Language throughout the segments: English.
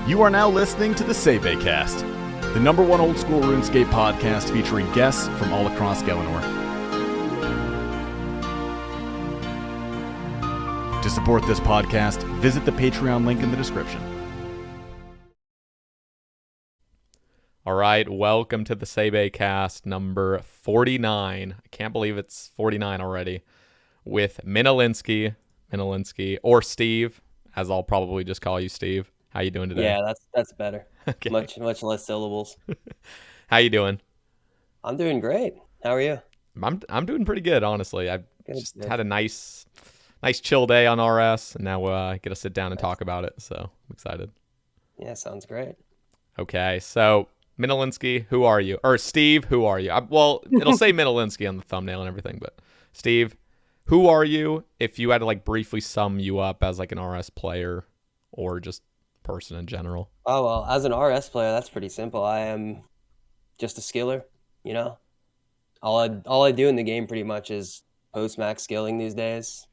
You are now listening to the Sae Bae Cast, the #1 old school RuneScape podcast featuring guests from all across Galanor. To support this podcast, visit the Patreon link in the description. All right, welcome to the Sae Bae Cast number 49. I can't believe it's 49 already. With Minalinsky, or Steve, as I'll probably just call you Steve. How you doing today? Yeah, that's better. Okay. Much less syllables. How you doing? I'm doing great. How are you? I'm doing pretty good, honestly. I've just had a nice chill day on RS, and now I get to sit down and talk about it. So I'm excited. Yeah, sounds great. Okay, so Minalinsky, who are you? Or Steve, who are you? Well, it'll say Minalinsky on the thumbnail and everything, but Steve, who are you? If you had to briefly sum you up as an RS player or just person in general. Oh, well, as an RS player, that's pretty simple. I am just a skiller, all I do in the game pretty much is post-max skilling these days.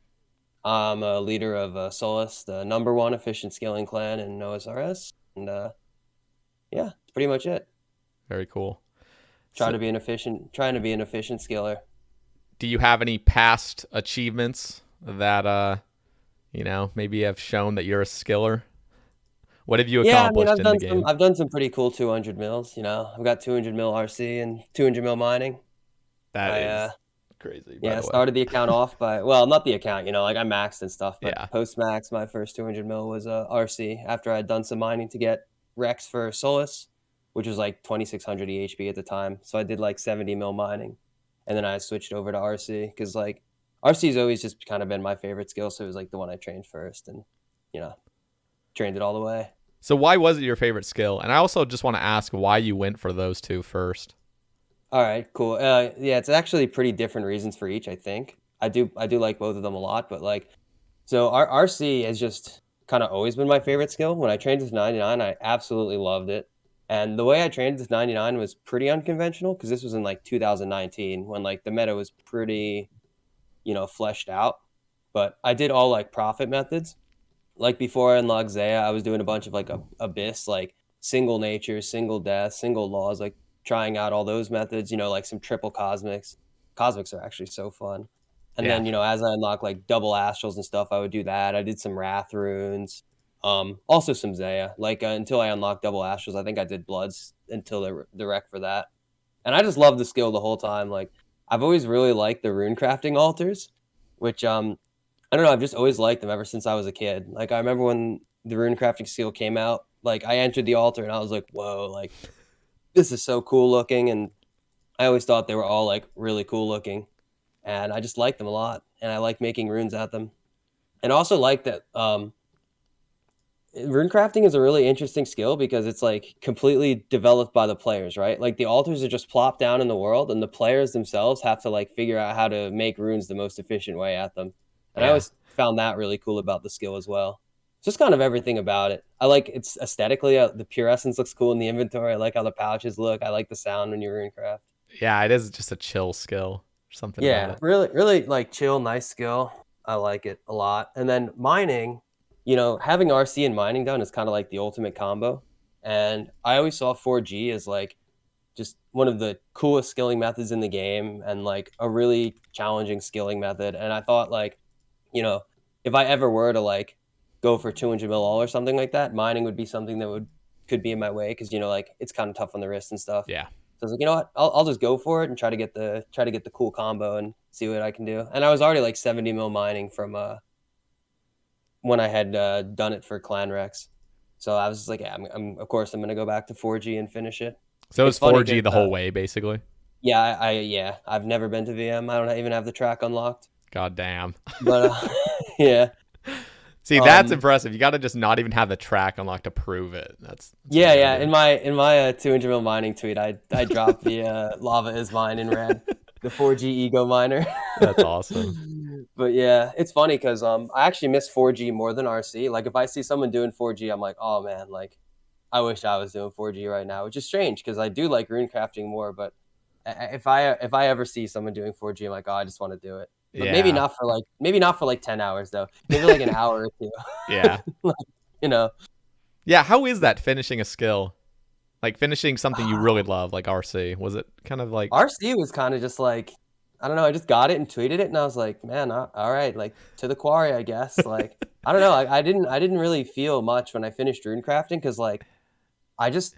I'm a leader of Solace, the #1 efficient skilling clan in OSRS, and yeah, that's pretty much it. Very cool. Trying to be an efficient skiller. Do you have any past achievements that maybe have shown that you're a skiller? What have you accomplished in the game? I've done some pretty cool 200 mils. I've got 200 mil RC and 200 mil mining. That is crazy. Yeah, I started the account off not the account. I maxed and stuff. But post max, my first 200 mil was RC after I'd done some mining to get Rex for Solace, which was 2600 EHP at the time. So I did 70 mil mining, and then I switched over to RC because RC's always just kind of been my favorite skill. So it was the one I trained first, and trained it all the way. So why was it your favorite skill? And I also just want to ask why you went for those two first. All right, cool. Yeah, it's actually pretty different reasons for each, I think. I do like both of them a lot, but so our RC has just kind of always been my favorite skill. When I trained with 99, I absolutely loved it. And the way I trained with 99 was pretty unconventional because this was in 2019 when the meta was pretty, fleshed out. But I did all profit methods. Before I unlocked Zaya, I was doing a bunch of Abyss, single nature, single death, single laws, trying out all those methods, some triple cosmics. Cosmics are actually so fun. And then, as I unlock double astrals and stuff, I would do that. I did some Wrath runes, also some Zaya. Until I unlocked double astrals, I think I did Bloods until the wreck for that. And I just loved the skill the whole time. I've always really liked the rune crafting altars, which I don't know, I've just always liked them ever since I was a kid. I remember when the rune crafting skill came out, I entered the altar and I was like, whoa, this is so cool looking. And I always thought they were all really cool looking. And I just liked them a lot. And I like making runes at them. And also like that rune crafting is a really interesting skill because it's completely developed by the players, right? The altars are just plopped down in the world and the players themselves have to figure out how to make runes the most efficient way at them. And I always found that really cool about the skill as well. Just kind of everything about it. I like it's aesthetically, the pure essence looks cool in the inventory. I like how the pouches look. I like the sound when you rune craft. Yeah, it is just a chill skill or something. Yeah, really chill, nice skill. I like it a lot. And then mining, having RC and mining done is kind of the ultimate combo. And I always saw 4G as just one of the coolest skilling methods in the game and a really challenging skilling method. And I thought if I ever were to go for 200 mil all or something like that, mining would be something that could be in my way because it's kind of tough on the wrist and stuff. Yeah. So I was what? I'll just go for it and try to get the cool combo and see what I can do. And I was already 70 mil mining from when I had done it for Clan Rex. So I was just yeah, I'm of course I'm gonna go back to 4G and finish it. So it's 4G the whole way basically. Yeah, I've never been to VM. I don't even have the track unlocked. God damn. But yeah. See, that's impressive. You got to just not even have the track unlocked to prove it. That's yeah. In my 200 mil mining tweet, I dropped the lava is mine in red, the 4G ego miner. That's awesome. But yeah, it's funny because I actually miss 4G more than RC. If I see someone doing 4G, I'm oh man, I wish I was doing 4G right now, which is strange because I do like rune crafting more. But if I ever see someone doing 4G, I'm oh, I just want to do it. But maybe not for 10 hours though. Maybe an hour or two. Yeah. You know. Yeah, how is that finishing a skill? Like finishing something you really love, like RC. Was it kind of like RC was kind of just like, I don't know, I just got it and tweeted it, and I was like, man, all right, like to the quarry, I guess. Like, I don't know, I didn't really feel much when I finished rune crafting because like I just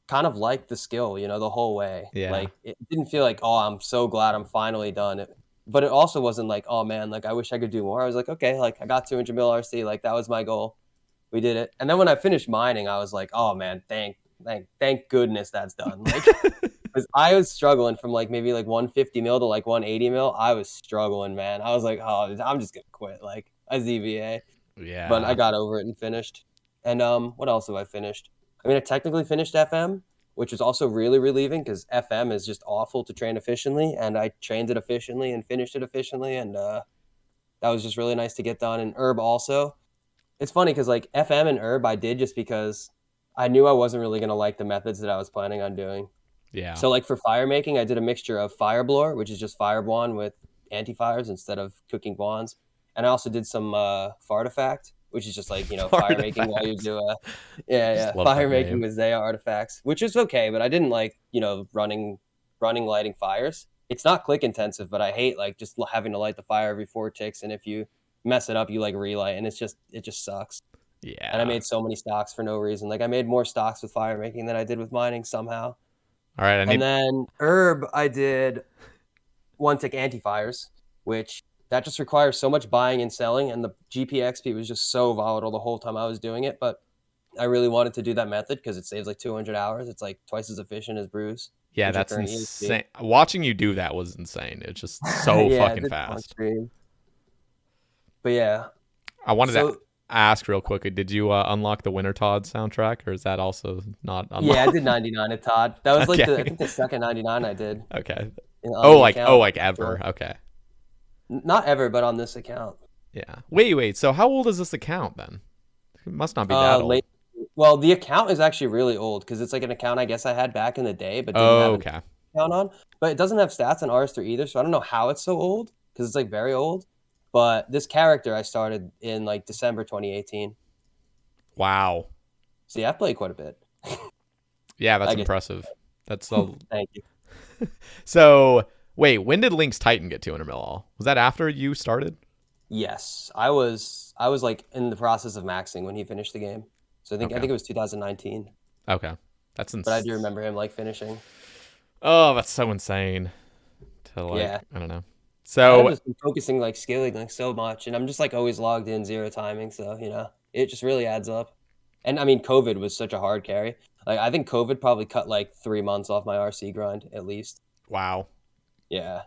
kind of liked the skill, the whole way. Yeah. Like it didn't feel like, oh, I'm so glad I'm finally done it. But it also wasn't like, oh man, like I wish I could do more. I was like, okay, like I got 200 mil RC, like that was my goal. We did it. And then when I finished mining, I was like, oh man, thank goodness that's done. Like, because I was struggling from like maybe like 150 mil to like 180 mil. I was struggling, man. I was like, oh, I'm just gonna quit, like a ZBA. But I Yeah. got over it and finished. And what else have I finished? I mean, I technically finished FM, which was also really relieving because FM is just awful to train efficiently, and I trained it efficiently and finished it efficiently, and that was just really nice to get done. And herb also. It's funny because like FM and herb I did just because I knew I wasn't really gonna like the methods that I was planning on doing. Yeah. So like for fire making, I did a mixture of fire blower, which is just fire blonde with anti-fires instead of cooking blondes. And I also did some fartifact, which is just like, fire making while you Artifacts. do yeah, Just love fire that making name. with Zaya artifacts, which is okay, but I didn't like, running lighting fires. It's not click intensive, but I hate like just having to light the fire every 4 ticks, and if you mess it up, you like relight, and it just sucks. And I Yeah. made so many stocks for no reason. Like I made more stocks with fire making than I did with mining somehow. All right. I And need. then herb, I did 1 tick anti-fires, which that just requires so much buying and selling, and the GPXP was just so volatile the whole time I was doing it. But I really wanted to do that method because it saves like 200 hours. It's like twice as efficient as Brews, Yeah, which are that's current EXP. insane. Watching you do that was insane. It's just so Yeah, fucking it's on fast. stream. But yeah, I wanted to so ask real quickly, did you unlock the Winter Todd soundtrack, or is that also not yeah, I unlocked? did 99 at Todd. That was like I Okay. think the second 99 I did Okay. on Oh, the like account. ever. Okay. Not ever, but on this account. Yeah. Wait. So how old is this account then? It must not be that old. Late. Well, the account is actually really old because it's like an account I guess I had back in the day, but didn't Oh, have an okay. account on. But it doesn't have stats on RS3 either, so I don't know how it's so old because it's like very old. But this character I started in like December 2018. Wow. See, I've played quite a bit. Yeah, that's I guess. impressive. That's a... Thank you. So wait, when did Link's Titan get 200 mil all? Was that after you started? Yes, I was like in the process of maxing when he finished the game. So I Okay. think it was 2019. Okay. That's But I do remember him like finishing. Oh, that's so insane. To like, Yeah. I don't know. I've So just been focusing like skilling like so much, and I'm just like always logged in, zero timing, so it just really adds up. And I mean, COVID was such a hard carry. Like I think COVID probably cut like 3 months off my RC grind at least. wow. Yeah,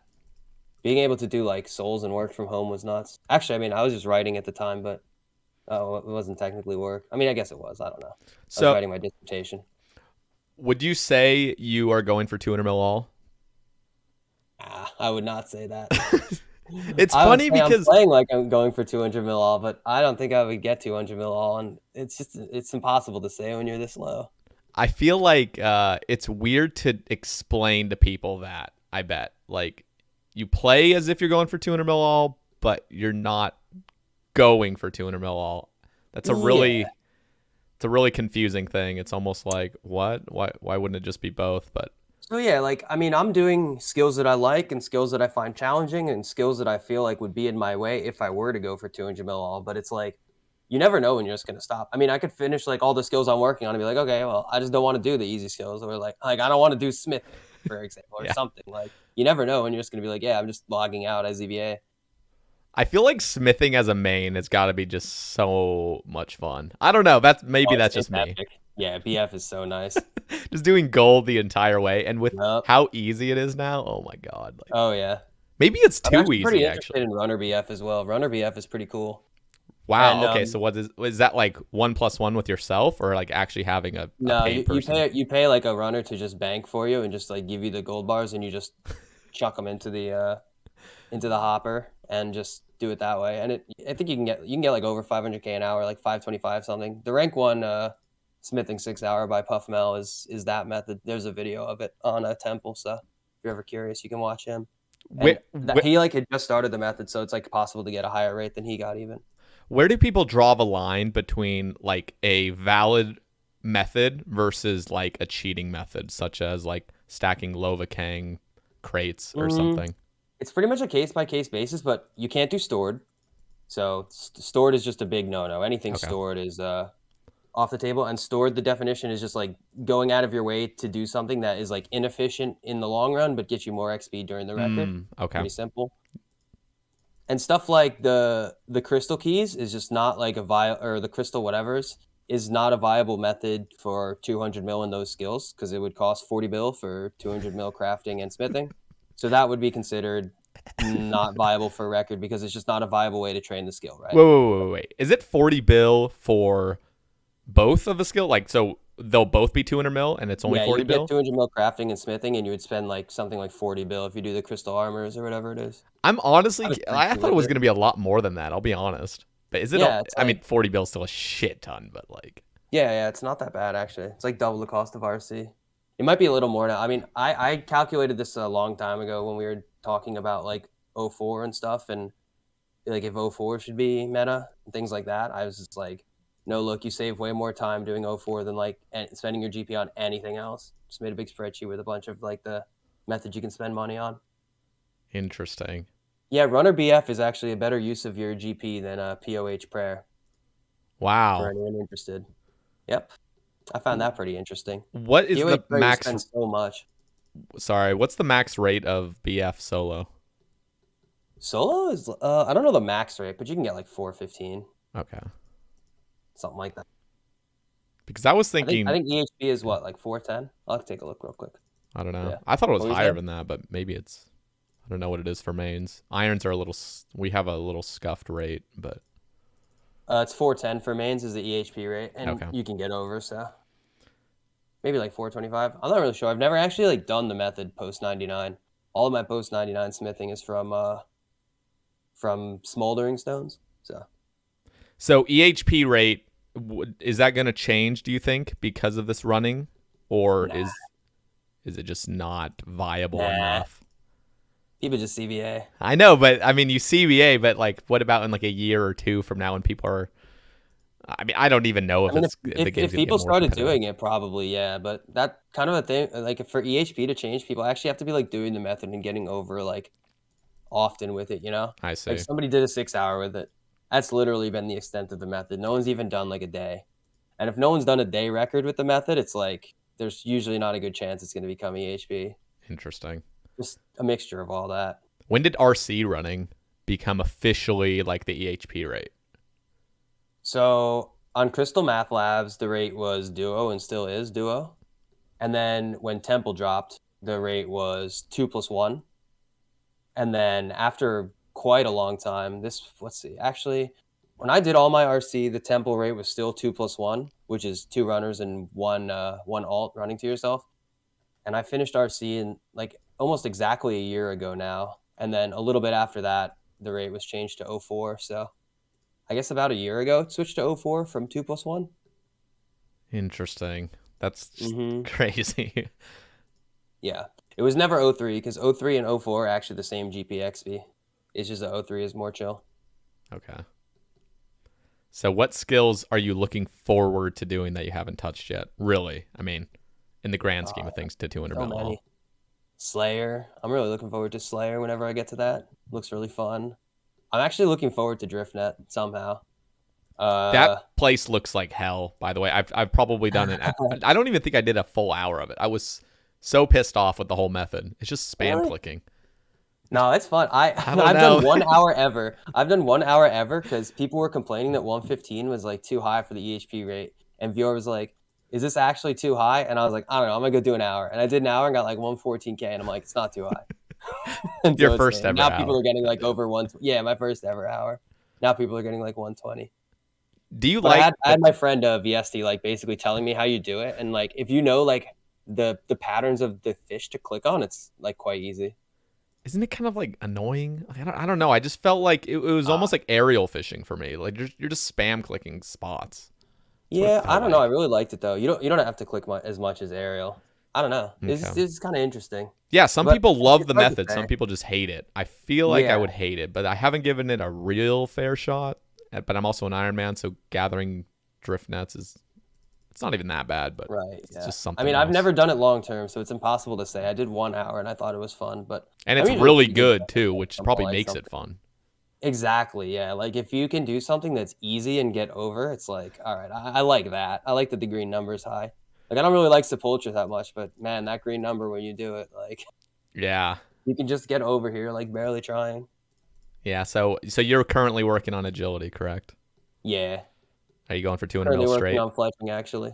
being able to do like souls and work from home was nuts. Actually, I mean, I was just writing at the time, but it wasn't technically work. I mean, I guess it was. I don't know. I was So writing my dissertation. would you say you are going for 200 mil all? I would not say that. It's I would funny say I'm because playing like I'm going for 200 mil all, but I don't think I would get 200 mil all, and it's impossible to say when you're this low. I feel like it's weird to explain to people that, I bet. Like, you play as if you're going for 200 mil all, but you're not going for 200 mil all. That's a really... Yeah. It's a really confusing thing. It's almost like, what? Why wouldn't it just be both? But So yeah, like I mean, I'm doing skills that I like and skills that I find challenging and skills that I feel like would be in my way if I were to go for 200 mil all. But it's like you never know when you're just gonna stop. I mean, I could finish like all the skills I'm working on and be like, okay, well, I just don't want to do the easy skills, or like I don't want to do smithing, for example, or yeah. something. Like you never know when you're just gonna be like, yeah, I'm just logging out as EVA. I feel like smithing as a main has got to be just so much fun. I don't know. That's It's just me. epic. Yeah, BF is so nice. Just doing gold the entire way, and with Yep. how easy it is now, oh my god! Like, Oh yeah. maybe it's I'm too actually pretty easy. interested Actually, in Runner BF as well. Runner BF is pretty cool. wow. And Okay, so what is that like 1+1 with yourself, or like actually having a no, paid you person? you pay like a runner to just bank for you and just like give you the gold bars, and you just chuck them into the hopper and just do it that way. And I think you can get like over 500k an hour, like 525 something. The rank one smithing 6 hour by Puff Mel is that method. There's a video of it on a temple, so if you're ever curious, you can watch him. And he like had just started the method, so it's like possible to get a higher rate than he got even. Where do people draw the line between like a valid method versus like a cheating method, such as like stacking Lovacang crates or something? It's pretty much a case by case basis, but you can't do stored. So stored is just a big no-no. Anything Okay. stored is off the table. And stored, the definition is just like going out of your way to do something that is like inefficient in the long run, but gets you more XP during the record. Okay. Pretty simple. And stuff like the crystal keys is just not like or the crystal whatevers is not a viable method for 200 mil in those skills, because it would cost 40 bill for 200 mil crafting and smithing. So that would be considered not viable for record, because it's just not a viable way to train the skill, right? Wait. Is it 40 bill for both of the skill? Like, so they'll both be 200 mil and it's only 40 you'd bill? get 200 mil crafting and smithing, and you would spend like something like 40 bill if you do the crystal armors or whatever it is. I'm honestly, I thought it was going to be a lot more than that. I'll be honest. But is it? Yeah, I mean, 40 bill is still a shit ton, but like. Yeah, it's not that bad actually. It's like double the cost of RC. It might be a little more now. I mean, I calculated this a long time ago when we were talking about like 04 and stuff, and like if 04 should be meta and things like that. I was just like, no, look, you save way more time doing 04 than like spending your GP on anything else. Just made a big spreadsheet with a bunch of like the methods you can spend money on. Interesting. Yeah, runner BF is actually a better use of your GP than POH prayer. Wow. For anyone interested. Yep. I found that pretty interesting. What is POH the prayer max? spends so much. Sorry, what's the max rate of BF solo? Solo is I don't know the max rate, but you can get like 415. Okay. Something like that. Because I was thinking, I think EHP is what, like 410? I'll have to take a look real quick. I don't know. Yeah. I thought it was What was higher that? than that, but maybe it's. I don't know what it is for mains. Irons are a little. We have a little scuffed rate, but. It's 410 for mains is the EHP rate, and Okay. you can get over, so maybe like 425. I'm not really sure. I've never actually like done the method post 99. All of my post 99 smithing is from smoldering stones. So EHP rate, is that going to change? Do you think because of this running, or Nah. is it just not viable Nah. enough? People just CVA. I know, but I mean, you CVA, but like, what about in like a year or two from now when people are? I mean, I don't even know if it's the game's If gonna people get more started competitive. doing it, probably, yeah. But that kind of a thing, like for EHP to change, people actually have to be like doing the method and getting over like often with it, you know? I see. Like somebody did a 6-hour with it. That's literally been the extent of the method. No one's even done like a day. And if no one's done a day record with the method, it's like there's usually not a good chance it's going to become EHP. Interesting. Just a mixture of all that. When did RC running become officially like the EHP rate? So on Crystal Math Labs, the rate was Duo and still is Duo. And then when Temple dropped, the rate was 2+1. And then after quite a long time, actually, when I did all my RC, the Temple rate was still 2+1, which is 2 runners and one alt running to yourself. And I finished RC in like almost exactly a year ago now. And then a little bit after that, the rate was changed to 04. So I guess about a year ago, it switched to 04 from 2+1. Interesting. That's just crazy. Yeah. It was never 03 because 03 and 04 are actually the same GPXP. It's just that 03 is more chill. Okay. So what skills are you looking forward to doing that you haven't touched yet? Really? I mean, in the grand scheme of things, to 200 So mil. many. Slayer. I'm really looking forward to Slayer whenever I get to that. Looks really fun. I'm actually looking forward to DriftNet somehow. That place looks like hell, by the way. I've probably done it. I don't even think I did a full hour of it. I was so pissed off with the whole method. It's just spam Really? clicking. No, it's fun. I've done 1 hour ever. I've done 1 hour ever because people were complaining that 115 was like too high for the EHP rate. And viewer was like, is this actually too high? And I was like, I don't know. I'm going to go do an hour. And I did an hour and got like 114K. And I'm like, it's not too high. Your first ever now hour. People are getting like over one. Yeah, my first ever hour. Now people are getting like 120. Do you But like? I had my friend VST like basically telling me how you do it. And like, if you know like the patterns of the fish to click on, it's like quite easy. Isn't it kind of like annoying? I don't know. I just felt like it was almost like aerial fishing for me. Like you're just spam clicking spots. Yeah, I don't know. I really liked it though. You don't have to click as much as aerial. I don't know. It's kind of interesting. Yeah, some But people love it's the hard to method. say. Some people just hate it. I feel like I Yeah. would hate it, but I haven't given it a real fair shot. but I'm also an Iron Man, so gathering drift nets it's not even that bad, but Right. it's Yeah. just I something mean, I've else. never done it long term, so it's impossible to say. I did 1 hour and I thought it was fun, but And I'm it's usually really pretty good good at too, it. which I'm probably like makes it something. fun. Exactly. Yeah. Like if you can do something that's easy and get over, it's like, all right, I like that. I like that the green number's high. Like I don't really like Sepulchre that much, but man, that green number when you do it, like Yeah. you can just get over here, like barely trying. Yeah, so you're currently working on agility, correct? Yeah. Are you going for 200 Currently mil working straight? on fletching actually.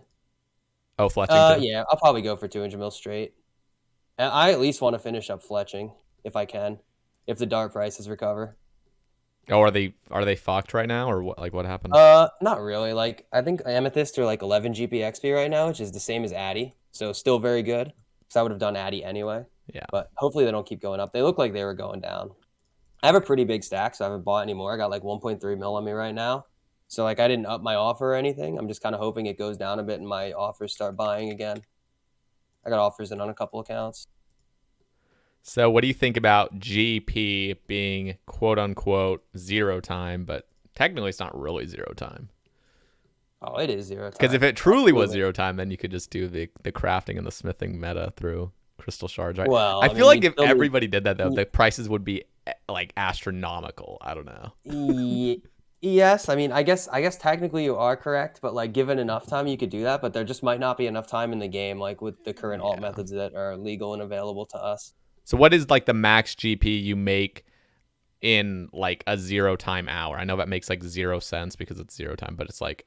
Oh, fletching too? Yeah, I'll probably go for 200 mil straight. And I at least want to finish up fletching if I can, if the dart prices recover. Oh, are they fucked right now, or what? Like, what happened? Not really. Like I think Amethyst are like 11 GP XP right now, which is the same as Addy, so still very good. Because I would have done Addy anyway. Yeah. But hopefully they don't keep going up. They look like they were going down. I have a pretty big stack, so I haven't bought any more. I got like 1.3 mil on me right now. So like I didn't up my offer or anything. I'm just kind of hoping it goes down a bit and my offers start buying again. I got offers in on a couple accounts. So, what do you think about GP being quote unquote zero time, but technically it's not really zero time? Oh, it is zero Because if time. it truly was Absolutely. zero time, then you could just do the crafting and the smithing meta through crystal shards, right? Well, I I feel mean, like you'd if still need. everybody did that though, the prices would be like astronomical. I don't know. Yes, I mean, I guess technically you are correct, but like given enough time, you could do that. But there just might not be enough time in the game, like with the current alt Yeah. methods that are legal and available to us. So, what is like the max GP you make in like a zero time hour? I know that makes like 0 cents because it's zero time, but it's like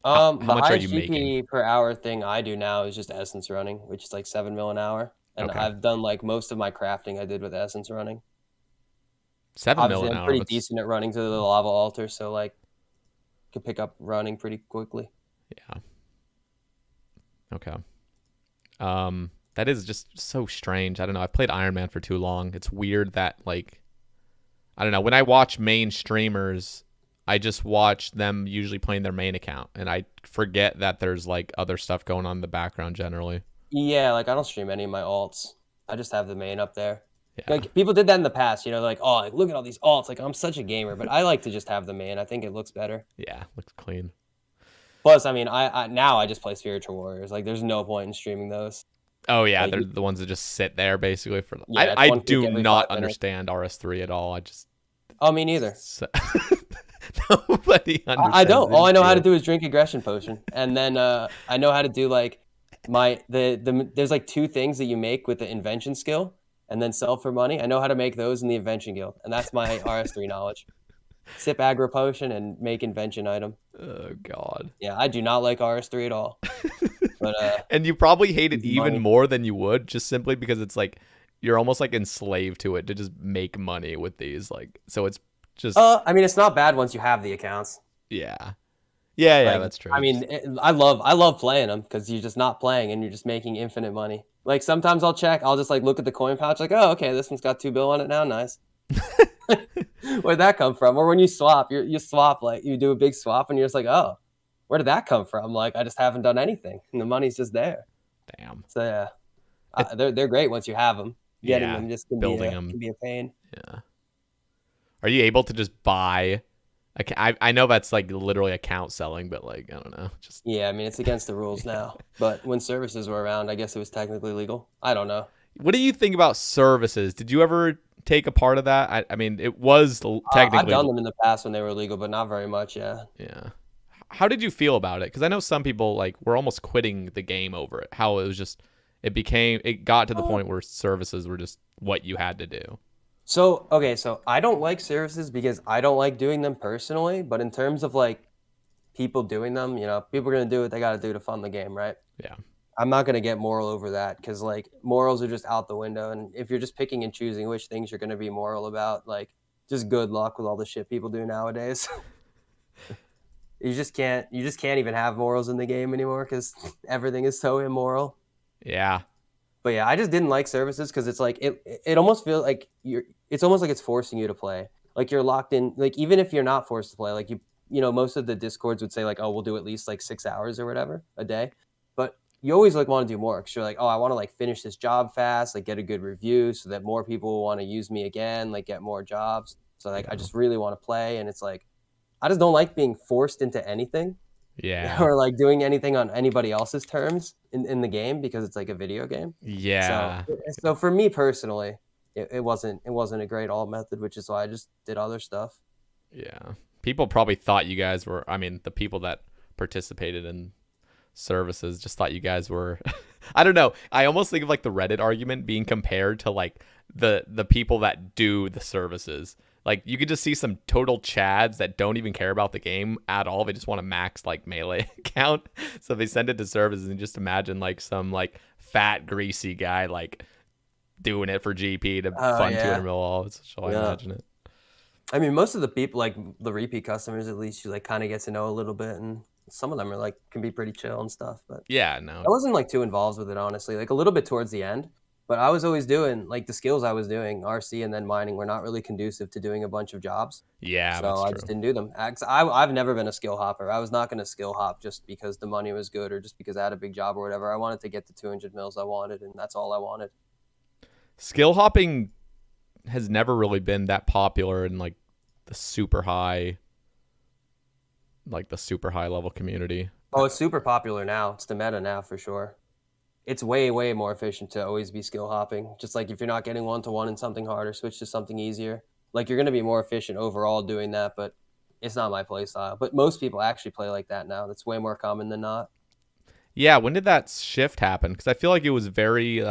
how The much are highest you making? GP per hour thing I do now is just essence running, which is like 7 mil an hour, and Okay, I've done like most of my crafting I did with essence running. 7 mil Obviously, an I'm hour. pretty That's decent at running to the lava altar, so like could pick up running pretty quickly. yeah. Okay. That is just so strange. I don't know. I've played Iron Man for too long. It's weird that like I don't know. When I watch main streamers, I just watch them usually playing their main account, and I forget that there's like other stuff going on in the background generally. Yeah, like I don't stream any of my alts. I just have the main up there. Yeah. Like people did that in the past, like, oh, like look at all these alts. Like I'm such a gamer, but I like to just have the main. I think it looks better. Yeah. Looks clean. Plus, I mean, I now I just play Spiritual Warriors. Like there's no point in streaming those. Oh yeah, Like they're the ones that just sit there basically for. yeah, it's I one click do every not 5 minutes. understand RS3 at all. I just Oh, me neither. nobody understands. I don't. They All I just know how to do do is drink aggression potion, and then I know how to do like there's like 2 things that you make with the invention skill, and then sell for money. I know how to make those in the invention guild, and that's my RS3 knowledge. Sip aggro potion and make invention item. Oh god. Yeah, I do not like RS3 at all. But And you probably hate it easy even money. more than you would just simply because it's like you're almost like enslaved to it to just make money with these like so it's just I mean, it's not bad once you have the accounts. yeah. Yeah, Like, that's true. I mean, I love playing them because you're just not playing and you're just making infinite money. Like sometimes I'll just like look at the coin pouch, like, oh, okay, this one's got 2 bill on it now, nice. Where'd that come from? Or when you swap, you swap like you do a big swap and you're just like, oh, where did that come from? Like I just haven't done anything and the money's just there. Damn. So yeah, It's, they're great once you have them. Getting yeah, them just building can them. be a pain. Yeah. Are you able to just buy I know that's like literally account selling, but like I don't know, just Yeah, I mean it's against the rules now. But when services were around, I guess it was technically legal. I don't know. what do you think about services? Did you ever take a part of that? I mean, it was I've technically done them in the past when they were legal, but not very much. Yeah. yeah. How did you feel about it? Because I know some people like were almost quitting the game over it. How it was just it got to the point where services were just what you had to do. So okay, so I don't like services because I don't like doing them personally. But in terms of like people doing them, people are gonna do what they got to do to fund the game, right? Yeah. I'm not gonna get moral over that because like morals are just out the window. And if you're just picking and choosing which things you're gonna be moral about, like just good luck with all the shit people do nowadays. You just can't even have morals in the game anymore because everything is so immoral. Yeah. But yeah, I just didn't like services because it's like it almost feels like it's almost like it's forcing you to play. Like you're locked in. Like even if you're not forced to play, like most of the discords would say like, oh, we'll do at least like 6 hours or whatever a day. But you always like want to do more because you're like, oh, I want to like finish this job fast, like get a good review so that more people will want to use me again, like get more jobs. So like I just really want to play, and it's like I just don't like being forced into anything Yeah. or like doing anything on anybody else's terms in the game because it's like a video game. So Yeah. so for me personally, it wasn't a great alt method, which is why I just did other stuff. Yeah. People probably thought you guys were, I mean, the people that participated in services just thought you guys were I don't know. I almost think of like the Reddit argument being compared to like the people that do the services. Like you could just see some total chads that don't even care about the game at all. They just want to max like melee account. So they send it to services and just imagine like some like fat greasy guy like doing it for GP to Oh fund yeah. 200 mil all. That's how I Yeah. imagine it. I mean, most of the people, like the repeat customers, at least you like kind of get to know a little bit, and some of them are like can be pretty chill and stuff. But Yeah, no. I wasn't like too involved with it, honestly. Like a little bit towards the end, but I was always doing like the skills I was doing, RC and then mining, were not really conducive to doing a bunch of jobs. Yeah, So that's I true. just didn't do them. I've never been a skill hopper. I was not going to skill hop just because the money was good or just because I had a big job or whatever. I wanted to get the 200 mils I wanted, and that's all I wanted. Skill hopping has never really been that popular in like the super high level community. Oh, it's super popular now. It's the meta now for sure. It's way, way more efficient to always be skill hopping. Just like if you're not getting one-to-one in something harder, switch to something easier. Like you're going to be more efficient overall doing that, but it's not my play style. But most people actually play like that now. That's way more common than not. Yeah, when did that shift happen? Because I feel like it was very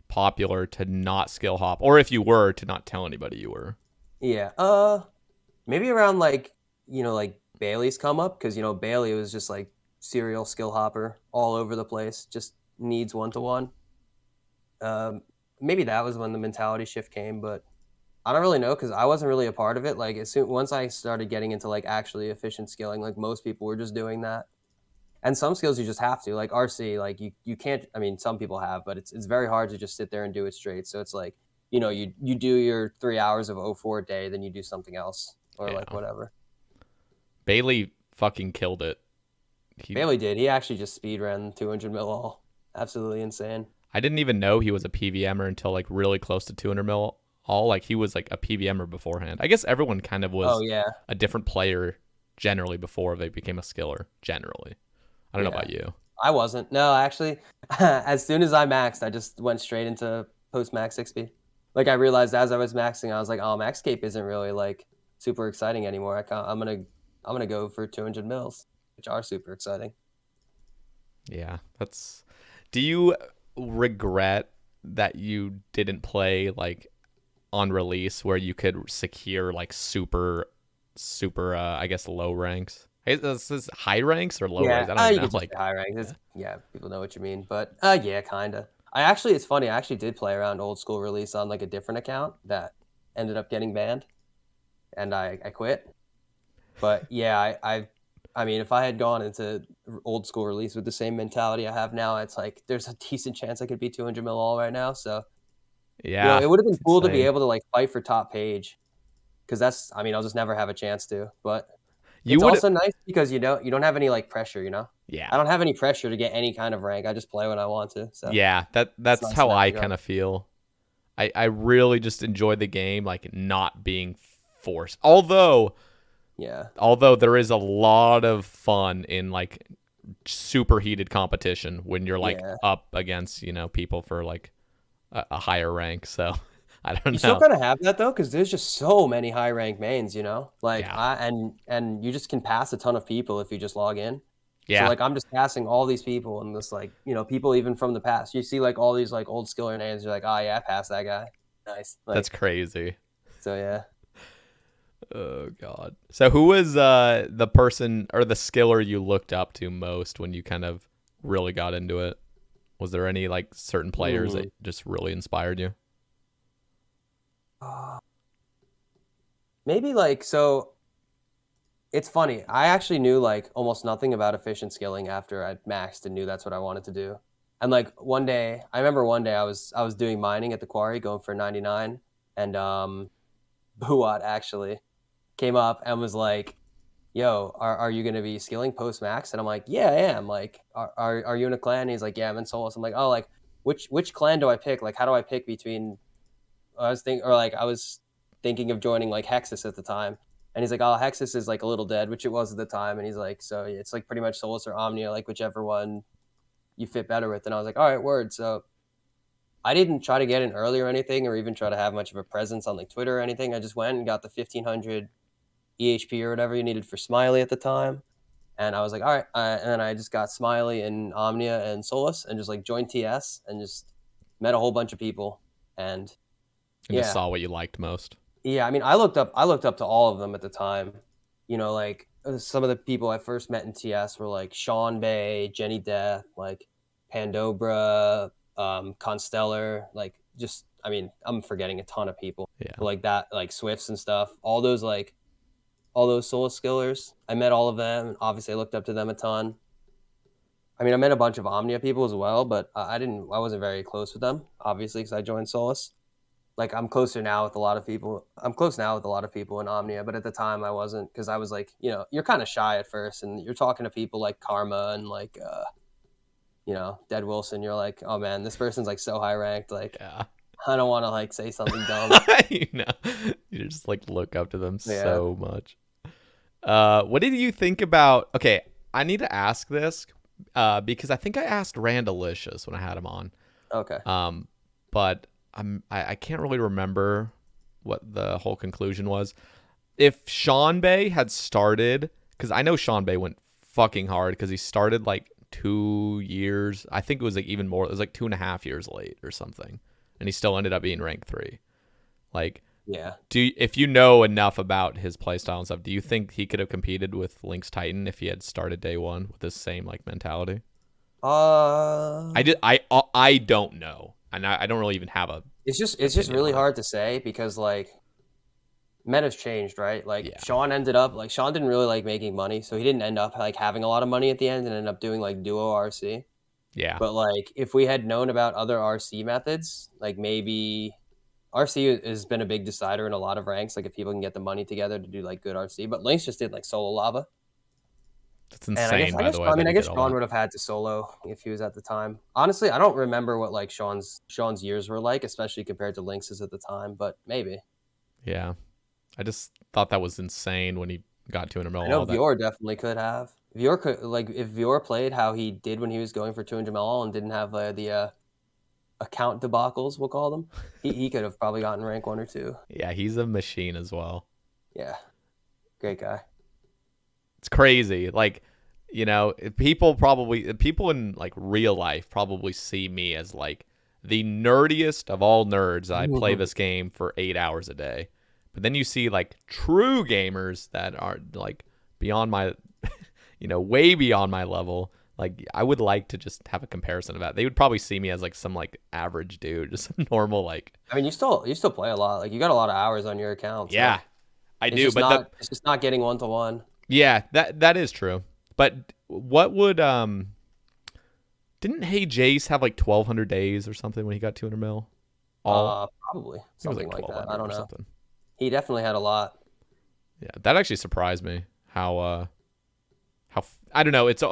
popular to not skill hop, or if you were, to not tell anybody you were. Yeah. Maybe around like, like Bailey's come up, because Bailey was just like serial skill hopper all over the place, just needs one-to-one. Maybe that was when the mentality shift came, but I don't really know because I wasn't really a part of it. Like once I started getting into like actually efficient skilling, like most people were just doing that. And some skills you just have to, like RC, like you can't. I mean, some people have, but it's very hard to just sit there and do it straight. So it's like you do your 3 hours of O4 a day, then you do something else or Yeah. like whatever. Bailey fucking killed it. Bailey did. He actually just speed ran 200 mil all. Absolutely insane. I didn't even know he was a PVMer until like really close to 200 mil all. Like he was like a PVMer beforehand. I guess everyone kind of was Oh yeah. a different player generally before they became a skiller. Generally, I don't know about you. I wasn't. No, actually, as soon as I maxed, I just went straight into post max XP. Like I realized as I was maxing, I was like, oh, Maxscape isn't really like super exciting anymore. I'm gonna go for 200 mils, which are super exciting. Yeah, that's. Do you regret that you didn't play like on release where you could secure like super, I guess low ranks? Hey, this is high ranks or low ranks? I don't You even know. could just Like, say high rank. Yeah, people know what you mean. But yeah, kinda. It's funny. I actually did play around old school release on like a different account that ended up getting banned, and I quit. But yeah, I mean, if I had gone into old school release with the same mentality I have now, it's like there's a decent chance I could be 200 mil all right now. So yeah, it would have been it's cool to be insane. able to like fight for top page, because I mean, I'll just never have a chance to. But You it's would, also nice because you don't have any like pressure. yeah, I don't have any pressure to get any kind of rank. I just play when I want to. So yeah. it's That's nice in how that I regard. kind of feel. I really just enjoy the game, like not being forced. Yeah. Although there is a lot of fun in like super heated competition when you're like Yeah. up against people for like a higher rank. So I You don't still know. kind of have that though, because there's just so many high rank mains, like Yeah, and you just can pass a ton of people if you just log in. So yeah, like I'm just passing all these people and this like, people even from the past. You see like all these like old skiller names, you're like, oh yeah, I passed that guy. Nice. that's Like, crazy. so yeah. Oh god. So who was the person or the skiller you looked up to most when you kind of really got into it? Was there any like certain players Hmm. that just really inspired you? Maybe like, so it's funny. I actually knew like almost nothing about efficient skilling after I maxed and knew that's what I wanted to do. And like I remember one day I was doing mining at the quarry going for 99, and Buat actually came up and was like, yo, are you going to be skilling post max? And I'm like, yeah, I am. Like, are you in a clan? And he's like, yeah, I'm in Solace. I'm like, oh, like which clan do I pick? Like, how do I pick between, I was thinking of joining like Hexus at the time. And he's like, oh, Hexus is like a little dead, which it was at the time. And he's like, so it's like pretty much Solace or Omnia, like whichever one you fit better with. And I was like, all right, word. So I didn't try to get in early or anything, or even try to have much of a presence on like Twitter or anything. I just went and got the 1500 EHP or whatever you needed for Smiley at the time. And I was like, all right. And then I just got Smiley and Omnia and Solace and just like joined TS and just met a whole bunch of people. And just saw what you liked most. Yeah, I mean, I looked up to all of them at the time. You know, like some of the people I first met in TS were like Sae Bae, Jenny Death, like Pandobra, Constellar, like just, I mean, I'm forgetting a ton of people. Yeah. But like that, like Swifts and stuff. All those Solace skillers. I met all of them. And obviously, I looked up to them a ton. I mean, I met a bunch of Omnia people as well, but I wasn't very close with them, obviously, because I joined Solace. Like I'm closer now with a lot of people. I'm close now with a lot of people in Omnia, but at the time I wasn't, because I was like, you know, you're kind of shy at first, and you're talking to people like Karma and like, you know, Dead Wilson. You're like, oh man, this person's like so high ranked. Like, Yeah. I don't want to like say something dumb. You know, you just like look up to them so much. What did you think about? Okay, I need to ask this because I think I asked Randalicious when I had him on. Okay. But I can't really remember what the whole conclusion was. If Sae Bae had started, because I know Sae Bae went fucking hard because he started like 2 years. I think it was like even more. It was like 2.5 years late or something, and he still ended up being rank 3. Like, yeah. If you know enough about his playstyle and stuff, do you think he could have competed with Lynx Titan if he had started day one with this same like mentality? I don't know. And I don't really even have a. It's just really hard to say because like meta's changed, right? Like Sean ended up like Sean didn't really like making money, so he didn't end up like having a lot of money at the end and ended up doing like duo RC. Yeah. But like if we had known about other RC methods, like maybe RC has been a big decider in a lot of ranks. Like if people can get the money together to do like good RC, but Lynx just did like solo lava. That's insane, by the way. I guess Sean would have had to solo if he was at the time. Honestly, I don't remember what like Sean's years were like, especially compared to Lynx's at the time, but maybe. Yeah. I just thought that was insane when he got to an ML. I know Vior definitely could have. Vior could, like, if Vior played how he did when he was going for 200 ML and didn't have the account debacles, we'll call them, he could have probably gotten rank 1 or 2. Yeah, he's a machine as well. Yeah. Great guy. It's crazy. Like, you know, people in like real life probably see me as like the nerdiest of all nerds. I play this game for 8 hours a day. But then you see like true gamers that are like beyond my, you know, way beyond my level. Like I would like to just have a comparison of that. They would probably see me as like some like average dude, just some normal like. I mean, you still play a lot. Like you got a lot of hours on your account. So yeah, I do. But it's just not getting 1-to-1. Yeah, that is true. But what would didn't Hey Jace have like 1,200 days or something when he got 200 mil? Probably something like that. I don't know. Something. He definitely had a lot. Yeah, that actually surprised me. How I don't know. It's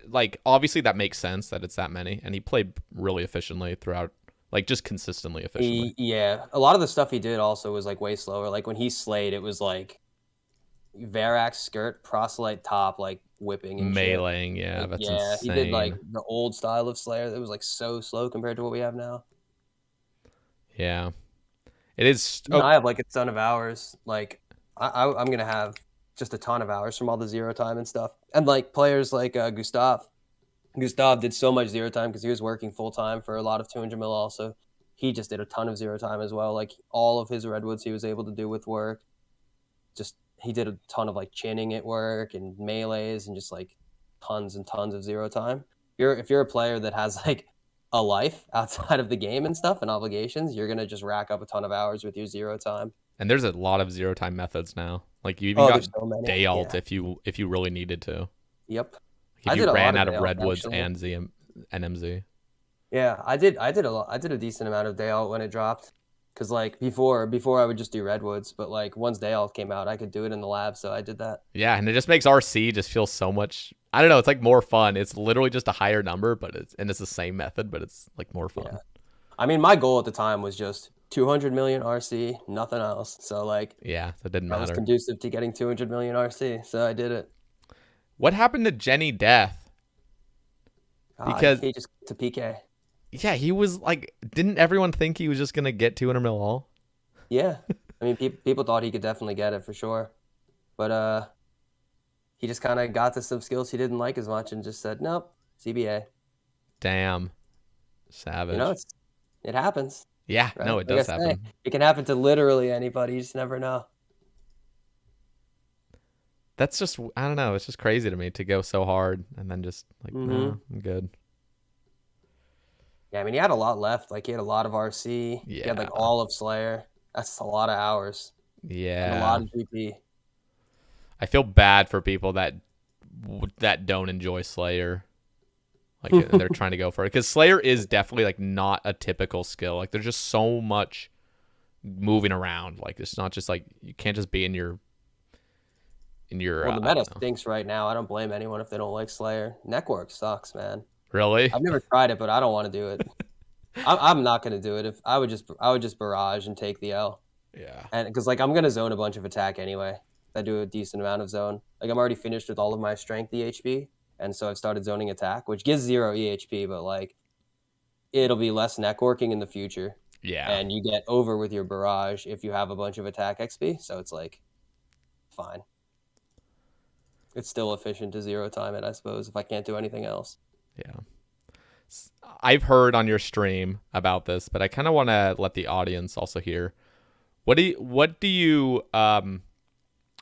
like obviously that makes sense that it's that many, and he played really efficiently throughout, like just consistently efficiently. Yeah, a lot of the stuff he did also was like way slower. Like when he slayed, it was like Verax skirt, proselyte top, like whipping and meleeing. Shit. Yeah, like, that's insane. Insane. He did like the old style of Slayer that was like so slow compared to what we have now. Yeah. It is. I have like a ton of hours. Like I'm gonna have just a ton of hours from all the zero time and stuff. And like players like Gustav did so much zero time because he was working full time for a lot of 200 mil. Also, he just did a ton of zero time as well. Like all of his redwoods he was able to do with work. Just he did a ton of like chinning at work and melees and just like tons and tons of zero time. If you're a player that has like a life outside of the game and stuff and obligations, you're gonna just rack up a ton of hours with your zero time. And there's a lot of zero time methods now. Like you even got so day alt if you really needed to. Yep. If you ran out of redwoods and NMZ. Yeah, I did a decent amount of day alt when it dropped. Cause like before I would just do redwoods, but like once day alt came out, I could do it in the lab, so I did that. Yeah, and it just makes RC just feel so much. I don't know. It's like more fun. It's literally just a higher number, but it's the same method, but it's like more fun. Yeah. I mean, my goal at the time was just 200 million RC, nothing else. So like Yeah, that didn't that was matter. conducive to getting 200 million RC. So I did it. What happened to Jenny Death? Because He just to PK. yeah, he was like, didn't everyone think he was just gonna get 200 mil all? Yeah, I mean, people thought he could definitely get it for sure, but he just kind of got to some skills he didn't like as much and just said, nope, CBA. Damn, savage. You know, it happens, Yeah, right? no, it Like I does say, happen. it can happen to literally anybody. You just never know. That's just, I don't know. It's just crazy to me to go so hard and then just like, no, I'm good. Yeah, I mean, he had a lot left. Like, he had a lot of RC. He had, like, Yeah. all of Slayer. That's a lot of hours. And a Yeah. lot of GP. I feel bad for people that don't enjoy Slayer. Like they're trying to go for it, because Slayer is definitely like not a typical skill. Like there's just so much moving around. Like it's not just like, you can't just be in your Well, the meta stinks right now. I don't blame anyone if they don't like Slayer. Neckwork sucks, man. Really? I've never tried it, but I don't want to do it. I'm not gonna do it. If I would just barrage and take the L. Yeah. And because like I'm gonna zone a bunch of attack anyway. I do a decent amount of zone. Like I'm already finished with all of my strength EHP, and so I've started zoning attack, which gives 0 EHP, but like it'll be less networking in the future. Yeah. And you get over with your barrage if you have a bunch of attack XP. So it's like fine. It's still efficient to 0 time it, I suppose, if I can't do anything else. Yeah. I've heard on your stream about this, but I kind of want to let the audience also hear. What do you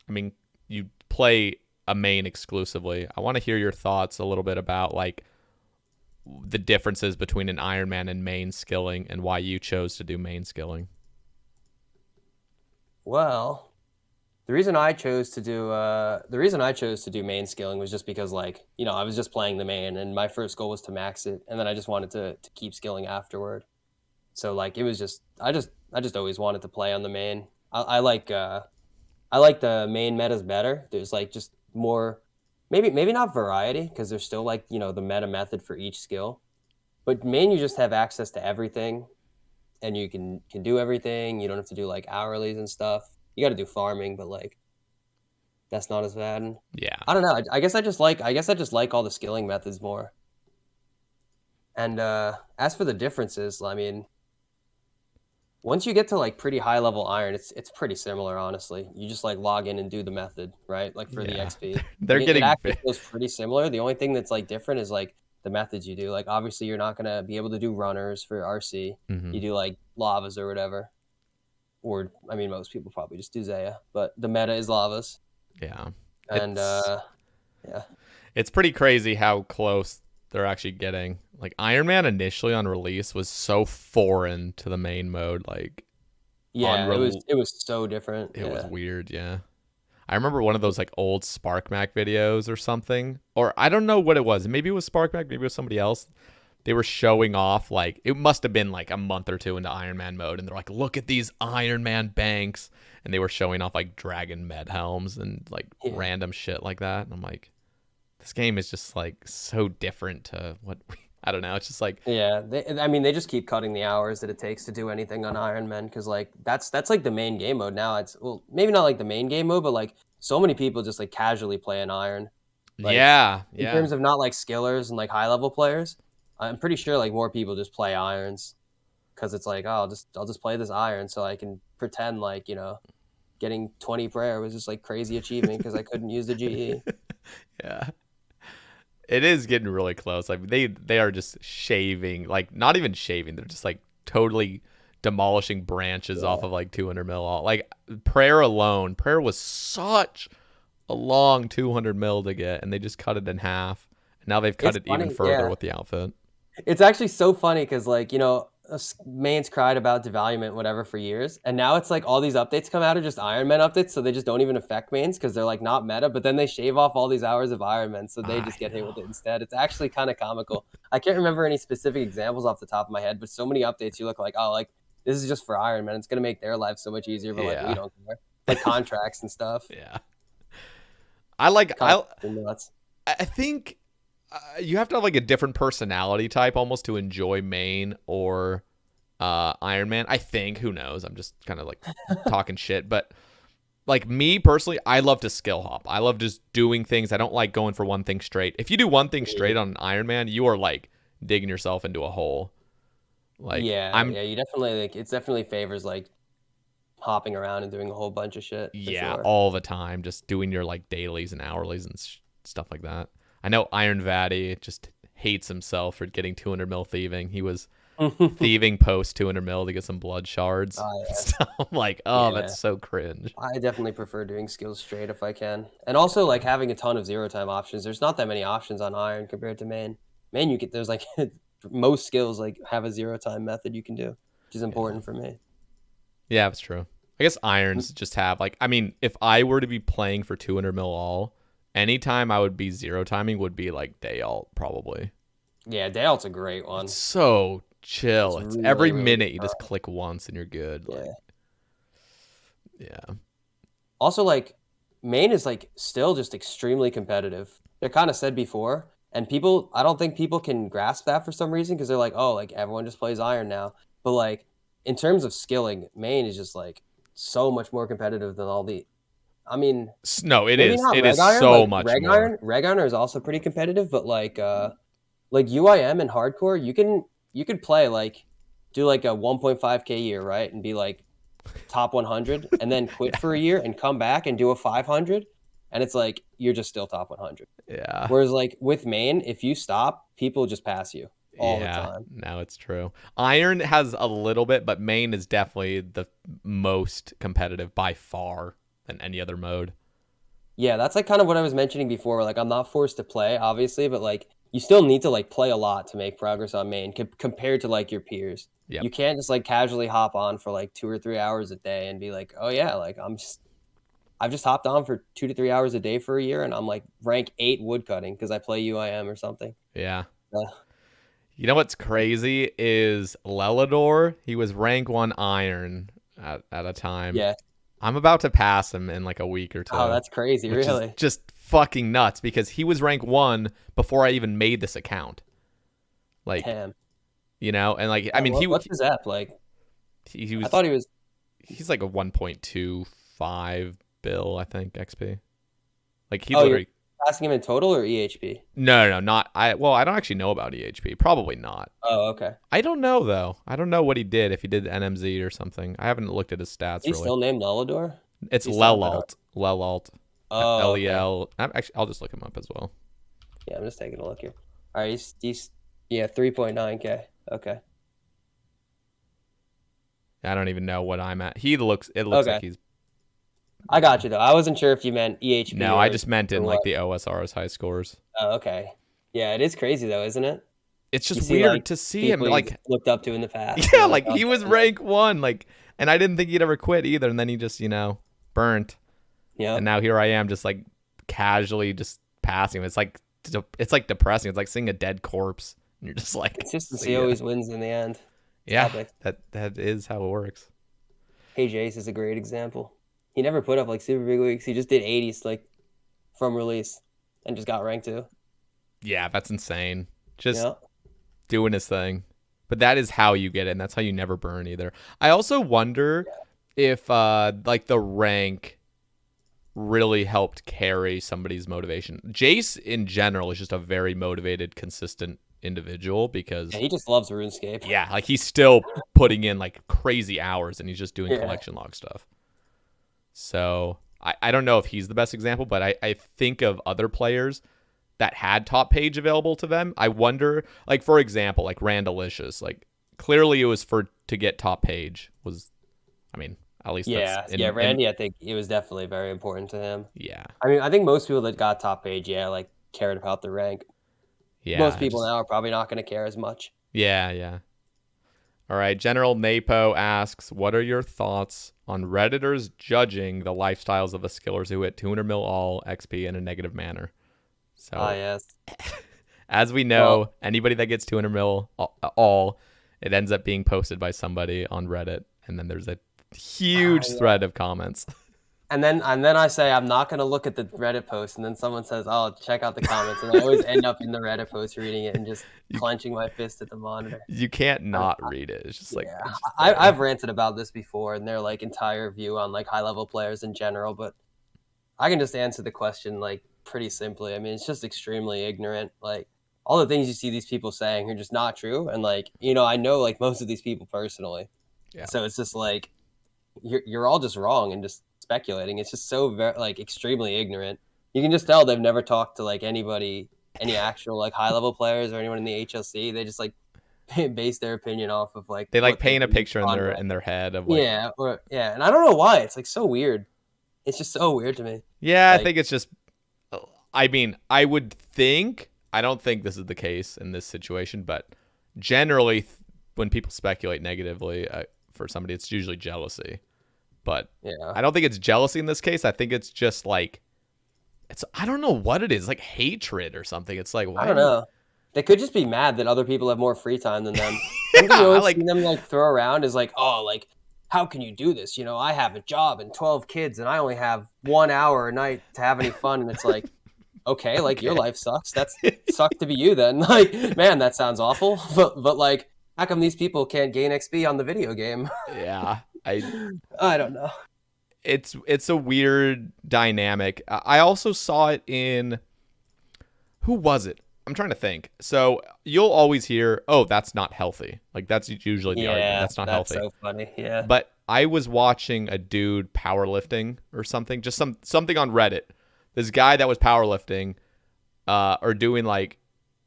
I mean, you play a main exclusively. I want to hear your thoughts a little bit about like the differences between an Iron Man and main skilling, and why you chose to do main skilling. Well, the reason I chose to do main skilling was just because, like, you know, I was just playing the main, and my first goal was to max it, and then I just wanted to keep skilling afterward. So like it was just I just always wanted to play on the main. I like the main metas better. There's like just more, maybe not variety, because there's still like, you know, the meta method for each skill, but main you just have access to everything, and you can do everything. You don't have to do like hourlies and stuff. You got to do farming, but like that's not as bad. Yeah. I don't know. I guess I just like all the skilling methods more. And as for the differences, I mean, once you get to like pretty high level iron, it's pretty similar, honestly. You just like log in and do the method, right? Like for the XP. It actually feels pretty similar. The only thing that's like different is like the methods you do. Like obviously you're not gonna be able to do runners for RC. You do like lavas or whatever. Or I mean, most people probably just do Zaya, but the meta is lavas. Yeah. And yeah. It's pretty crazy how close they're actually getting. Like Iron Man initially on release was so foreign to the main mode. Like, yeah, it was so different. It was weird. Yeah, I remember one of those like old SparkMac videos or something, or I don't know what it was. Maybe it was SparkMac, maybe it was somebody else. They were showing off, like, it must have been like a month or two into Iron Man mode, and they're like, look at these Iron Man banks, and they were showing off like Dragon Med helms and like random shit like that. And I'm like, this game is just like so different to what I don't know. It's just like, yeah. They just keep cutting the hours that it takes to do anything on Iron Man, because like that's like the main game mode now. It's, well, maybe not like the main game mode, but like so many people just like casually play an Iron. Like, in terms of not like skillers and like high level players, I'm pretty sure like more people just play irons, because it's like, oh, I'll just play this iron so I can pretend like, you know, getting 20 prayer was just like crazy achievement because I couldn't use the GE. Yeah. It is getting really close. Like they are just shaving, like not even shaving. They're just like totally demolishing branches off of like 200 mil. Like prayer alone, prayer was such a long 200 mil to get, and they just cut it in half. And now they've cut it even further with the outfit. It's actually so funny because, like, you know, mains cried about devaluement, whatever, for years, and now it's like all these updates come out are just Iron Man updates, so they just don't even affect mains because they're like not meta. But then they shave off all these hours of Iron Man, so they just get hit with it instead. It's actually kind of comical. I can't remember any specific examples off the top of my head, but so many updates you look like, oh, like this is just for Iron Man. It's gonna make their life so much easier, but like we don't care. Like contracts and stuff. Yeah. I think you have to have like a different personality type almost to enjoy main, or Iron Man. I think. Who knows? I'm just kind of like talking shit. But like me personally, I love to skill hop. I love just doing things. I don't like going for one thing straight. If you do one thing straight on Iron Man, you are like digging yourself into a hole. Like Yeah, you definitely like it definitely favors like hopping around and doing a whole bunch of shit for sure. all the time, just doing your like dailies and hourlies and stuff like that. I know Iron Vatty just hates himself for getting 200 mil thieving. He was thieving post 200 mil to get some blood shards. So I'm like, that's so cringe. I definitely prefer doing skills straight if I can, and also like having a ton of zero time options. There's not that many options on Iron compared to main. Main, you get there's like most skills like have a zero time method you can do, which is important for me. Yeah, that's true. I guess Irons just have like, I mean, if I were to be playing for 200 mil all, anytime I would be zero timing would be like day alt probably. Yeah, day alt's a great one. It's so chill. It's really, every really minute you just click once and you're good. Yeah. Like, yeah. Also, like main is like still just extremely competitive. I kind of said before, and I don't think people can grasp that for some reason because they're like, oh, like everyone just plays Iron now. But like in terms of skilling, main is just like so much more competitive than all the. I mean, no, it is. It is Iron, so like, much more. Reg Iron is also pretty competitive, but like UIM and hardcore, you could play like do like a 1.5K year, right, and be like top 100, and then quit for a year and come back and do a 500, and it's like you're just still top 100. Yeah. Whereas like with main, if you stop, people just pass you all the time. No, it's true. Iron has a little bit, but main is definitely the most competitive by far than any other mode. Yeah, that's like kind of what I was mentioning before. Like I'm not forced to play, obviously, but like you still need to like play a lot to make progress on main compared to like your peers. Yep. You can't just like casually hop on for like 2 or 3 hours a day and be like, oh yeah, like I've just hopped on for 2 to 3 hours a day for a year and I'm like rank 8 woodcutting because I play UIM or something. Yeah. You know what's crazy is Lelador. He was rank 1 iron at a time. Yeah. I'm about to pass him in like a week or two. Oh, that's crazy, really. Is just fucking nuts because he was rank 1 before I even made this account. Like, damn. You know, and like, I mean, what's his app like? He was. I thought he was. He's like a 1.25 bill, I think, XP. Like he literally. Asking him in total or EHP? No, not I. Well, I don't actually know about EHP. Probably not. Oh, okay. I don't know though. I don't know what he did. If he did NMZ or something. I haven't looked at his stats. He's still named Lelador? It's Lelalt. Lelalt. Oh, LEL. Actually, I'll just look him up as well. Yeah, I'm just taking a look here. All right, he's 3.9K. Okay. I don't even know what I'm at. It looks like he's. I got you though. I wasn't sure if you meant EHP. No, I just meant in like the OSRS high scores. Oh, okay. Yeah, it is crazy though, isn't it? It's just weird to see him like looked up to in the past. Yeah, like he was rank 1, like, and I didn't think he'd ever quit either. And then he just, burnt. Yeah. And now here I am, just like casually just passing him. It's like depressing. It's like seeing a dead corpse, and you're just like, consistency always wins in the end. Yeah, that is how it works. Hey, Jace is a great example. He never put up like super big weeks. He just did 80s like from release and just got ranked 2. Yeah, that's insane. Just doing his thing. But that is how you get it, and that's how you never burn either. I also wonder if like the rank really helped carry somebody's motivation. Jace in general is just a very motivated, consistent individual because he just loves RuneScape. Yeah, like he's still putting in like crazy hours and he's just doing collection log stuff. So I don't know if he's the best example, but I think of other players that had top page available to them. I wonder, like, for example, like Randalicious, like clearly it was to get top page at least Randy, I think it was definitely very important to him. Yeah. I mean, I think most people that got top page, like cared about the rank. Yeah. Most people now are probably not going to care as much. Yeah. All right. General Napo asks, what are your thoughts on Redditors judging the lifestyles of the skillers who hit 200 mil all XP in a negative manner? So, yes. As we know, anybody that gets 200 mil all, it ends up being posted by somebody on Reddit, and then there's a huge thread of comments. and then I say I'm not gonna look at the Reddit post, and then someone says, "Oh, check out the comments," and I always end up in the Reddit post reading it and just You, clenching my fist at the monitor. you can't I, not read it. It's just like yeah, it's just I, there. I've ranted about this before, and their like entire view on like high level players in general, but I can just answer the question like pretty simply. I mean, it's just extremely ignorant. Like all the things you see these people saying are just not true, and like I know like most of these people personally, Yeah. so it's just like you're all just wrong and just speculating. It's just so very like extremely ignorant. You can just tell they've never talked to like anybody, any actual like high level players or anyone in the HLC. They just like base their opinion off of like They like what they paint a read picture in on their Reddit. head of like Yeah, and I don't know why. It's like so weird. It's just so weird to me. yeah, I Like think it's just I mean, I would think I don't think this is the case in this situation, but generally when people speculate negatively for somebody, it's usually jealousy. But yeah, I don't think it's jealousy in this case. I think it's just like I don't know what it is, like hatred or something. It's like why I don't know. They could just be mad that other people have more free time than them. yeah, Something you I always see like them like throw around is like, oh, like how can you do this? I have a job and 12 kids, and I only have 1 hour a night to have any fun. And it's like, okay, like your okay. life sucks. That's sucked to be you then. Like, man, that sounds awful. But like, how come these people can't gain XP on the video game? Yeah, I don't know. it's a weird dynamic. I also saw it in who was it? I'm trying to think. So you'll always hear, "Oh, that's not healthy." Like that's usually the argument. Yeah, That's not that's healthy. so funny. Yeah. But I was watching a dude powerlifting or something, just something on Reddit. This guy that was powerlifting, or doing like,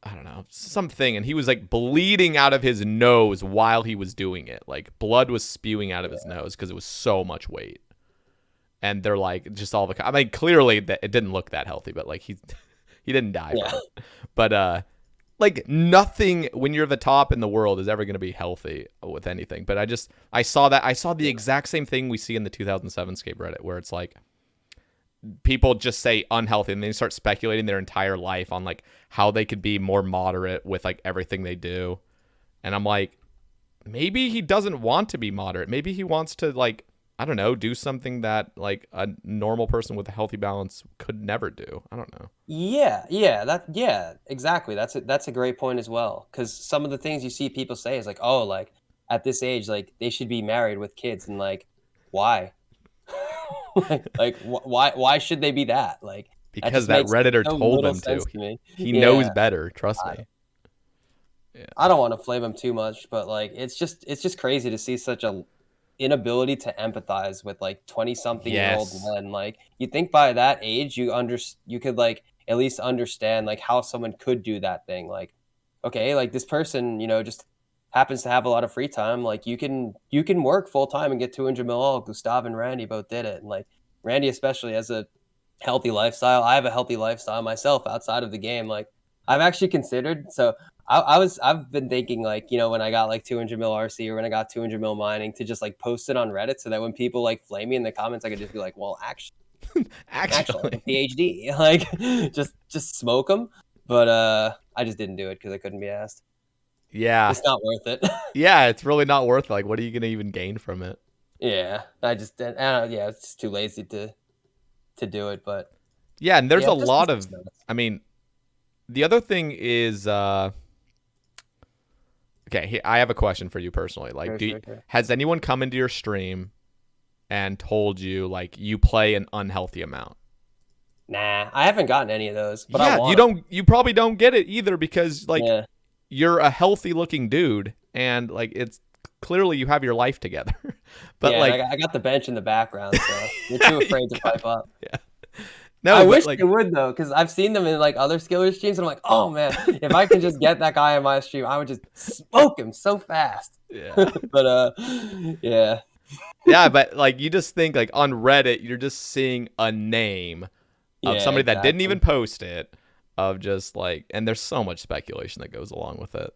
I don't know, something, and he was like bleeding out of his nose while he was doing it. Like blood was spewing out of his nose because it was so much weight. And they're like, just all the, I mean, clearly that it didn't look that healthy, but like he didn't die Yeah. from it. But like nothing when you're the top in the world is ever going to be healthy with anything. But I saw the exact same thing we see in the 2007 skate Reddit, where it's like people just say unhealthy and they start speculating their entire life on like how they could be more moderate with like everything they do. And I'm like, maybe he doesn't want to be moderate. Maybe he wants to like, I don't know, do something that like a normal person with a healthy balance could never do. I don't know. Yeah, exactly. That's a great point as well. Because some of the things you see people say is like, oh, like at this age, like they should be married with kids, and like, why? Why should they be that? Like that Because just that makes Redditor so told little them to. sense to me. He knows Yeah, better, trust I, me. Yeah. I don't want to flame him too much, but like it's just crazy to see such a inability to empathize with like 20 something year old Yes. men. Like you think by that age you could like at least understand like how someone could do that thing. Like okay, like this person, just happens to have a lot of free time. Like you can work full time and get 200 mil. Oh, Gustav and Randy both did it. And like Randy especially has a healthy lifestyle. I have a healthy lifestyle myself outside of the game. Like I've actually considered, so I've been thinking like, when I got like 200 mil RC or when I got 200 mil mining, to just like post it on Reddit so that when people like flame me in the comments, I could just be like, well, actually I have a Actually. PhD, like just smoke them. But I just didn't do it because I couldn't be asked. Yeah. It's not worth it. Yeah, it's really not worth it. Like, what are you going to even gain from it? Yeah, yeah, it's just too lazy to do it. But Yeah, and there's yeah, a just lot of, I mean, the other thing is, okay, I have a question for you personally. Like, sure. has anyone come into your stream and told you, like, you play an unhealthy amount? Nah, I haven't gotten any of those, but Yeah, I want. you probably don't get it either because, like, Yeah. you're a healthy looking dude and, like, it's clearly you have your life together. But, Yeah, like, and I got the bench in the background, so you're too afraid to pipe up. yeah. No, I but, wish like, they would though, because I've seen them in like other skiller streams, and I'm like, oh man, if I could just get that guy in my stream, I would just smoke him so fast. yeah. But yeah, Yeah, but like you just think like on Reddit, you're just seeing a name of yeah, somebody that didn't even exactly. post it, of just like, and there's so much speculation that goes along with it.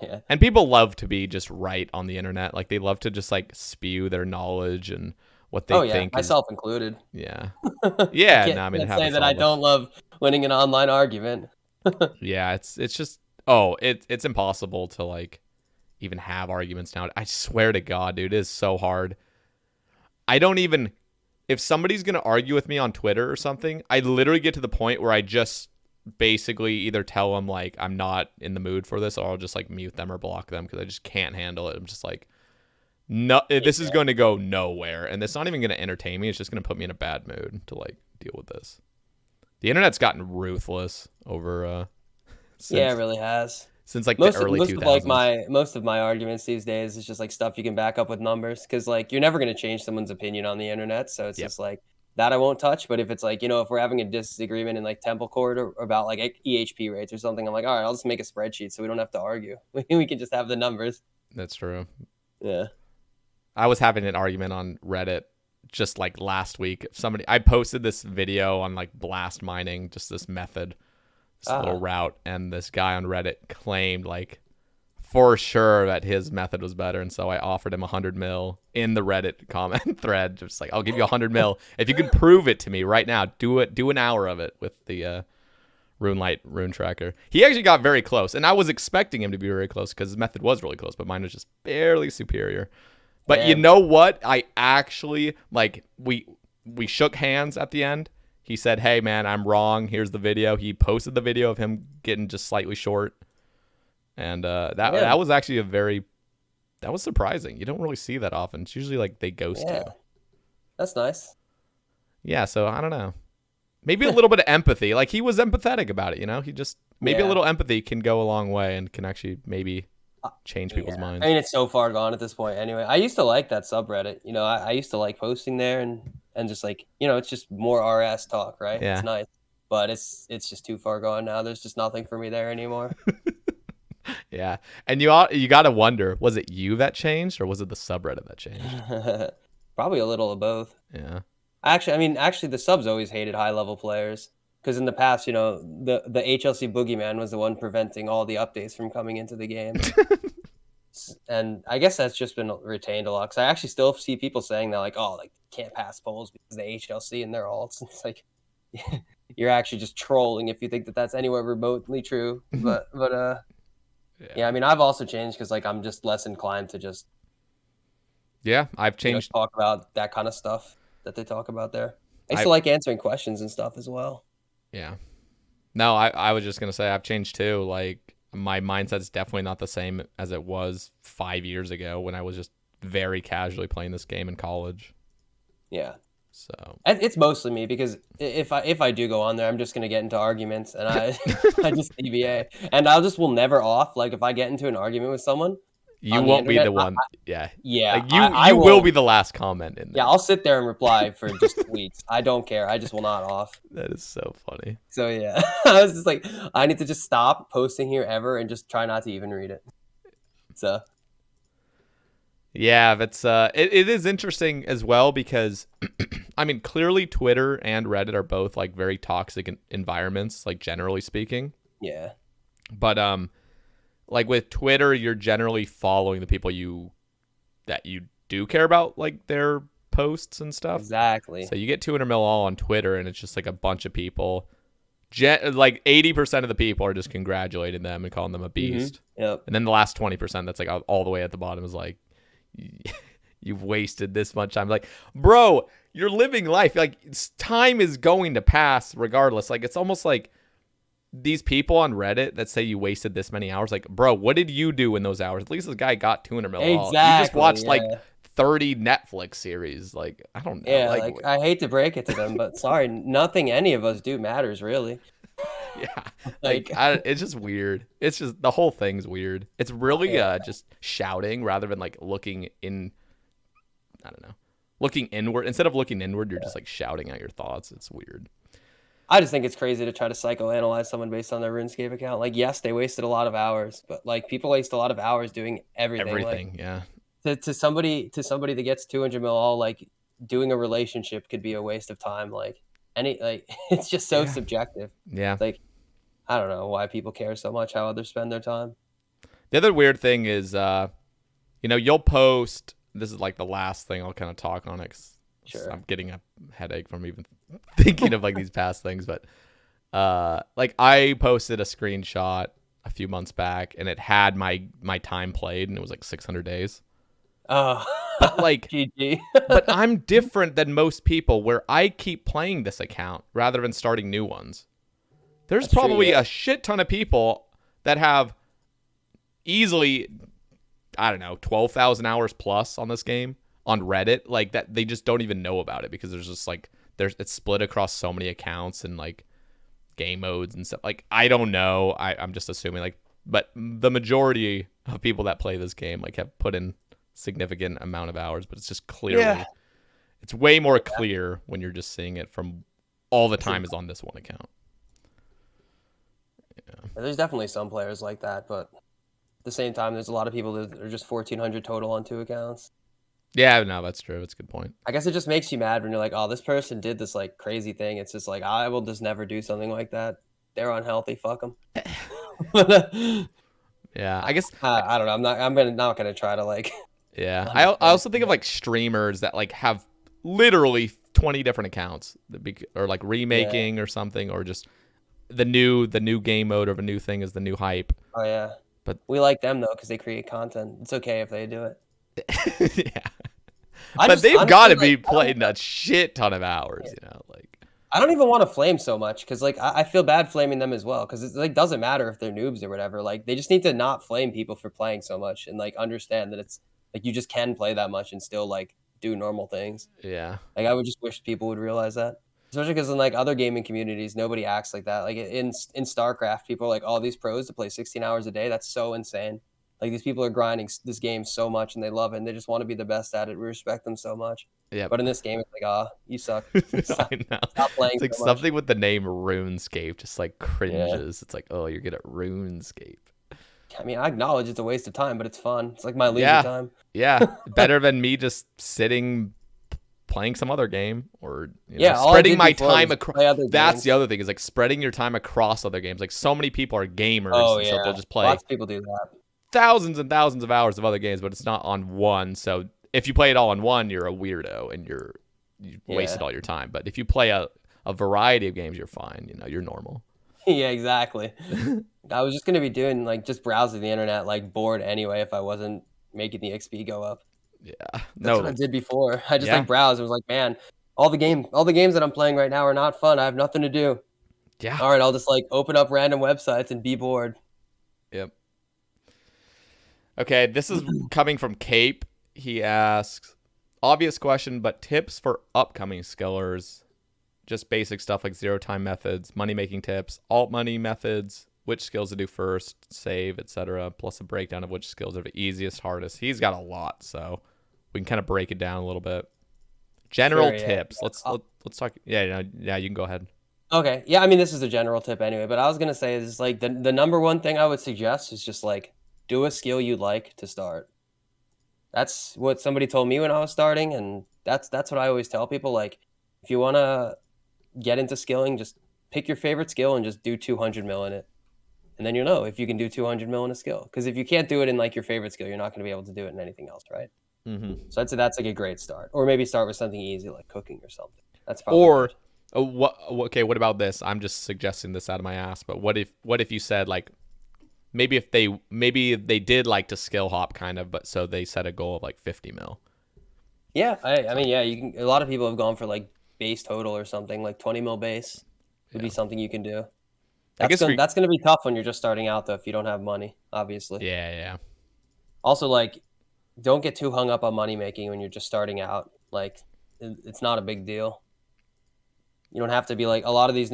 Yeah. And people love to be just right on the internet. Like they love to just like spew their knowledge and what they Oh yeah, think is, myself included. yeah. I Yeah, can't, no, I mean it can't say happens that to I all of us. don't love winning an online argument. Yeah, it's just, oh, it's impossible to like even have arguments now. I swear to God, dude, it is so hard. I don't even if somebody's going to argue with me on Twitter or something, I literally get to the point where I just basically either tell them like I'm not in the mood for this, or I'll just like mute them or block them because I just can't handle it. I'm just like, no, this is going to go nowhere, and it's not even going to entertain me. It's just going to put me in a bad mood to like deal with this. The internet's gotten ruthless over Yeah, it really has. Since like the early 2000s. Most of my arguments these days is just like stuff you can back up with numbers, because like you're never going to change someone's opinion on the internet, so it's just like that I won't touch. But if it's like, if we're having a disagreement in like Temple Court or about like EHP rates or something, I'm like, all right, I'll just make a spreadsheet so we don't have to argue. We can just have the numbers. That's true. Yeah. I was having an argument on Reddit just like last week. I posted this video on like blast mining, just this method, this little route, and this guy on Reddit claimed like for sure that his method was better, and so I offered him 100 mil in the Reddit comment thread, just like, I'll give you 100 mil if you can prove it to me right now. Do an hour of it with the rune tracker. He actually got very close, and I was expecting him to be very close because his method was really close, but mine was just barely superior. But you know what? I actually, like, we shook hands at the end. He said, hey, man, I'm wrong. Here's the video. He posted the video of him getting just slightly short. And that was actually that was surprising. You don't really see that often. It's usually like they ghost you. That's nice. Yeah, so I don't know. Maybe a little bit of empathy. Like, he was empathetic about it, He just, maybe a little empathy can go a long way and can actually maybe change people's minds. I mean, it's so far gone at this point anyway. I used to like that subreddit. I used to like posting there and just like, it's just more RS talk, right? Yeah. It's nice. But it's just too far gone now. There's just nothing for me there anymore. Yeah. And you got to wonder, was it you that changed or was it the subreddit that changed? Probably a little of both. Yeah. Actually, the subs always hated high-level players. Because in the past, the HLC boogeyman was the one preventing all the updates from coming into the game. And I guess that's just been retained a lot. Because I actually still see people saying that, like, oh, like, can't pass polls because of the HLC and their alts. It's like, you're actually just trolling if you think that that's anywhere remotely true. But yeah, I mean, I've also changed because, like, I'm just less inclined to just... Yeah, I've changed. Talk about that kind of stuff that they talk about there. I used to like answering questions and stuff as well. Yeah. No, I was just going to say I've changed too. Like, my mindset's definitely not the same as it was 5 years ago when I was just very casually playing this game in college. Yeah. So it's mostly me, because if I do go on there, I'm just going to get into arguments, and I just DBA, and will never off. Like, if I get into an argument with someone, you won't be the one. Yeah. Like, you will be the last comment in there. Yeah, I'll sit there and reply for just tweets. I don't care. I just will not off. That is so funny. So yeah, I was just like, I need to just stop posting here ever and just try not to even read it. So yeah, that's it is interesting as well, because I mean, clearly Twitter and Reddit are both like very toxic environments, like generally speaking. Yeah. But like with Twitter, you're generally following the people that you do care about, like their posts and stuff. Exactly. So you get 200 mil all on Twitter, and it's just like a bunch of people. Like 80% of the people are just congratulating them and calling them a beast. Mm-hmm. Yep. And then the last 20% that's like all the way at the bottom is like, you've wasted this much time. Like, bro, you're living life. Like, time is going to pass regardless. Like, it's almost like these people on Reddit that say you wasted this many hours. Like, bro, what did you do in those hours? At least this guy got 200 mil. Exactly. You just watched like 30 Netflix series. Like, I don't know. Yeah, like I hate to break it to them, but sorry, nothing any of us do matters, really. Yeah, like it's just weird. It's just, the whole thing's weird. It's really just shouting rather than like looking in. I don't know, looking inward instead of looking inward. You're just like shouting out your thoughts. It's weird. I just think it's crazy to try to psychoanalyze someone based on their RuneScape account. Like, yes, they wasted a lot of hours, but like people waste a lot of hours doing everything. Everything, like, yeah. To somebody that gets 200 mil, all like doing a relationship could be a waste of time. Like it's just so subjective. Yeah. Like, I don't know why people care so much how others spend their time. The other weird thing is, you'll post. This is like the last thing I'll kind of talk on it. Sure. I'm getting a headache from even thinking of like these past things, but like I posted a screenshot a few months back, and it had my time played, and it was like 600 days. Oh, But like, GG. but I'm different than most people where I keep playing this account rather than starting new ones. There's That's true, probably yeah. a shit ton of people that have easily, I don't know, 12,000 hours plus on this game on Reddit, like that they just don't even know about it because there's just like it's split across so many accounts and like game modes and stuff. Like I don't know. I'm just assuming like, but the majority of people that play this game like have put in significant amount of hours, but it's just clearly it's way more clear when you're just seeing it from all the time is on this one account. Yeah. There's definitely some players like that, but at the same time, there's a lot of people that are just 1,400 total on 2 accounts. Yeah, no, that's true. That's a good point. I guess it just makes you mad when you're like, oh, this person did this like crazy thing. It's just like, I will just never do something like that. They're unhealthy. Fuck them. Yeah, I guess I don't know. I'm not gonna try to like. yeah. I also think of like streamers that like have literally 20 different accounts or like remaking or something, or just the new game mode of a new thing is the new hype. Oh yeah. But we like them though because they create content. It's okay if they do it. Yeah. But they've got to be playing a shit ton of hours, you know, like. I don't even want to flame so much because like I feel bad flaming them as well because it like doesn't matter if they're noobs or whatever. Like they just need to not flame people for playing so much and like understand that it's like you just can play that much and still like do normal things. Yeah. Like I would just wish people would realize that, especially because in like other gaming communities, nobody acts like that. Like in StarCraft, people are like, "Oh, these pros to play 16 hours a day. That's so insane." Like these people are grinding this game so much and they love it and they just want to be the best at it. We respect them so much. Yeah. But in this game, it's like, you suck. I know. Stop playing. It's like so something with the name RuneScape just like cringes. Yeah. It's like, oh, you're good at RuneScape. I mean, I acknowledge it's a waste of time, but it's fun. It's like my leisure time. Yeah. Better than me just sitting playing some other game or spreading my time across. That's the other thing is like spreading your time across other games. Like so many people are gamers. Oh, so they'll just play. Lots of people do that. Thousands and thousands of hours of other games, but it's not on one. So if you play it all on one, you're a weirdo and you wasted all your time. But if you play a variety of games, you're fine. You know, you're normal. Yeah, exactly. I was just going to be doing like just browsing the internet, like bored anyway, if I wasn't making the XP go up. Yeah. That's what I did before. I just like browsed. I was like, man, all the games that I'm playing right now are not fun. I have nothing to do. Yeah. All right. I'll just like open up random websites and be bored. Yep. Okay, this is coming from Cape. He asks, obvious question, but tips for upcoming skillers. Just basic stuff like zero time methods, money making tips, alt money methods, which skills to do first, save, etc. Plus a breakdown of which skills are the easiest, hardest. He's got a lot, so we can kind of break it down a little bit. General tips. Let's talk. Yeah, you can go ahead. Okay. Yeah, I mean this is a general tip anyway, but I was gonna say is like the number one thing I would suggest is just like do a skill you like to start. That's what somebody told me when I was starting, and that's what I always tell people. Like, if you want to get into skilling, just pick your favorite skill and just do 200 mil in it, and then you'll know if you can do 200 mil in a skill. Because if you can't do it in like your favorite skill, you're not going to be able to do it in anything else, right? Mm-hmm. So I'd say that's like a great start, or maybe start with something easy like cooking or something. That's probably what? Okay, what about this? I'm just suggesting this out of my ass, but what if you said like, maybe they did like to skill hop kind of, but so they set a goal of like 50 mil. Yeah, I mean, yeah, you can. A lot of people have gone for like base total or something like 20 mil base would be something you can do. That's going to be tough when you're just starting out though if you don't have money, obviously. Yeah. Also, like, don't get too hung up on money making when you're just starting out. Like, it's not a big deal. You don't have to be like a lot of new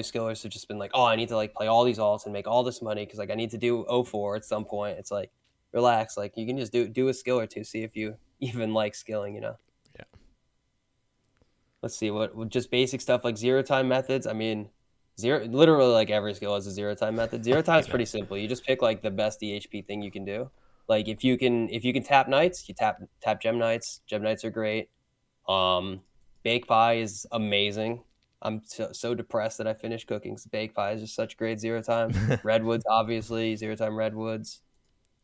skillers have just been like, oh, I need to like play all these alts and make all this money because like I need to do 04 at some point. It's like, relax. Like you can just do a skill or two, see if you even like skilling, you know? Yeah. Let's see what just basic stuff like zero time methods. I mean, literally like every skill has a zero time method. Zero time is pretty simple. You just pick like the best DHP thing you can do. Like if you can tap knights, you tap gem knights. Gem knights are great. Bake pie is amazing. I'm so depressed that I finished cooking. Bake pie is just such great zero time. Redwoods, obviously, zero time redwoods.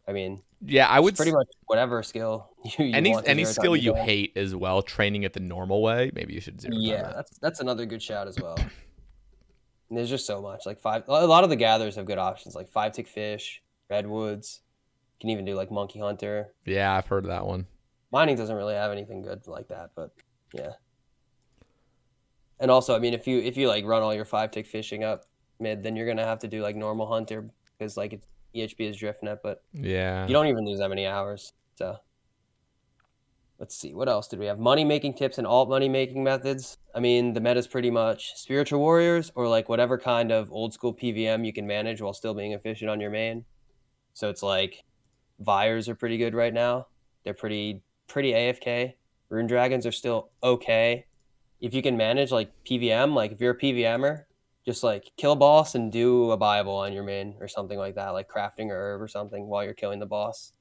I mean, yeah, I would pretty much whatever skill you want. Any skill you hate as well. Training it the normal way, maybe you should zero time. Yeah, that's another good shout as well. And there's just so much. Like a lot of the gatherers have good options, like 5-tick fish, redwoods. You can even do like monkey hunter. Yeah, I've heard of that one. Mining doesn't really have anything good like that, but yeah. And also, I mean, if you like run all your 5-tick fishing up mid, then you're gonna have to do like normal hunter because like it's EHB is drift net, but Yeah. you don't even lose that many hours. So let's see, what else did we have? Money making tips and alt money making methods. I mean, the meta's pretty much spiritual warriors or like whatever kind of old school PVM you can manage while still being efficient on your main. So it's like Vires are pretty good right now. They're pretty AFK. Rune Dragons are still okay. If you can manage like PVM, like if you're a PVMer, just like kill a boss and do a Bible on your main or something like that, like crafting a herb or something while you're killing the boss.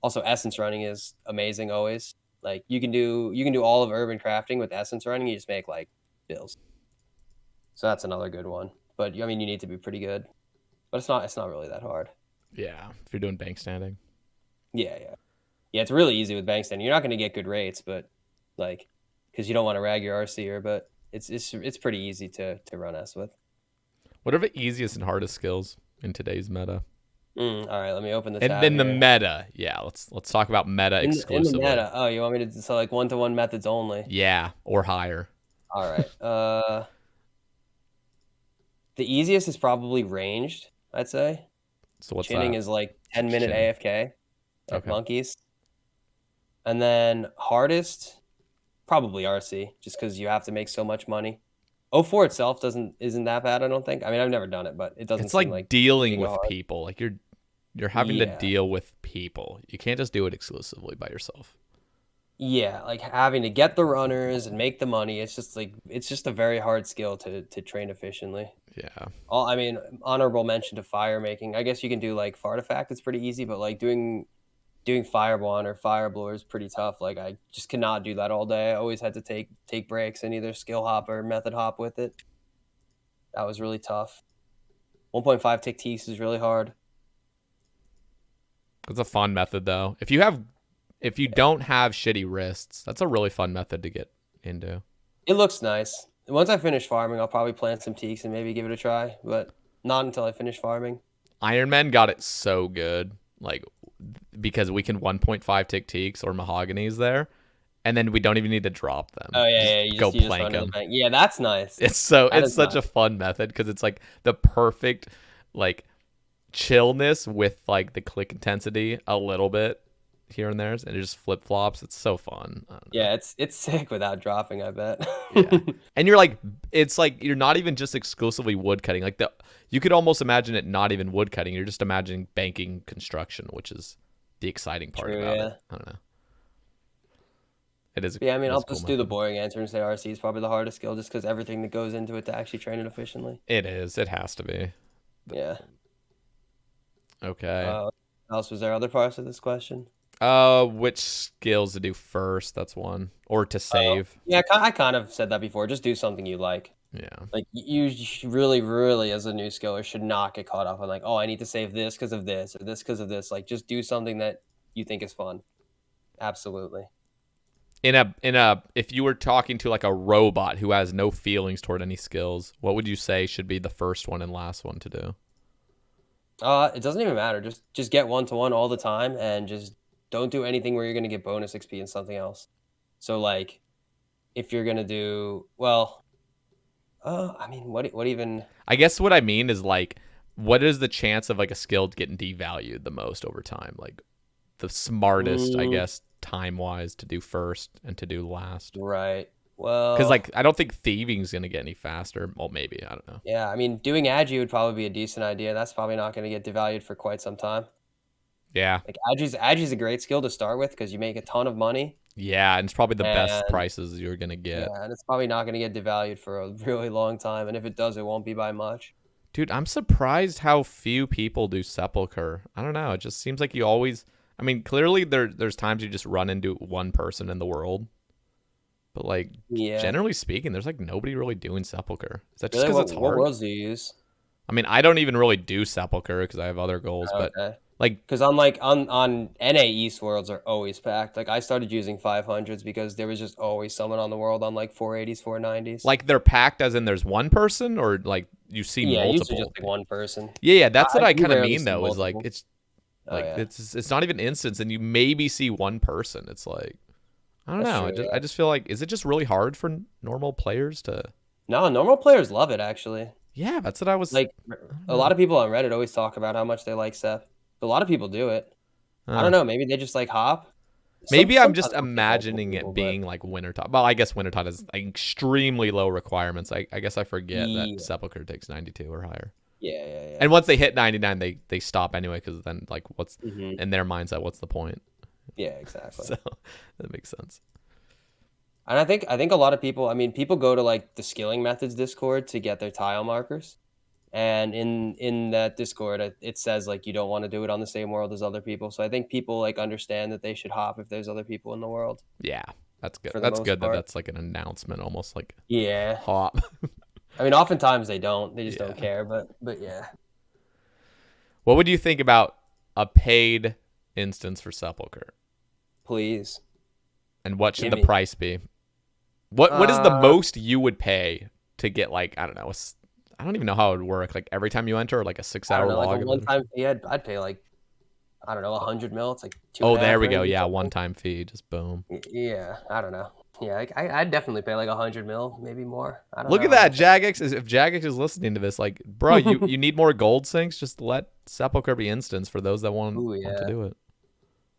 Also, essence running is amazing always. Like you can do all of urban crafting with essence running. You just make like bills. So that's another good one. But I mean, you need to be pretty good. But it's not really that hard. Yeah. If you're doing bank standing. Yeah. It's really easy with bank standing. You're not going to get good rates, but like because you don't want to rag your RCer, but it's pretty easy to run S with. What are the easiest and hardest skills in today's meta? All right, let me open the And tab then the here. meta. Yeah, let's talk about meta exclusively. In the meta. Oh, you want me to so like 1-to-1 methods only? Yeah, or higher. All right. The easiest is probably ranged, I'd say. So what's Chinning that? is like 10-minute Chinning. AFK at Okay. monkeys. And then hardest, probably RC, just because you have to make so much money. 04 itself isn't that bad, I don't think. I mean, I've never done it, but it doesn't It's seem like like dealing mega with hard. people. Like you're having to Yeah. deal with people. You can't just do it exclusively by yourself. Yeah, like having to get the runners and make the money. It's just a very hard skill to train efficiently. Yeah. I mean, honorable mention to fire making. I guess you can do like Fartifact. It's pretty easy, but like doing Fireball or Fireblower is pretty tough. Like I just cannot do that all day. I always had to take breaks and either skill hop or method hop with it. That was really tough. 1.5 tick tease is really hard. It's a fun method though. If you don't have shitty wrists, that's a really fun method to get into. It looks nice. Once I finish farming, I'll probably plant some teaks and maybe give it a try, but not until I finish farming. Iron Man got it so good, like because we can 1.5 tick teaks or mahoganies there, and then we don't even need to drop them. Oh yeah, you go just plank run to the them. bank. Yeah, that's nice. It's That is such nice. a fun method because it's like the perfect like chillness with like the click intensity a little bit here and there, and it just flip flops. It's so fun. I don't know. Yeah, it's sick without dropping, I bet. Yeah. And you're like, it's like you're not even just exclusively wood cutting. Like you could almost imagine it not even wood cutting. You're just imagining banking construction, which is the exciting part True, about yeah. it. I don't know. It is. Yeah, I mean, it is I'll a cool just do the method. boring answer and say RC is probably the hardest skill just because everything that goes into it to actually train it efficiently. It is. It has to be. Yeah. Okay. What else was there other parts of this question? Which skills to do first? That's one. Or to save. Yeah, I kind of said that before. Just do something you like. Yeah. Like you really, as a new skiller, should not get caught up on like, oh, I need to save this because of this or this because of this. Like, just do something that you think is fun. Absolutely. If you were talking to like a robot who has no feelings toward any skills, what would you say should be the first one and last one to do? It doesn't even matter. Just get 1-to-1 all the time and just don't do anything where you're gonna get bonus XP in something else. So like, if you're gonna do I mean, what even? I guess what I mean is like, what is the chance of like a skill getting devalued the most over time? Like the smartest, I guess, time wise to do first and to do last. Right. Well, Because like I don't think thieving is gonna get any faster. Well, maybe I don't know. yeah, I mean, doing Agi would probably be a decent idea. That's probably not gonna get devalued for quite some time. Yeah, Like Agi's a great skill to start with because you make a ton of money. yeah, and it's probably the best And prices you're gonna get. yeah, and it's probably not gonna get devalued for a really long time. And if it does, it won't be by much. Dude, I'm surprised how few people do Sepulchre. I don't know. It just seems like you always. I mean, clearly there's times you just run into one person in the world, but like Yeah. generally speaking, there's like nobody really doing Sepulchre. Is that just Really, because it's what hard? worlds do you use? I mean, I don't even really do Sepulchre because I have other goals, but Okay. like, Because on like on NA East worlds are always packed. Like I started using 500s because there was just always someone on the world on like 480s, 490s. they're packed as in there's one person or like you see yeah, multiple. usually just like one person. Yeah, that's what I do kind of rarely mean see though. Is like multiple. Oh Like yeah, it's not even instance, and you maybe see one person. It's like I don't that's know. true. I just feel like is it just really hard for normal players to? No, normal players love it actually. Yeah, that's what I was. Like I don't a lot know. of people on Reddit always talk about how much they like Seth. A lot of people do it. I Uh, don't know. Maybe they just like hop. Maybe I'm Sometimes just I'll take multiple imagining it people, but being like Wintertide. Well, I guess Wintertide has like, extremely low requirements. I guess I forget that yeah, Sepulchre takes 92 or higher. yeah. And once they hit 99, they stop anyway because then like what's Hmm. in their mindset? What's the point? Yeah, exactly. So that makes sense. And I think a lot of people. I mean, people go to like the skilling methods Discord to get their tile markers. And in that Discord, it says like you don't want to do it on the same world as other people. So I think people like understand that they should hop if there's other people in the world Yeah, that's good. for the That's most good that part. that's like an announcement, almost like Yeah, hop. I mean, oftentimes they don't. They just Yeah. don't care. But yeah, What would you think about a paid instance for Sepulchre? please And what should give the me. price be? What is the Uh, most you would pay to get like I don't know, I don't even know how it would work. Like every time you enter, like a six I don't hour know, like a log of it. one-time fee. I'd pay like I don't know 100 mil. It's like two and Oh, a there half we go. range or Yeah, something. one time fee, just boom. Yeah, I don't know. Yeah, I'd definitely pay like 100 mil, maybe more. I don't Look know at how that, much. Jagex. If Jagex is listening to this, like, bro, you need more gold sinks. Just let Sepulchre be instance for those that Ooh, want to yeah. do it.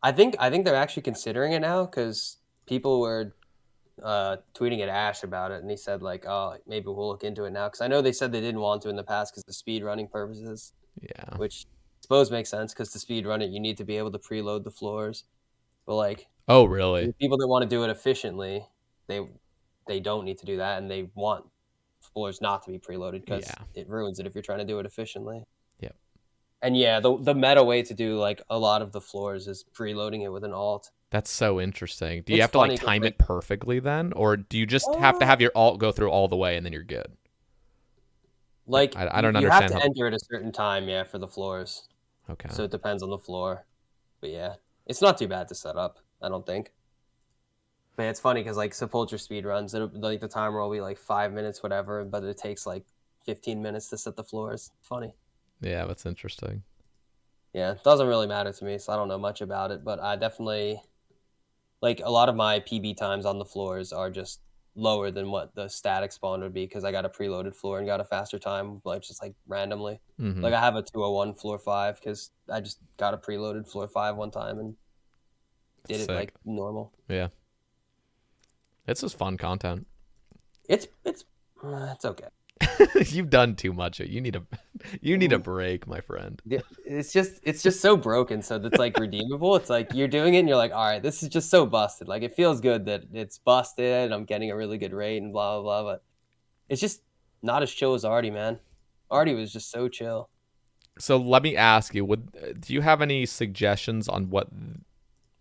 I think they're actually considering it now because people were tweeting at Ash about it, and he said like, "Oh, maybe we'll look into it now." Because I know they said they didn't want to in the past because of speed running purposes, Yeah. which I suppose makes sense because to speed run it, you need to be able to preload the floors. But like Oh, for really? the people that want to do it efficiently, they they don't need to do that, and they want floors not to be preloaded because Yeah. it ruins it if you're trying to do it efficiently. Yep. And yeah, the meta way to do like a lot of the floors is preloading it with an alt. That's so interesting. Do you It's have to like funny because time like it perfectly then, or do you just have to uh, have your alt go through all the way and then you're good? Like, like I don't you have understand to how. enter at a certain time, yeah, for the floors. Okay. So it depends on the floor. But yeah, it's not too bad to set up, I don't think. But it's funny because like Sepulchre speed runs, like the timer will be like 5 minutes, whatever, but it takes like 15 minutes to set the floors. Funny. Yeah, that's interesting. Yeah, it doesn't really matter to me, so I don't know much about it. But I definitely like a lot of my PB times on the floors are just lower than what the static spawn would be because I got a preloaded floor and got a faster time, like just like randomly. Mm-hmm. Like I have a 201 floor 5 because I just got a preloaded floor 5 one time and did That's it like sick. normal. Yeah. It's just fun content. It's okay. You've done too much. You need a break, my friend. It's just so broken. So that's like redeemable. It's like you're doing it and you're like, all right, this is just so busted. Like it feels good that it's busted. I'm getting a really good rate and blah blah blah. But it's just not as chill as Artie, man. Artie was just so chill. So let me ask you: do you have any suggestions on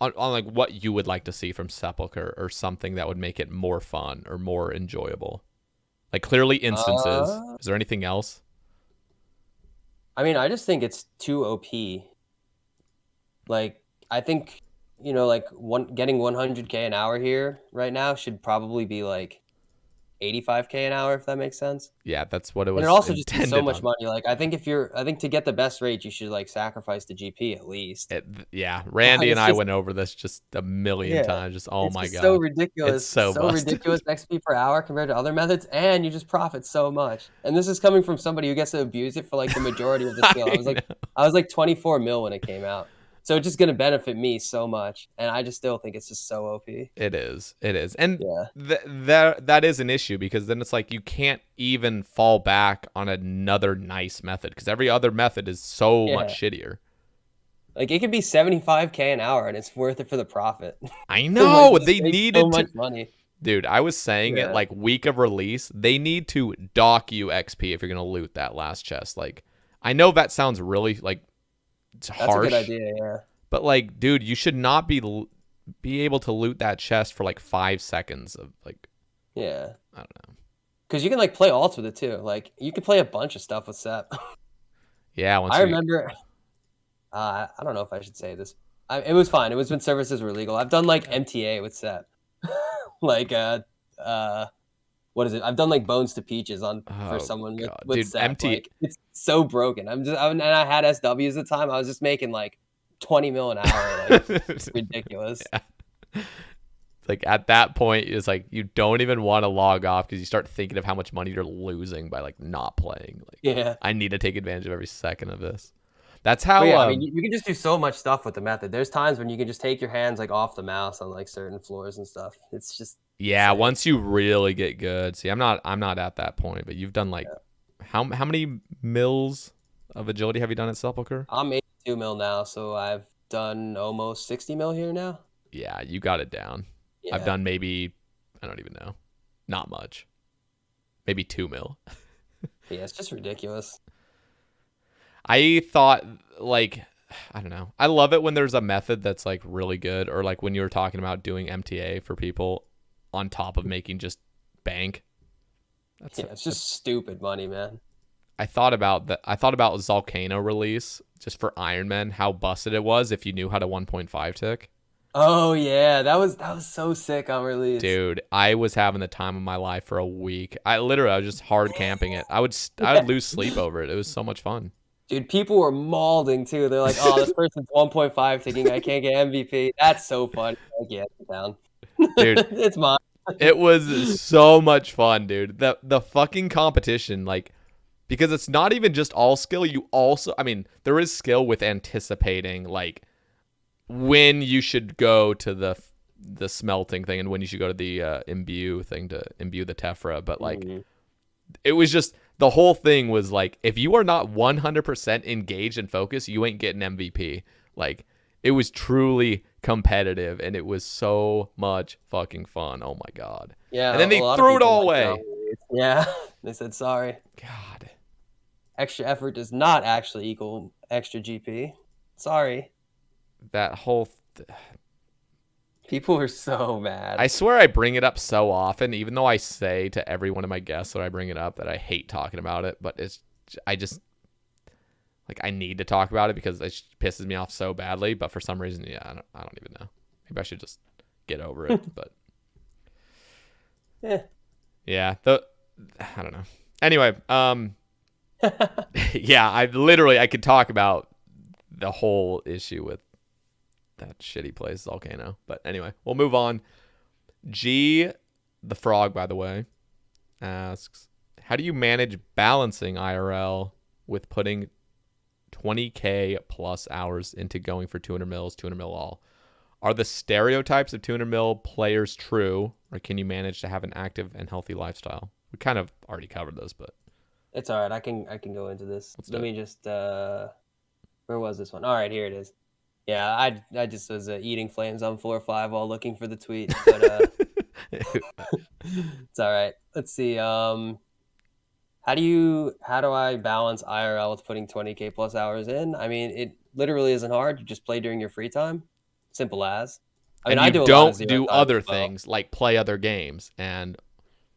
on like what you would like to see from Sepulchre or something that would make it more fun or more enjoyable? Like clearly instances. Uh, Is there anything else? I mean, I just think it's too OP. Like I think like getting 100K an hour here right now should probably be like 85K an hour if that makes sense. Yeah, that's what it And it was also just is so intended much on. money. Like I think to get the best rate, you should like sacrifice the GP at least. Yeah, Randy and It's I just went over this just a million yeah, times. Just oh it's my just so god, it's ridiculous, so so busted. ridiculous XP per hour compared to other methods, and you just profit so much. And this is coming from somebody who gets to abuse it for like the majority of the skill. I know. I was like 24 mil when it came out, so it's just gonna benefit me so much. And I just still think it's just so OP. It is, and Yeah, that is an issue because then it's like you can't even fall back on another nice method because every other method is so much yeah. shittier. Like it could be 75K an hour, and it's worth it for the profit. I Like know just they make so needed to. much money. Dude, I was saying it Yeah, like week of release. They need to dock you XP if you're gonna loot that last chest. Like, I know that sounds really like it's that's a good harsh, idea. Yeah, but like, dude, you should not be able to loot that chest for like 5 seconds of like yeah. I don't know. Because you can like play alts with it too. Like you can play a bunch of stuff with Sep. Yeah, once I you remember. I don't know if I should say this. It was fine. It was when services were legal. I've done like MTA with Sep. Like uh, what is it? I've done like Bones to Peaches on for oh someone god, with dude, Sep. MT Like it's so broken. And I had SWs at the time. I was just making like 20 mil an hour. Like, it's ridiculous. Yeah. Like at that point, it's like you don't even want to log off because you start thinking of how much money you're losing by like not playing. Like, Yeah. I need to take advantage of every second of this. That's how. But yeah, I mean, you can just do so much stuff with the method. There's times when you can just take your hands like off the mouse on like certain floors and stuff. It's just yeah. insane. Once you really get good. See, I'm not at that point, but you've done like how many mils of agility have you done at Sepulchre? I'm 82 mil now, so I've done almost 60 mil here now. Yeah, you got it down. Yeah. I've done maybe, I don't even know, not much, maybe 2 mil. Yeah, it's just ridiculous. I thought like, I don't know. I love it when there's a method that's like really good, or like when you were talking about doing MTA for people on top of making just bank. It's just stupid money, man. I thought about Volcano release just for Iron Man, how busted it was if you knew how to 1.5 tick. Oh yeah, that was so sick on release. Dude, I was having the time of my life for a week. I was just hard camping it. I would lose sleep over it. It was so much fun. Dude, people were mauling too. They're like, "Oh, this person's 1.5 ticking. I can't get MVP." That's so funny. Like, yeah, sit down. Dude, It's mine. it was so much fun, dude. The fucking competition, like, because it's not even just all skill. You also, I mean, there is skill with anticipating like when you should go to the smelting thing and when you should go to the imbue thing to imbue the tephra. But like, it was just, the whole thing was like, if you are not 100% engaged and focused, you ain't getting MVP. Like, it was truly competitive and it was so much fucking fun. Oh my God. Yeah. And then they threw it all away. Yeah. They said, sorry. God. Extra effort does not actually equal extra GP. Sorry. That whole People were so mad. I swear I bring it up so often, even though I say to every one of my guests that I bring it up that I hate talking about it, but I just like, I need to talk about it because it pisses me off so badly. But for some reason, yeah, I don't even know. Maybe I should just get over it. But yeah, I don't know. Anyway, yeah, I could talk about the whole issue with that shitty place, Volcano. But anyway, we'll move on. G, the frog, by the way, asks, how do you manage balancing IRL with putting 20K plus hours into going for 200 mils, 200 mil all? Are the stereotypes of 200 mil players true, or can you manage to have an active and healthy lifestyle? We kind of already covered this, but it's all right. I can go into this. Let me just where was this one? All right, here it is. Yeah, I just was eating flames on floor 5 while looking for the tweet, but it's all right. Let's see. How do I balance IRL with putting 20K plus hours in? I mean, it literally isn't hard. You just play during your free time. Simple as. I mean, and you I do a lot don't of zero do time other as well. things like play other games and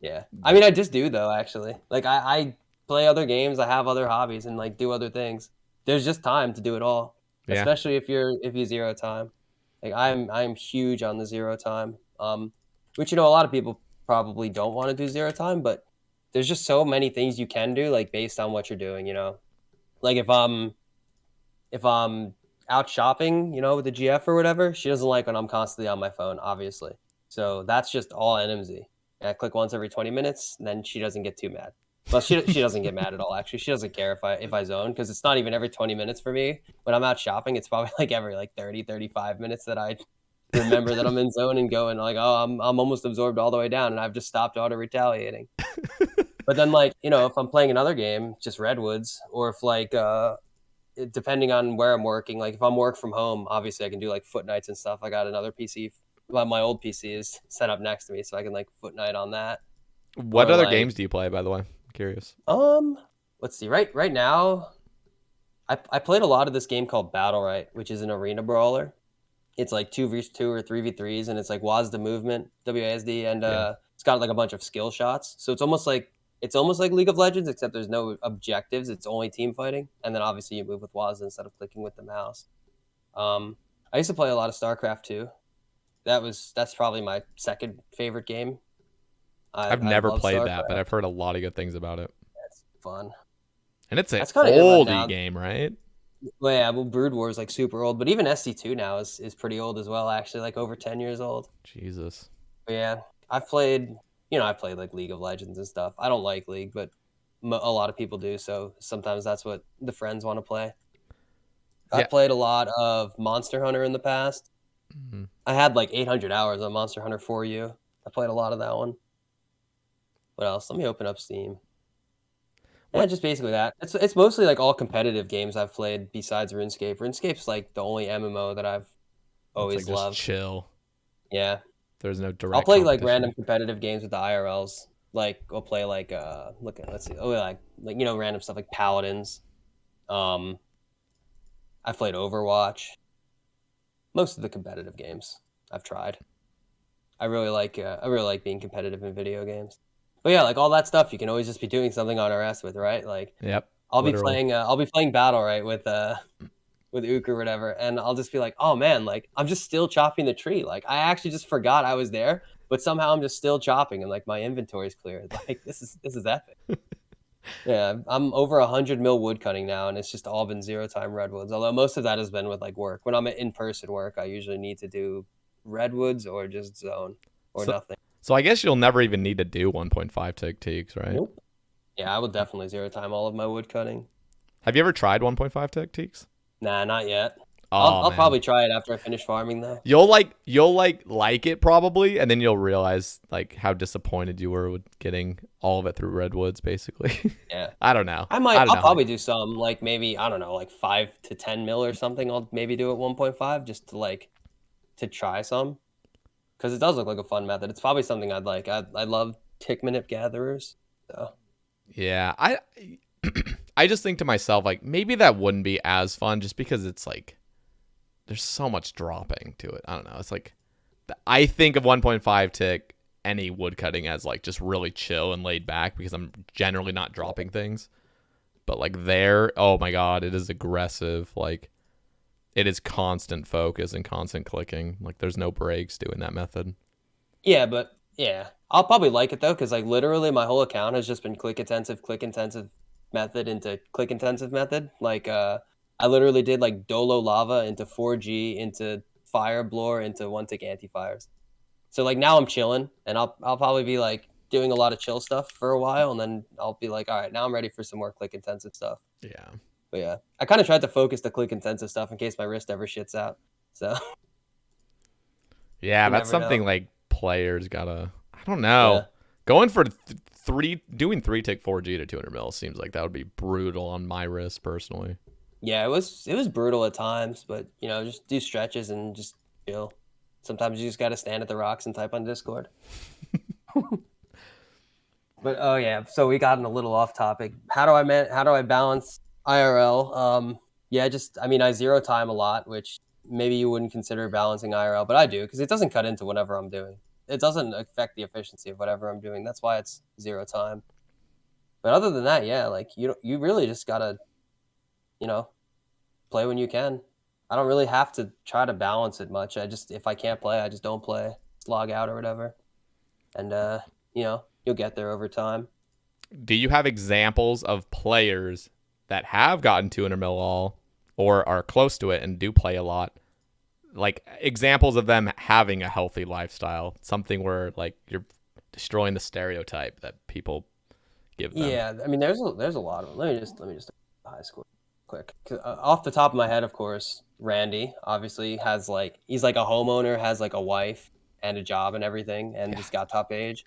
yeah. I mean, I just do though. Actually, like I play other games. I have other hobbies and like do other things. There's just time to do it all. Yeah. Especially if you zero time. Like I'm huge on the zero time. Which a lot of people probably don't want to do zero time, but there's just so many things you can do, like based on what you're doing. Like if I'm out shopping, with the GF or whatever, she doesn't like when I'm constantly on my phone, obviously. So that's just all NMZ. And I click once every 20 minutes, and then she doesn't get too mad. Well, she doesn't get mad at all. Actually, she doesn't care if I zone, because it's not even every 20 minutes for me. When I'm out shopping, it's probably like every 30, 35 minutes that I remember that I'm in zone and go and like, oh, I'm almost absorbed all the way down, and I've just stopped auto retaliating. But then if I'm playing another game, just Redwoods, or if depending on where I'm working, like if I'm work from home, obviously I can do like foot nights and stuff. I got another PC. Well, my old PC is set up next to me, so I can like foot night on that. What other games do you play, by the way? I'm curious. Let's see. Right now, I played a lot of this game called Battle Right, which is an arena brawler. It's like 2v2 or 3v3s, and it's like WASD movement, WASD, and it's got like a bunch of skill shots. So it's almost like League of Legends, except there's no objectives. It's only team fighting, and then obviously you move with WASD instead of clicking with the mouse. I used to play a lot of StarCraft 2. That's probably my second favorite game. I've never played that, but I've heard a lot of good things about it. It's fun. And it's an oldie game, right? Well, yeah, well, Brood War is like super old, but even SC2 now is pretty old as well. Actually, like over 10 years old. Jesus. But yeah, I've played. I played like League of Legends and stuff. I don't like League, but a lot of people do. So sometimes that's what the friends want to play. I Yeah. played a lot of Monster Hunter in the past. Mhm. I had like 800 hours on Monster Hunter 4U. I played a lot of that one. What else? Let me open up Steam. Yeah, What? just basically that. It's mostly like all competitive games I've played besides RuneScape. RuneScape's like the only MMO that I've It's like always just loved. chill. Yeah. There's no I'll direct play like competition. random competitive games with the IRLs. Like I'll play like let's see. Oh, like random stuff like Paladins. Um I've played Overwatch. Most of the competitive games I've tried. I really like being competitive in video games. But yeah, like all that stuff you can always just be doing something on RS with, right? Like Yep. I'll be Literally. playing I'll be playing Battle right with Ook or whatever, and I'll just be like, oh man, like I'm just still chopping the tree. Like I actually just forgot I was there, but somehow I'm just still chopping and like my inventory is clear. Like this is epic. Yeah, I'm over 100 mil wood cutting now, and it's just all been 0 time redwoods. Although most of that has been with like work. When I'm at in-person work, I usually need to do redwoods or just zone or So, nothing. so I guess you'll never even need to do 1.5 tick teaks, right? Nope. Yeah, I will definitely 0 time all of my wood cutting. Have you ever tried 1.5 tick teaks? Nah, not yet. I'll Oh I'll man. probably try it after I finish farming though. You'll like it probably, and then you'll realize like how disappointed you were with getting all of it through redwoods, basically. Yeah. I don't know. I I might. don't I'll know. probably do some like maybe I don't know like 5 to 10 mil or something. I'll maybe do at 1.5 just to try some because it does look like a fun method. It's probably something I'd like. I love tick minute gatherers. So Yeah, I just think to myself like maybe that wouldn't be as fun just because it's like there's so much dropping to it. I don't know. It's like I think of 1.5 tick any woodcutting as like just really chill and laid back because I'm generally not dropping things. But like there, oh my god, it is aggressive. Like it is constant focus and constant clicking. Like there's no breaks doing that method. yeah, but yeah, I'll probably like it though because like literally my whole account has just been click intensive method into click intensive method. Like I literally did like Dolo lava into 4G into fire blower into one tick anti fires. So like now I'm chilling, and I'll probably be like doing a lot of chill stuff for a while, and then I'll be like, all right, now I'm ready for some more click intensive stuff. Yeah. But yeah, I kind of tried to focus the click intensive stuff in case my wrist ever shits out. So Yeah, you that's never know. something like players gotta. I don't know. Yeah, Going for doing 3 tick 4G to 200 mil seems like that would be brutal on my wrist personally. yeah, it was brutal at times, but just do stretches and just chill. Sometimes you just got to stand at the rocks and type on Discord. But oh yeah, so we gotten a little off topic. How do I balance IRL? Yeah, just I mean I 0 time a lot, which maybe you wouldn't consider balancing IRL, but I do because it doesn't cut into whatever I'm doing. It doesn't affect the efficiency of whatever I'm doing. That's why it's 0 time. But other than that, yeah, like you really just gotta you know play when you can. I don't really have to try to balance it much. I just if I can't play, I just don't play, just log out or whatever, and you'll get there over time. Do you have examples of players that have gotten 200 mil all or are close to it and do play a lot? Like examples of them having a healthy lifestyle, something where like you're destroying the stereotype that people give them. Yeah, I mean, there's a lot of them. Let me just high score quick. 'Cause, off the top of my head, of course, Randy obviously has like he's like a homeowner, has like a wife and a job and everything, and Yeah. just got top age.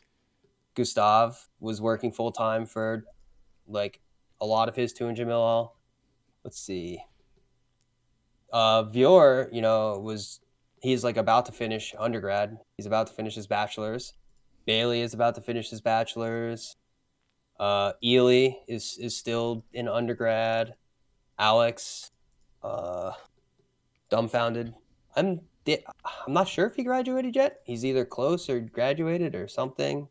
Gustav was working full time for like a lot of his 200 mil all. Let's see. Vior, he's like about to finish undergrad. He's about to finish his bachelor's. Bailey is about to finish his bachelor's. Ely is still in undergrad. Alex, uh, dumbfounded. I'm not sure if he graduated yet. He's either close or graduated or something.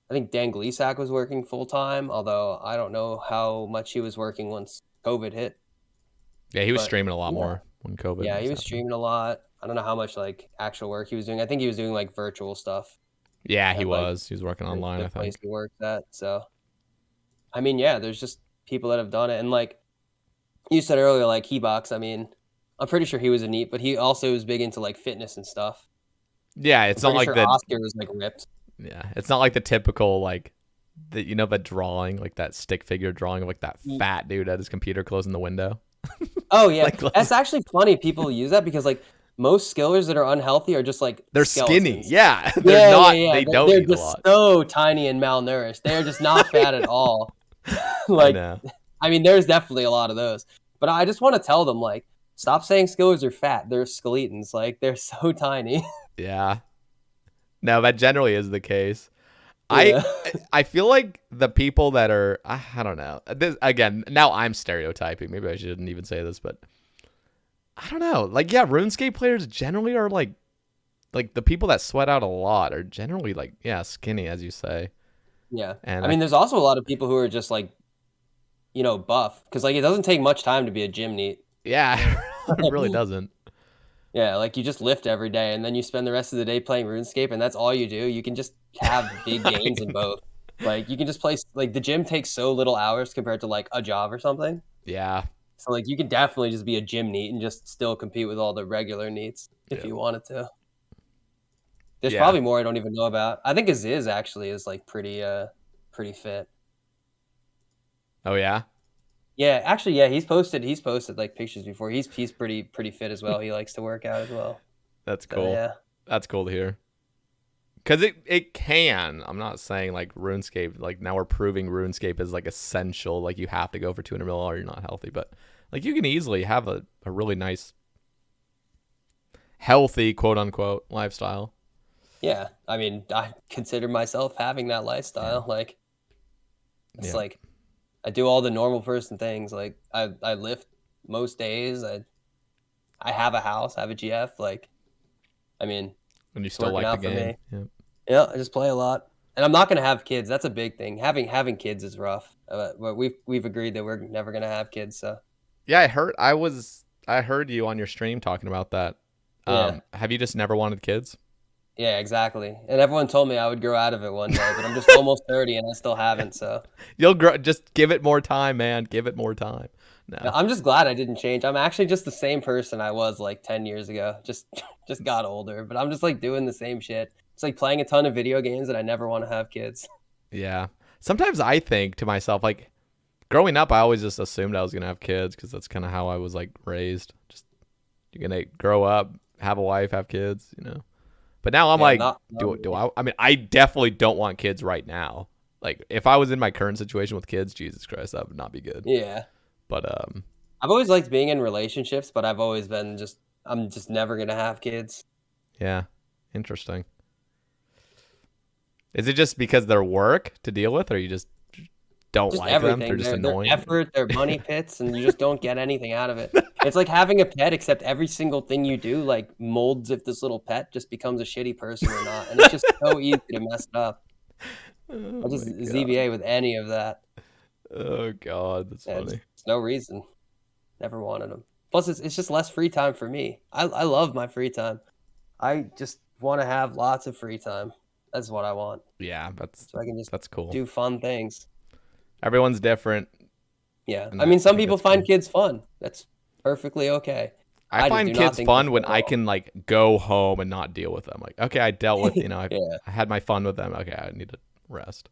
I think Dan Gleesack was working full time, although I don't know how much he was working once COVID hit. Yeah, he was But streaming a lot yeah, more when COVID yeah, was he was happening. streaming a lot. I don't know how much like actual work he was doing. I think he was doing like virtual stuff Yeah, he at like was. He was working online, the I place think. he worked at. So I mean, yeah, there's just people that have done it, and like You said earlier, like He-Box. I mean, I'm pretty sure he was a NEET, but he also was big into like fitness and stuff. Yeah, I'm it's not pretty like sure the Oscar was like ripped. it's not like the typical like the drawing, like that stick figure drawing of like that fat dude at his computer closing the window. Oh yeah, Like that's actually funny. People use that because like most skillers that are unhealthy are just like they're skinny. skeletons. Yeah, they're Yeah, yeah, not. yeah. They don't They're eat a just lot. so tiny and malnourished. They are just not fat at all. I Like, know. I mean, there's definitely a lot of those. But I just want to tell them, like, stop saying skillers are fat. They're skeletons. Like, they're so tiny. Yeah. No, that generally is the case. I Yeah. I feel like the people that are I don't know. This, again, now I'm stereotyping. Maybe I shouldn't even say this, but I don't know. Like yeah, RuneScape players generally are like the people that sweat out a lot are generally like skinny as you say. Yeah. And I mean, there's also a lot of people who are just like, buff. Because, like, it doesn't take much time to be a gym neat. yeah, it really doesn't. Yeah, like you just lift every day and then you spend the rest of the day playing RuneScape and that's all you do. You can just have big gains in both. Like you can just play like the gym takes so little hours compared to like a job or something. Yeah. So like you can definitely just be a gym neat and just still compete with all the regular neats if Yeah. you wanted to. There's Yeah. probably more I don't even know about. I think Aziz actually is like pretty fit. Oh yeah. Yeah, actually yeah, he's posted like pictures before. He's pretty fit as well. He likes to work out as well. That's So cool. yeah. That's cool to hear. Because it can. I'm not saying like RuneScape. Like now we're proving RuneScape is like essential. Like you have to go for 200 mil or you're not healthy. But like you can easily have a really nice, healthy quote unquote lifestyle. Yeah, I mean, I consider myself having that lifestyle. Like, it's Yeah. like I do all the normal person things. Like, I lift most days. I have a house. I have a GF. Like, I mean, And you it's still working like the out for game. me. Yeah. Yeah, I just play a lot, and I'm not gonna have kids. That's a big thing. Having kids is rough. But we've agreed that we're never gonna have kids. So Yeah. I heard you on your stream talking about that. yeah, Have you just never wanted kids? yeah, exactly. And everyone told me I would grow out of it one day, but I'm just almost 30 and I still haven't. So. You'll grow. Just give it more time, man. Give it more time. Yeah, No. I'm just glad I didn't change. I'm actually just the same person I was like 10 years ago. Just just got older, but I'm just like doing the same shit. It's like playing a ton of video games and I never want to have kids. Yeah. Sometimes I think to myself, like, growing up, I always just assumed I was gonna have kids because that's kind of how I was like raised. Just you're gonna grow up, have a wife, have kids, you know. But now I'm Yeah, like, not do me. I? I mean, I definitely don't want kids right now. Like, if I was in my current situation with kids, Jesus Christ, that would not be good. Yeah. But I've always liked being in relationships, but I've always been just I'm just never gonna have kids. yeah, interesting. Is it just because they're work to deal with, or you just don't Just like them? They're everything. just Their annoying. effort, their money pits, and you just don't get anything out of it. It's like having a pet, except every single thing you do like molds if this little pet just becomes a shitty person or not. And it's just so easy to mess it up. Oh I just my god. ZBA with any of that. Oh god, that's Yeah, funny. just no reason. Never wanted them. Plus, it's just less free time for me. I love my free time. I just want to have lots of free time. That's what I want. Yeah, So I can just that's cool. do fun things. Everyone's different, Yeah. and I mean, I some think people that's find cool. kids fun. That's perfectly okay. I I just find do not kids think they're fun when fun at I all. can like go home and not deal with them. Like, okay, I dealt with, Yeah. I had my fun with them. Okay, I need to rest.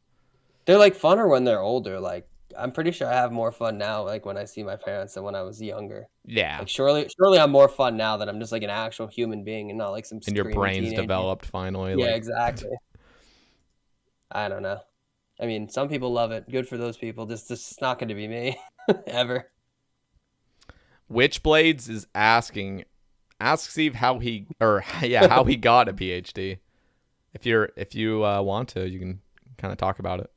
They're like funner when they're older. Like, I'm pretty sure I have more fun now, like when I see my parents than when I was younger. Yeah, Like, surely I'm more fun now that I'm just like an actual human being and not like some and your screaming brain's teenager. developed finally. Yeah, Like, exactly. I don't know. I mean, some people love it. Good for those people. This is not going to be me ever. Witchblades is ask Steve how he how he got a PhD. If you want to, you can kind of talk about it.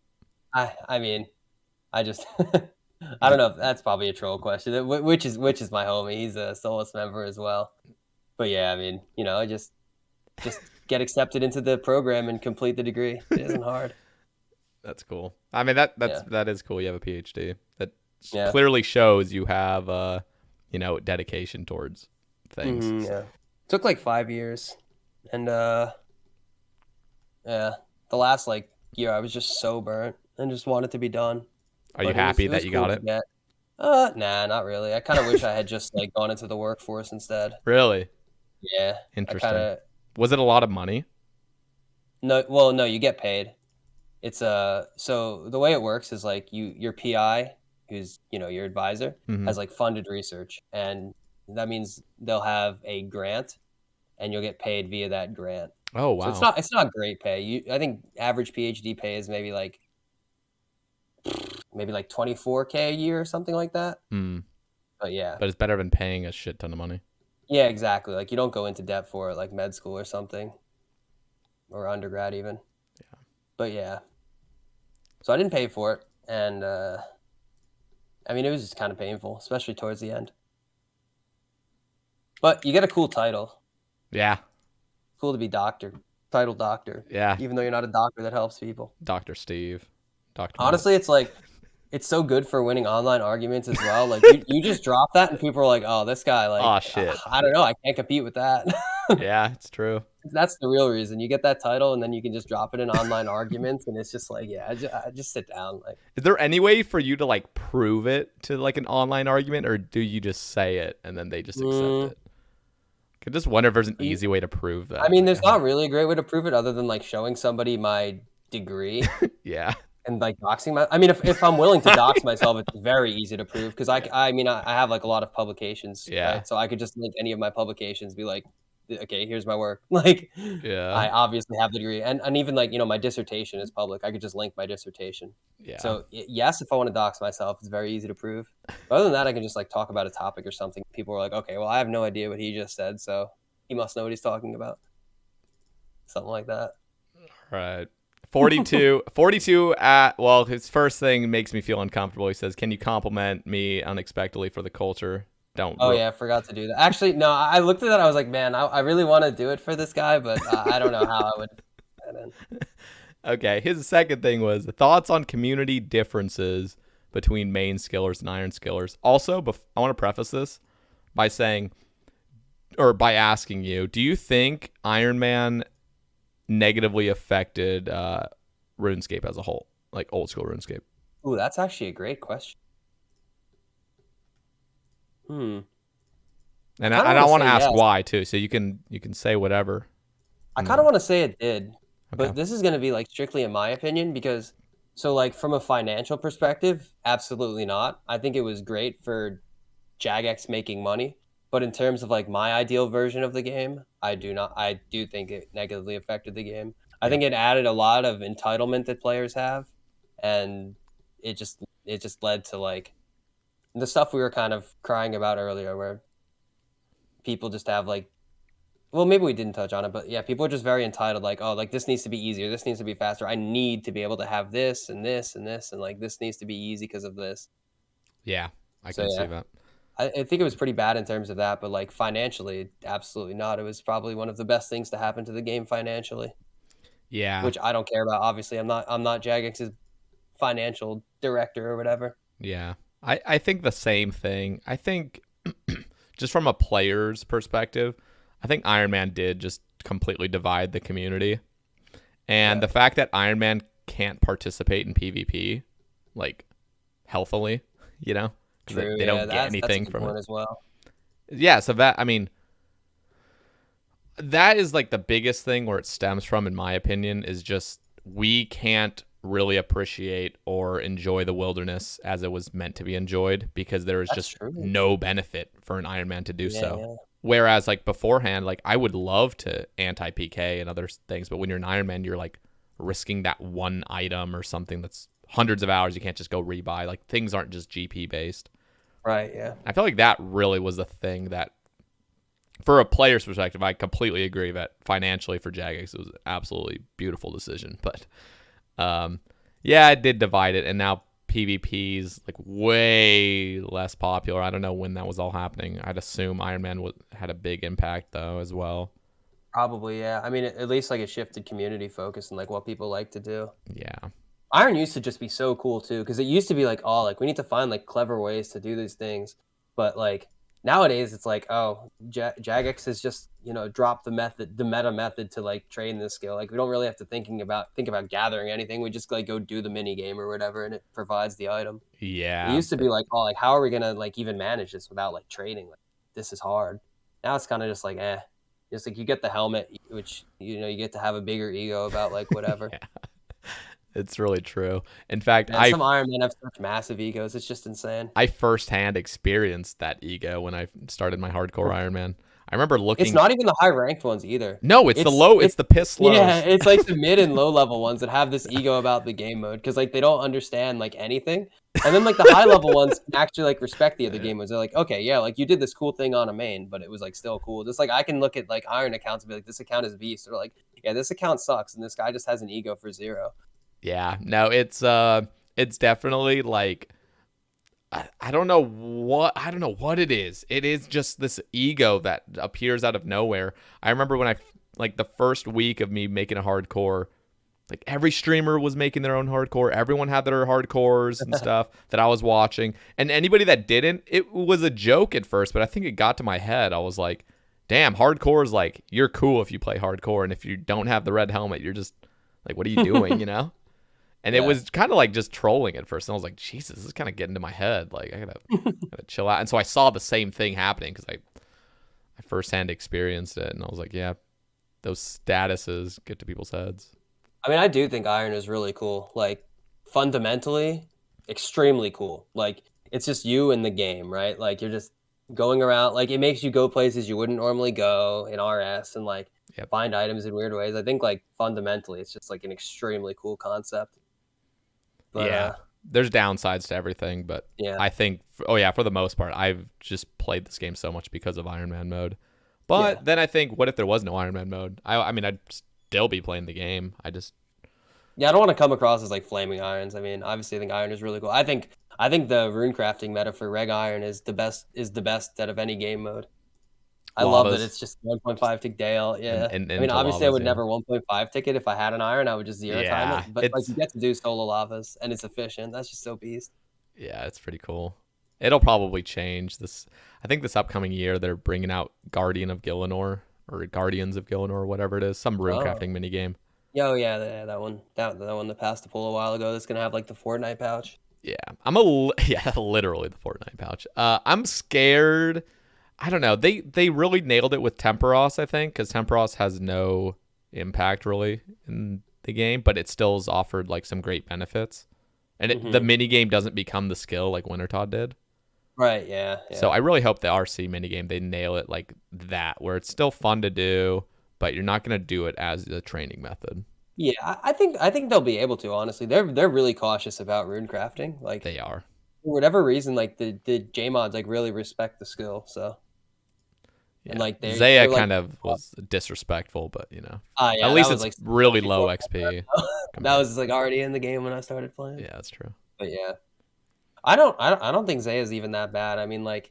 I mean, I just I don't know if that's probably a troll question. Which is my homie. He's a Solace member as well. But yeah, I mean, just get accepted into the program and complete the degree. It isn't hard. That's cool. I mean Yeah. that is cool. You have a PhD. That Yeah. clearly shows you have dedication towards things. Yeah. Took like 5 years, and yeah, the last like year I was just so burnt and just wanted to be done. Are you But it was happy it that was you cool got to it? get. Nah, not really. I kind of wish I had just like gone into the workforce instead. Really Yeah, I kind interesting. of Was it a lot of money? no. Well, no, you get paid. It's so the way it works is like your PI, who's your advisor, Hmm. has like funded research, and that means they'll have a grant, and you'll get paid via that grant. Oh So it's wow. not great pay. I think average PhD pay is maybe like 24K a year or something like that. Hmm. But yeah. But it's better than paying a shit ton of money. Yeah, exactly. Like you don't go into debt for it like med school or something or undergrad even. Yeah. But yeah. So I didn't pay for it and I mean it was just kind of painful, especially towards the end. But you get a cool title. Yeah. Cool to be title doctor, Yeah. even though you're not a doctor that helps people. Dr. Steve. Dr. Matt. Honestly, it's like it's so good for winning online arguments as well. Like you just drop that and people are like, "Oh, this guy Oh like shit. I don't know, I can't compete with that." Yeah, it's true. That's the real reason. You get that title and then you can just drop it in online arguments and it's just like, yeah, I just sit down like Is there any way for you to like prove it to like an online argument, or do you just say it and then they just accept mm, it? I just wonder if there's an you- easy way to prove I that. mean, Like, there's not really a great way to prove it other than like showing somebody my degree yeah. and like doxing my I mean if I'm willing to dox myself, it's very easy to prove because I mean I have like a lot of publications, Yeah. right? So I could just link any of my publications, be like, okay, here's my work. Like Yeah. I obviously have the degree and even like, my dissertation is public. I could just link my dissertation. Yeah. So yes, if I want to dox myself, it's very easy to prove. But other than that, I can just like talk about a topic or something. People are like, okay, well, I have no idea what he just said, so he must know what he's talking about. Something like that. Right. 42 at, well, his first thing makes me feel uncomfortable. He says, "Can you compliment me unexpectedly for the culture?" Don't. Oh yeah, I forgot to do that. Actually, no, I looked at that. I was like, man, I really want to do it for this guy, but I don't know how I would. Put that in. Okay. His second thing was thoughts on community differences between main skillers and iron skillers. Also, I want to preface this by saying, or by asking you, do you think Iron Man negatively affected RuneScape as a whole, like old school RuneScape? Ooh, that's actually a great question. And Kind of I want to want to say ask yes. why too, so you can say whatever. I kind of want to say it did, Okay. but this is going to be like strictly in my opinion because so like from a financial perspective, absolutely not. I think it was great for Jagex making money, but in terms of like my ideal version of the game, I do not. I do think it negatively affected the game. I Yeah. think it added a lot of entitlement that players have, and it just led to like the stuff we were kind of crying about earlier, where people just have like well, maybe we didn't touch on it, but yeah, people are just very entitled. Like, oh, like this needs to be easier. This needs to be faster. I need to be able to have this and this and this, and like this needs to be easy because of this. Yeah, I So can see yeah, that. I think it was pretty bad in terms of that, but like financially, absolutely not. It was probably one of the best things to happen to the game financially, Yeah, which I don't care about. Obviously, I'm not Jagex's financial director or whatever. yeah. I think the same thing. I think just from a player's perspective, I think Iron Man did just completely divide the community. And Yeah, the fact that Iron Man can't participate in PvP, like, healthily, you know, because true. they Yeah, don't get that's a anything good from it. point as well. Yeah, so that, I mean, that is like the biggest thing where it stems from, in my opinion, is just we can't really appreciate or enjoy the wilderness as it was meant to be enjoyed because there is That's just true. no benefit for an Iron Man to do Yeah, so. yeah, Whereas like beforehand, like I would love to anti PK and other things, but when you're an Iron Man, you're like risking that one item or something that's hundreds of hours. You can't just go rebuy. Like things aren't just GP based. right. Yeah, I feel like that really was the thing that, for a player's perspective, I completely agree that financially for Jagex it was an absolutely beautiful decision. But yeah, it did divide it, and now PvP's like way less popular. I don't know when that was all happening. I'd assume Iron Man had a big impact though as well. probably. Yeah, I mean, at least like it shifted community focus and like what people like to do. Yeah, Iron used to just be so cool too, because it used to be like, oh, like we need to find like clever ways to do these things, but like nowadays it's like, oh, Jagex has just, dropped the meta method to like train this skill. Like we don't really have to think about gathering anything. We just like go do the mini game or whatever, and it provides the item. It Yeah. used to be like, oh, like how are we gonna like even manage this without like trading? Like this is hard. Now it's kind of just like, just like you get the helmet, which you get to have a bigger ego about like whatever. Yeah. It's really true. In fact, And some Iron Men have such massive egos. It's just insane. I firsthand experienced that ego when I started my hardcore Iron Man. I remember looking. It's not even the high ranked ones either. No, it's the low. It's the piss lows. Yeah, it's like the mid and low level ones that have this ego about the game mode because like they don't understand like anything. And then like the high level ones can actually like respect the other game modes. They're like, okay, yeah, like you did this cool thing on a main, but it was like still cool. Just like I can look at like Iron accounts and be like, this account is beast, or like, yeah, this account sucks, and this guy just has an ego for 0. Yeah, no, it's definitely like I don't know what it is. It is just this ego that appears out of nowhere. I remember when I like the first week of me making a hardcore, like every streamer was making their own hardcore. Everyone had their hardcores and stuff that I was watching. And anybody that didn't, it was a joke at first, but I think it got to my head. I was like, damn, hardcore is like, you're cool if you play hardcore. And if you don't have the red helmet, you're just like, what are you doing, you know? And it was kind of like just trolling at first. And I was like, Jesus, this is kind of getting to my head. Like, I gotta chill out. And so I saw the same thing happening because I firsthand experienced it. And I was like, yeah, those statuses get to people's heads. I mean, I do think Iron is really cool. Like, fundamentally, extremely cool. Like, it's just you in the game, right? Like, you're just going around. Like, it makes you go places you wouldn't normally go in RS and, like, find items in weird ways. I think, like, fundamentally, it's just, like, an extremely cool concept. But, yeah. There's downsides to everything, but I think, for the most part, I've just played this game so much because of Iron Man mode. But then I think, what if there was no Iron Man mode? I mean, I'd still be playing the game. I don't want to come across as like flaming irons. I mean, obviously I think Iron is really cool. I think the rune crafting meta for Reg Iron is the best out of any game mode. I love that it's just 1.5 tick Dale. Yeah. And I mean, obviously I would never 1.5 tick it if I had an Iron. I would just 0 time it. But like you get to do solo lavas and it's efficient. That's just so beast. Yeah, it's pretty cool. It'll probably change this. I think this upcoming year they're bringing out Guardian of Gielinor or Guardians of Gielinor, whatever it is, some rune crafting mini game. Oh yeah, that one that passed the poll a while ago. That's gonna have like the Fortnite pouch. Yeah, literally the Fortnite pouch. I'm scared. I don't know. They really nailed it with Temperos, I think, because Temperos has no impact really in the game, but it still is offered like some great benefits, and the mini game doesn't become the skill like Wintertod did. Right. Yeah. So I really hope the RC mini game they nail it like that, where it's still fun to do, but you're not gonna do it as the training method. Yeah, I think they'll be able to. Honestly, they're really cautious about rune crafting. Like they are. For whatever reason, like the J mods like really respect the skill. So. Yeah. And like Zaya kind of was disrespectful, but at least it's like really low XP. That was like already in the game when I started playing. Yeah, that's true. But yeah, I don't think Zaya's even that bad. I mean, like,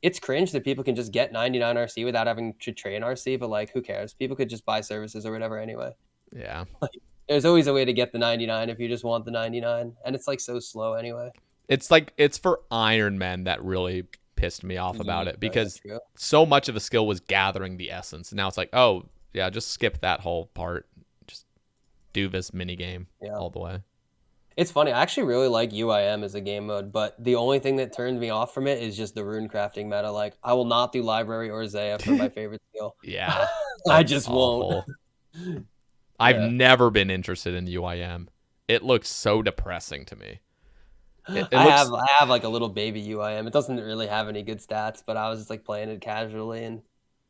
it's cringe that people can just get 99 RC without having to train RC, but like, who cares? People could just buy services or whatever anyway. Yeah. Like, there's always a way to get the 99 if you just want the 99, and it's like so slow anyway. It's like it's for Iron Men that really pissed me off about it because so much of the skill was gathering the essence. And now it's like, oh yeah, just skip that whole part. Just do this mini game all the way. It's funny. I actually really like UIM as a game mode, but the only thing that turns me off from it is just the rune crafting meta. Like, I will not do Library or Zaya for my favorite skill. Yeah. I just won't. I've never been interested in UIM. It looks so depressing to me. I have like a little baby UIM. It doesn't really have any good stats, but I was just like playing it casually, and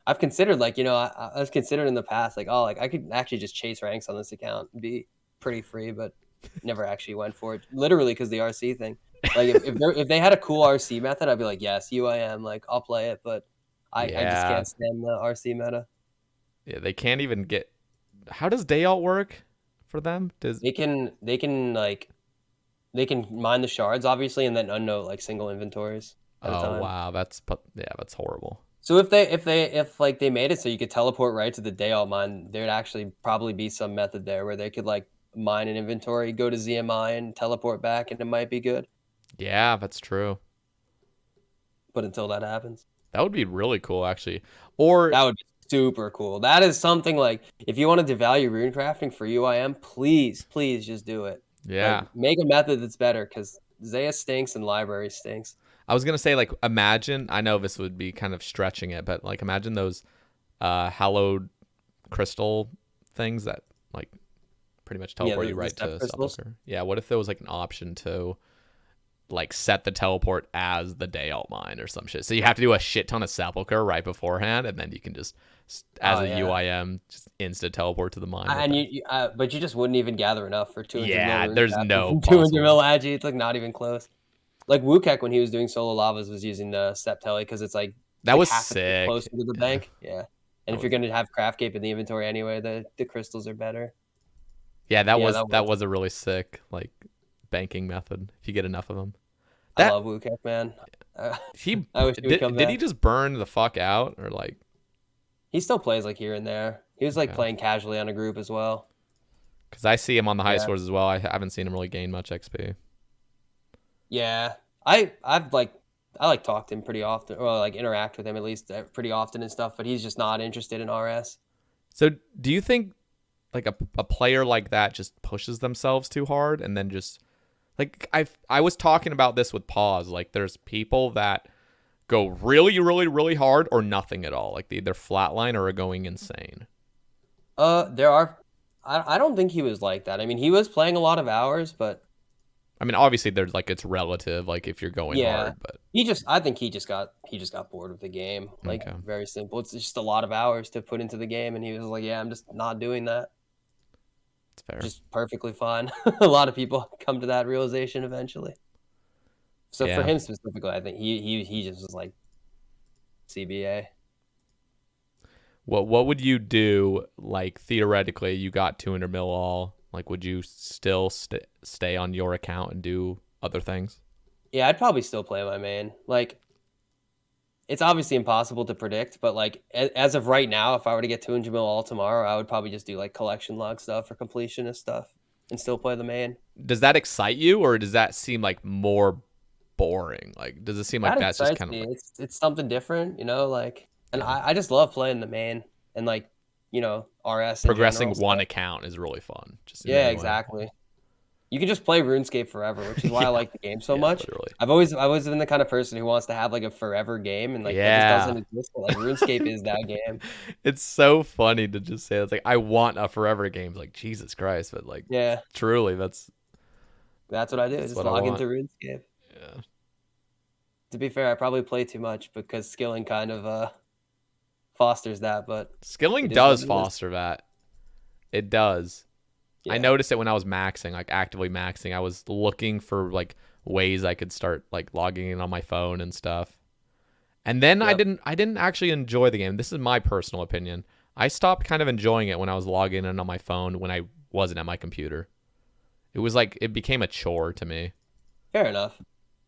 I've considered like I was considered in the past like I could actually just chase ranks on this account and be pretty free, but never actually went for it. Literally because the RC thing. Like if they had a cool RC method, I'd be like yes UIM, like I'll play it, but I just can't stand the RC meta. Yeah, they can't even get. How does day alt work for them? They can mine the shards, obviously, and then unnote like single inventories at a time. Oh wow, that's horrible. So if they made it so you could teleport right to the day alt mine, there'd actually probably be some method there where they could like mine an inventory, go to ZMI, and teleport back, and it might be good. Yeah, that's true. But until that happens, That would be really cool, actually. Or That would be super cool. That is something like, if you want to devalue runecrafting for UIM, please, please just do it. Like, yeah, make a method that's better, because Zaya stinks and library stinks. I was gonna say, like, imagine. I know this would be kind of stretching it, but like, imagine those hallowed crystal things that like pretty much Yeah, teleport the you right step to crystals. Sepulchre. Yeah, what if there was like an option to like set the teleport as the day alt mine or some shit? So you have to do a shit ton of Sepulchre right beforehand, and then you can just as Oh a yeah. UIM just insta teleport to the mine with And that. but you just wouldn't even gather enough for 200 mil Yeah, rune there's crafting no from 200 possible. mil agi. It's like not even close. Like Wukek, when he was doing solo lavas, was using the step tele, because it's That like was half a bit closer sick. to the Yeah, bank. Yeah. And that if you're was gonna have craft cape in the inventory anyway, the crystals are better. yeah, Yeah, that that was. was a really sick like banking method if you get enough of them. I That love Wukek, man. he I wish he would come did he back. just burn the fuck out or like He still plays like here and there. He was like okay? playing casually on a group as well. Because I see him on the high Yeah. scores as well. I haven't seen him really gain much XP. Yeah. I've like I like talk to him pretty often, or like interact with him at least pretty often and stuff, but he's just not interested in RS. So do you think like a player like that just pushes themselves too hard and then just like I was talking about this with Pause. Like there's people that go really, really, really hard or nothing at all. Like they either flatline or are going insane. There are. I don't think he was like that. I mean, he was playing a lot of hours, but I mean, obviously there's like it's relative, like if you're going yeah, hard, but I think he just got bored with the game. Like, okay. very simple. It's just a lot of hours to put into the game, and he was like, "Yeah, I'm just not doing that." It's fair. Just perfectly fine. A lot of people come to that realization eventually. So for Yeah. him specifically, I think he just was like CBA. What would you do like theoretically you got 200 mil all? Like would you still stay on your account and do other things? Yeah, I'd probably still play my main. Like, it's obviously impossible to predict, but like as of right now, if I were to get 200 mil all tomorrow, I would probably just do like collection log stuff or completionist stuff and still play the main. Does that excite you or does that seem like more boring? Like does it seem like That that's just excites kind of me. like It's something different, like, and yeah. I just love playing the main and like, RS in Progressing general. one So account is really fun. Just in yeah, any way. exactly. You can just play RuneScape forever, which is why I Yeah. like the game so Yeah, much. literally. I've always been the kind of person who wants to have like a forever game, and like that just Yeah. doesn't exist. But like RuneScape is that game. It's so funny to just say it's like I want a forever game. It's like Jesus Christ, but like Yeah, truly that's what I do. that's Just what I log want. into RuneScape. Yeah. To be fair, I probably play too much because skilling kind of fosters that, but Skilling it is what does it is. foster that. It does. I Yeah. noticed it when I was maxing, like actively maxing. I was looking for like ways I could start like logging in on my phone and stuff. And then Yep. I didn't actually enjoy the game. This is my personal opinion. I stopped kind of enjoying it when I was logging in on my phone when I wasn't at my computer. It was like it became a chore to me. Fair enough.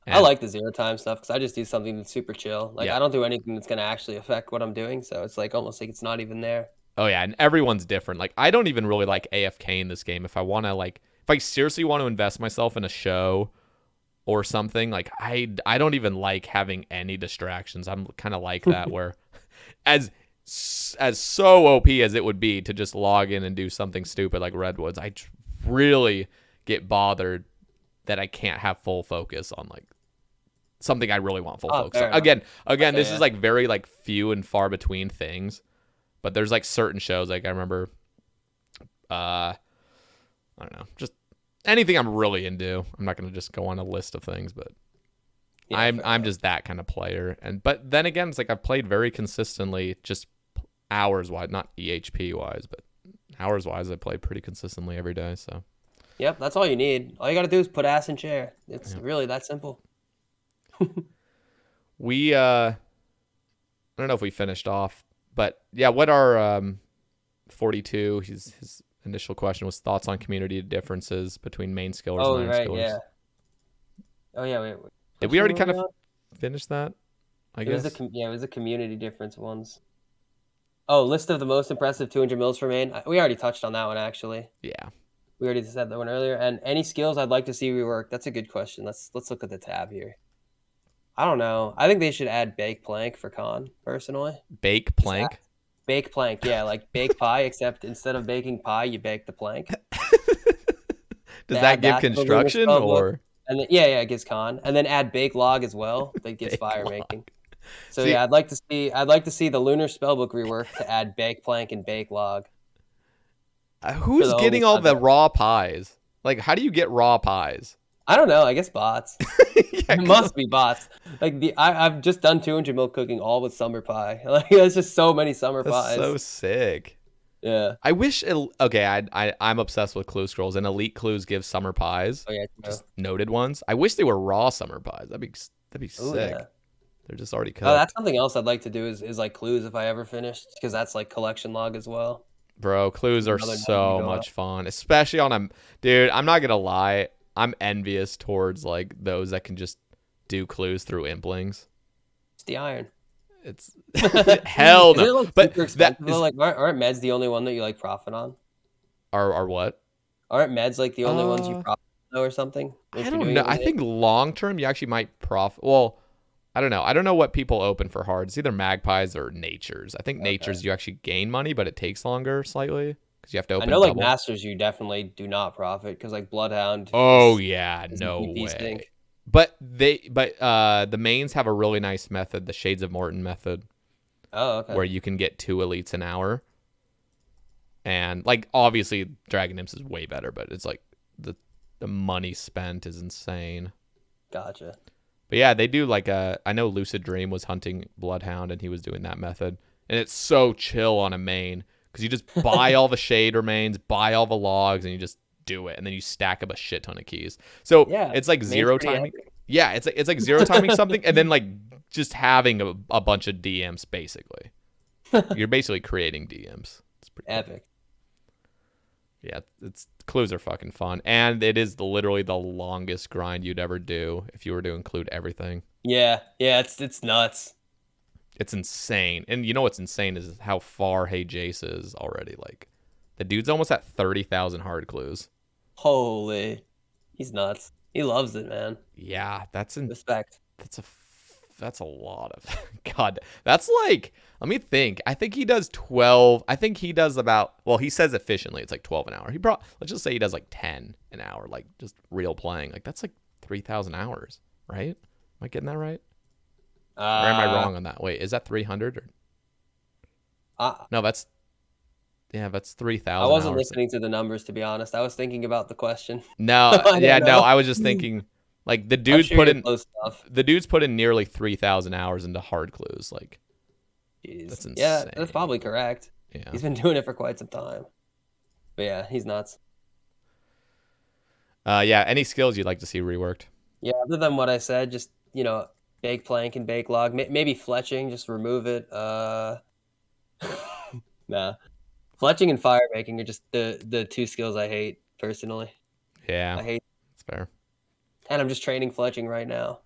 I And like the zero time stuff because I just do something that's super chill. Like, yeah. I don't do anything that's gonna actually affect what I'm doing, so it's like almost like it's not even there. Oh yeah, and everyone's different. Like I don't even really like AFK in this game. If I want to like if I seriously want to invest myself in a show or something, like I don't even like having any distractions. I'm kind of like that where as as so OP as it would be to just log in and do something stupid like Redwoods, I really get bothered that I can't have full focus on like something I really want full Oh, focus fair on. enough. Again, Okay, this is yeah. like very like few and far between things. But there's like certain shows, like I remember, I don't know, just anything I'm really into. I'm not gonna just go on a list of things, but Yeah, I'm fair enough. just that kind of player. But then again, it's like I've played very consistently, just hours wise, not EHP wise, but hours wise. I play pretty consistently every day. So Yep, that's all you need. All you gotta do is put ass in chair. It's yeah. really that simple. We I don't know if we finished off, but yeah, what are 42? His initial question was thoughts on community differences between main skillers and Oh, iron right, skillers. yeah. Oh, yeah, wait. Did Which we one already were kind we of on? finish that? I It was guess. it was the community difference ones. Oh, list of the most impressive 200 mils for main. We already touched on that one, actually. Yeah. We already said that one earlier. And any skills I'd like to see reworked. That's a good question. Let's look at the tab here. I don't know. I think they should add bake plank for con, personally. Bake Just add plank. bake plank, yeah, like bake pie, except instead of baking pie, you bake the plank. Does They that add give that to the lunar construction spell book, or and then, yeah, it gives con, and then add bake log as well. That gives bake fire log? making. So See, yeah, I'd like to see the lunar spellbook rework to add bake plank and bake log for who's the only getting all the content. raw pies? Like, how do you get raw pies? I don't know. I guess bots. Yeah, It must be bots. Like I've just done 200 milk cooking all with summer pie. Like there's just so many summer that's so pies. sick. Yeah. I wish. Okay, I'm obsessed with clue scrolls, and elite clues give summer pies, Oh yeah. True. just noted ones. I wish they were raw summer pies. That'd be Oh yeah. sick. They're just already Oh, that's cooked, something else I'd like to do is like clues if I ever finish because that's like collection log as well. bro. Clues are Another nugget to so go up. much fun, especially on a dude. I'm not gonna lie. I'm envious towards like those that can just do clues through implings. It's the iron. It's hell Is no. it like But super that expensive though? is Like aren't meds the only one that you like profit on? are what? Aren't meds like the only ones you Uh, profit on or something? I If you're don't doing know. it I with it? think long term you actually might profit. Well, I don't know. I don't know what people open for hard. It's either magpies or natures. I think Okay. natures you actually gain money, but it takes longer slightly because you have to I open know like double. masters you definitely do not profit because like bloodhound Oh yeah, is a no DP way. stink. But the mains have a really nice method, the Shades of Morton method, Oh, where okay. you can get 2 elites an hour. And like obviously Dragon Imps is way better, but it's like the money spent is insane. Gotcha. But yeah, they do like I know Lucid Dream was hunting Bloodhound and he was doing that method. And it's so chill on a main because you just buy all the shade remains, buy all the logs, and you just do it, and then you stack up a shit ton of keys. So Yeah, it's like main's zero pretty timing. epic. Yeah, it's like zero timing something, and then like just having a bunch of DMs basically. You're basically creating DMs. It's pretty cool. Epic. Yeah, it's clues are fucking fun, and it is literally the longest grind you'd ever do if you were to include everything. Yeah, yeah, it's nuts. It's insane, and you know what's insane is how far Hey Jace is already. Like, the dude's almost at 30,000 hard clues. Holy, he's nuts. He loves it, man. Yeah, Respect. that's a that's a lot of God. That's like, let me think. I think he does 12. I think he does about, well, he says efficiently it's like 12 an hour. Let's just say he does like 10 an hour, like just real playing. Like that's like 3,000 hours, right? Am I getting that right? Or am I Uh, wrong on that? Wait, is that 300 or I no? That's I 3,000 wasn't hours. listening to the numbers to be honest. I was thinking about the question. No, I yeah, don't no. know. I was just thinking, like I'm sure you're close enough. the dude's put in nearly 3,000 hours into hard clues. Like Jeez. that's Yeah, insane. that's probably correct. Yeah. He's been doing it for quite some time. But yeah, he's nuts. Yeah. Any skills you'd like to see reworked? Yeah, other than what I said, just bake plank and bake log. Maybe fletching, just remove it. Nah, fletching and fire making are just the two skills I hate personally. Yeah, I hate, that's fair. and I'm just training fletching right now.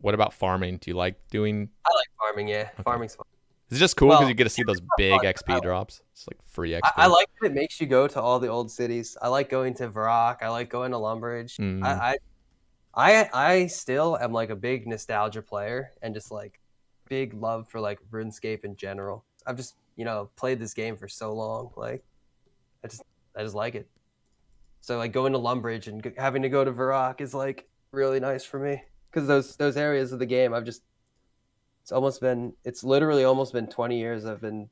What about farming? Do you like doing? I like farming. Yeah, Okay. farming's fun. Is it just cool because Well, you get to see those big XP drops? It's like free I XP. like that it makes you go to all the old cities. I like going to Varrock. I like going to Lumbridge. Mm, I still am like a big nostalgia player and just like big love for like RuneScape in general. I've just played this game for so long. Like I just like it. So like going to Lumbridge and having to go to Varrock is like really nice for me because those areas of the game it's literally almost been 20 years I've been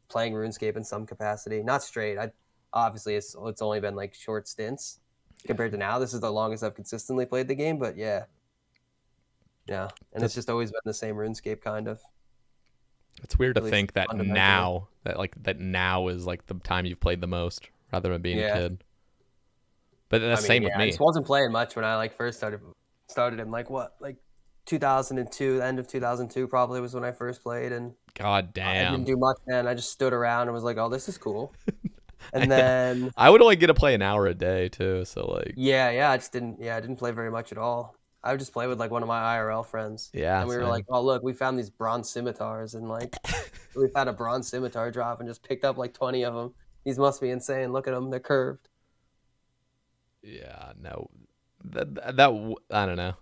playing RuneScape in some capacity. Not straight. I obviously it's only been like short stints compared to now. This is the longest I've consistently played the game, but yeah. Yeah. And it's That's just always been the same RuneScape kind of. it's weird to At least think that fundamentally. now is like the time you've played the most rather than being a Yeah. kid. But that's I the mean, same yeah, with I me. just wasn't playing much when I like first started in like what? Like 2002, the end of 2002 probably was when I first played and God I didn't damn. do much then. I just stood around and was like, "Oh, this is cool." And then I would only get to play an hour a day too. So like, yeah, I didn't play very much at all. I would just play with like one of my IRL friends. yeah, And we were like, same. "Oh, look, we found these bronze scimitars and like we found a bronze scimitar drop and just picked up like 20 of them. These must be insane. Look at them. They're curved." Yeah, no, that I don't know.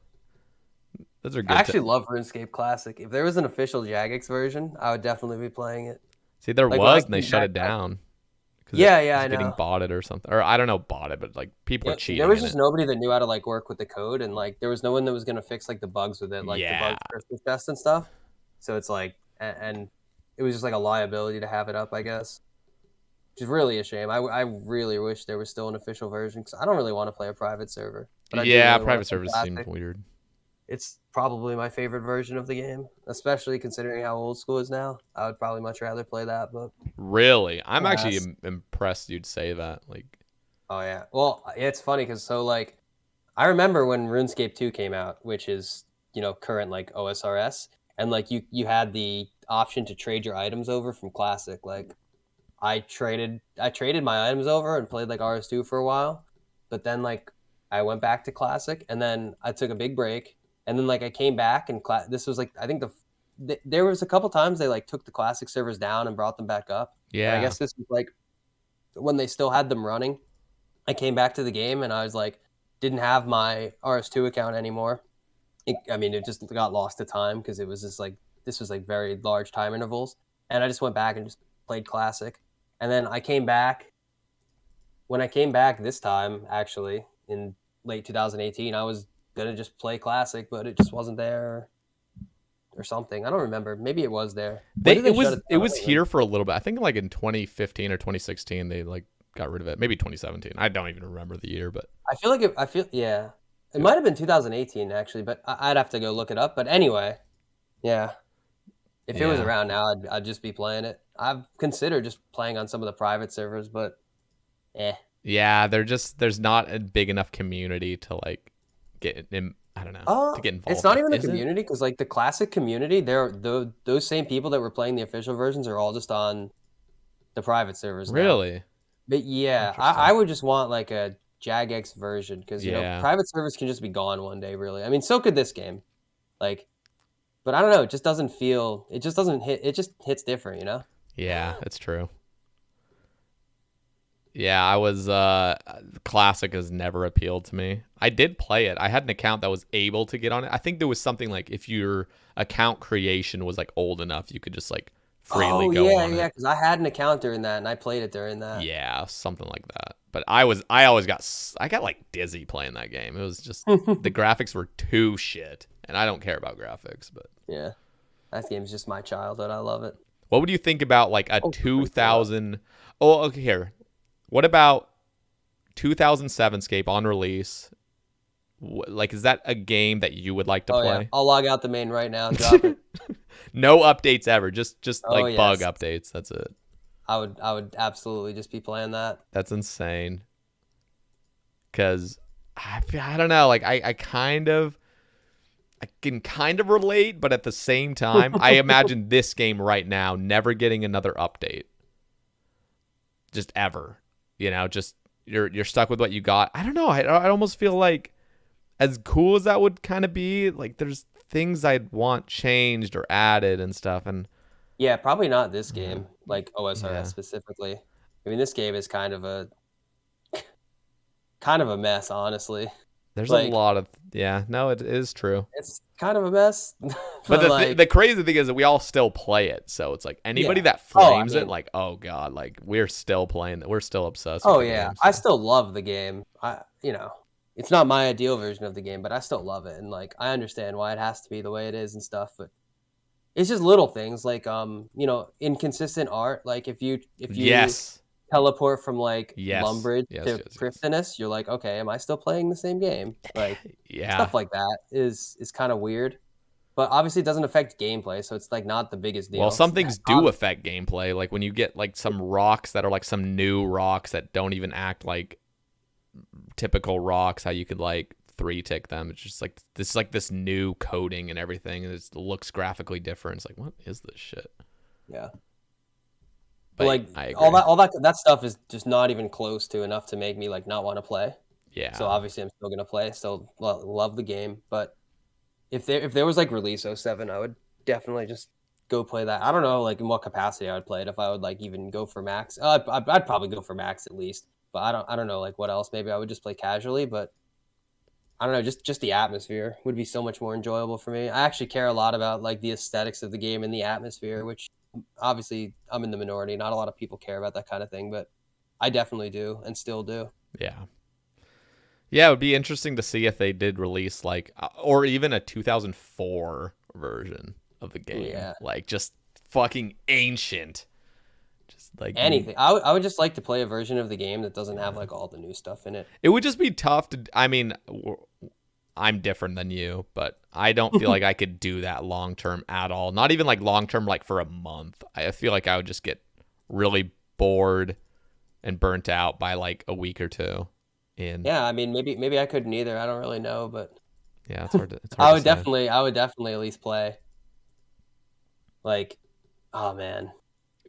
Those are I good. actually love RuneScape Classic. If there was an official Jagex version, I would definitely be playing it. See, there Like when I was, and they came shut back, it down because it yeah, was I getting know. botted or something. Or I don't know, botted, but like people were There cheating was in just it. nobody that knew how to like work with the code, and like there was no one that was gonna fix like the bugs with it, like the Yeah, bugs Christmas chest and stuff. So it's like, and it was just like a liability to have it up, I guess, which is really a shame. I really wish there was still an official version because I don't really want to play a private server, but I do yeah. really want to Private play service seemed classic. weird. It's probably my favorite version of the game, especially considering how old school is now. I would probably much rather play that, but Really, I'm actually yes. impressed you'd say that. Like, Oh yeah. Well, it's funny because so like I remember when RuneScape 2 came out, which is, current like OSRS, and like you had the option to trade your items over from Classic. Like I traded my items over and played like RS2 for a while, but then like I went back to Classic and then I took a big break and then like I came back and this was like I think there was a couple times they like took the Classic servers down and brought them back up. And I yeah, guess this was like when they still had them running. I came back to the game and I was like, didn't have my RS2 account anymore. It just got lost to time because it was just like this was like very large time intervals, and I just went back and just played Classic, and then I came back. When I came back this time, actually in late 2018, I was gonna just play Classic, but it just wasn't there or something. I don't remember. Maybe it was there. When did it they shut was it it down? I was don't remember. here for a little bit. I think like in 2015 or 2016 they like got rid of it. Maybe 2017. I don't even remember the year, but I feel like yeah, it might have been 2018 actually, but I'd have to go look it up. But anyway, yeah. If it was yeah. around now, I'd just be playing it. I've considered just playing on some of the private servers, but eh. Yeah, there's not a big enough community to like get in, I don't know, to get It's involved not in. even the Is it? community because like the classic community, those same people that were playing the official versions are all just on the private servers now. Really? But yeah, I Interesting. would just want like a Jagex version because Yeah. private servers can just be gone one day. Really, I mean, so could this game. Like, but I don't know. It just doesn't feel. It just doesn't hit. It just hits different. Yeah, that's true. Yeah, I was classic has never appealed to me. I did play it. I had an account that was able to get on it. I think there was something like if your account creation was like old enough, you could just like freely Oh go yeah, on yeah. it. Because I had an account during that, and I played it during that. Yeah, something like that. But I got like dizzy playing that game. It was just the graphics were too shit, and I don't care about graphics, but Yeah, that game's just my childhood. I love it. what would you think about like a Oh, pretty cool though. 2000? Oh, okay, here. What about 2007 Scape on release? Like, is that a game that you would like to Oh yeah, play? I'll log out the main right now and drop it. No updates ever. Just Oh like bug yes, updates. That's it. I would absolutely just be playing that. That's insane. Cause I don't know. Like I can kind of relate, but at the same time, I imagine this game right now never getting another update. Just ever. Just you're stuck with what you got. I don't know. I almost feel like as cool as that would kind of be, like there's things I'd want changed or added and stuff. And Yeah, probably not this yeah, game, like OSRS yeah. specifically. I mean, this game is kind of a mess, honestly. There's a Like lot of yeah. No, it is true. it's kind of a mess, But but like the crazy thing is that we all still play it. So it's like anybody yeah. that Oh, I flames it, mean, like oh god, like we're still playing that. We're still obsessed with oh the yeah, game. I So still love the game. It's not my ideal version of the game, but I still love it, and like I understand why it has to be the way it is and stuff. But it's just little things like inconsistent art. Like if you yes, teleport from like yes, Lumbridge yes, to yes, yes. Prifddinas, you're like, okay, am I still playing the same game? Like Yeah. stuff like that is kind of weird. But obviously it doesn't affect gameplay, so it's like not the biggest Well, deal. some things do affect gameplay. Like when you get like some rocks that are like some new rocks that don't even act like typical rocks, how you could like three tick them. It's just like this new coding and everything, and it looks graphically different. It's like, what is this shit? Yeah. But But like I all agree. that stuff is just not even close to enough to make me like not want to play. So Yeah. obviously I'm still gonna play. Still love the game, but if there was like release '07, I would definitely just go play that. I don't know like in what capacity I would play it. If I would like even go for max, I'd probably go for max at least. But I don't know like what else. Maybe I would just play casually. But I don't know, just the atmosphere would be so much more enjoyable for me. I actually care a lot about like the aesthetics of the game and the atmosphere, which obviously I'm in the minority. Not a lot of people care about that kind of thing, but I definitely do and still do. Yeah. Yeah, it would be interesting to see if they did release like, or even a 2004 version of the game, Yeah. like just fucking ancient, just like Anything. I would just like to play a version of the game that doesn't have like all the new stuff in it. it would just be tough to. I mean, I'm different than you, but I don't feel like I could do that long term at all. Not even like long term, like for a month. I feel like I would just get really bored and burnt out by like a week or two. Yeah, I mean maybe I couldn't either. I don't really know, but Yeah, it's hard to say. I would definitely at least play. Like, oh man,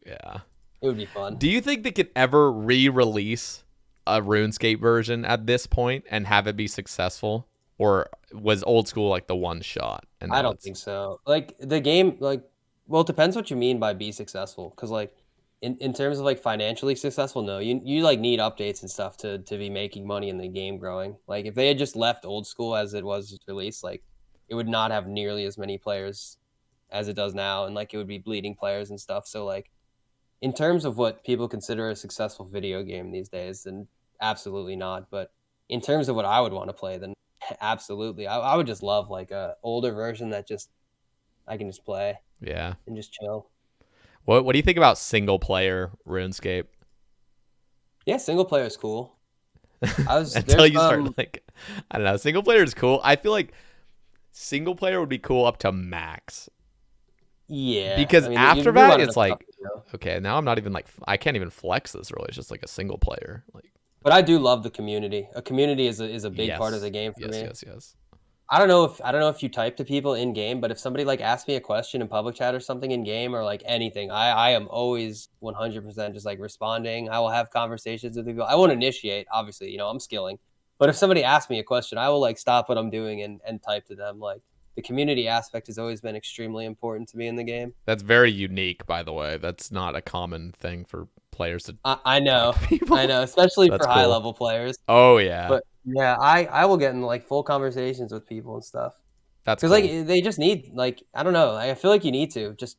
Yeah. it would be fun. Do you think they could ever re-release a RuneScape version at this point and have it be successful, or was old school like the one shot? And I now don't think so. Like the game, like, well, it depends what you mean by be successful. Because like, in terms of like financially successful, no, you like need updates and stuff to be making money and the game growing. Like if they had just left old school as it was released, like it would not have nearly as many players as it does now, and like it would be bleeding players and stuff. So like in terms of what people consider a successful video game these days, then absolutely not. But in terms of what I would want to play, then absolutely. I would just love like a older version that just I can just play yeah. and just chill. What do you think about single player RuneScape? Yeah, single player is cool. I was Until there's you start like, I don't know, single player is cool. I feel like single player would be cool up to max. yeah. Because I mean, after you that, run it's enough stuff, like, okay, now I'm not even like, I can't even flex this really. It's just like a single player. Like, But I do love the community. A community is a big part of yes, the game for me. yes. I don't know if you type to people in game, but if somebody like asks me a question in public chat or something in game or like anything, I am always 100% just like responding. I will have conversations with people. I won't initiate, obviously, I'm skilling. But if somebody asks me a question, I will like stop what I'm doing and type to them. Like the community aspect has always been extremely important to me in the game. That's very unique, by the way. That's not a common thing for players to I talk know, to people. I know, especially That's for high cool. level players. Oh yeah, But yeah, I will get in like full conversations with people and stuff. that's Because cool. like they just need like I don't know. I feel like you need to just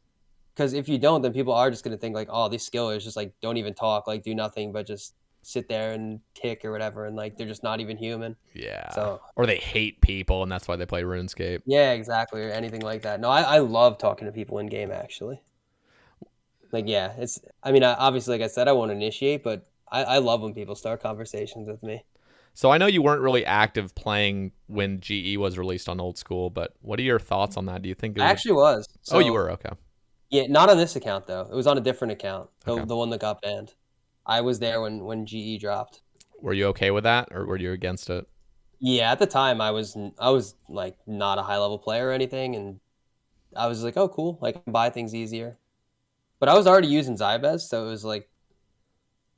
because if you don't, then people are just gonna think like, oh, these skillers just like don't even talk, like do nothing but just sit there and kick or whatever, and like they're just not even human. Yeah. So Or they hate people, and that's why they play RuneScape. yeah, exactly, or anything like that. No, I love talking to people in game actually. Like yeah, it's. I mean, obviously, like I said, I won't initiate, but I love when people start conversations with me. So I know you weren't really active playing when GE was released on old school, but what are your thoughts on that? Do you think it I would... actually was. Oh, you So were? Okay. yeah, not on this account though. It was on a different account, Okay. the one that got banned. I was there when GE dropped. Were you okay with that, or were you against it? Yeah, at the time I was like not a high level player or anything, and I was like, oh cool, like I can buy things easier. But I was already using Zybez, so it was like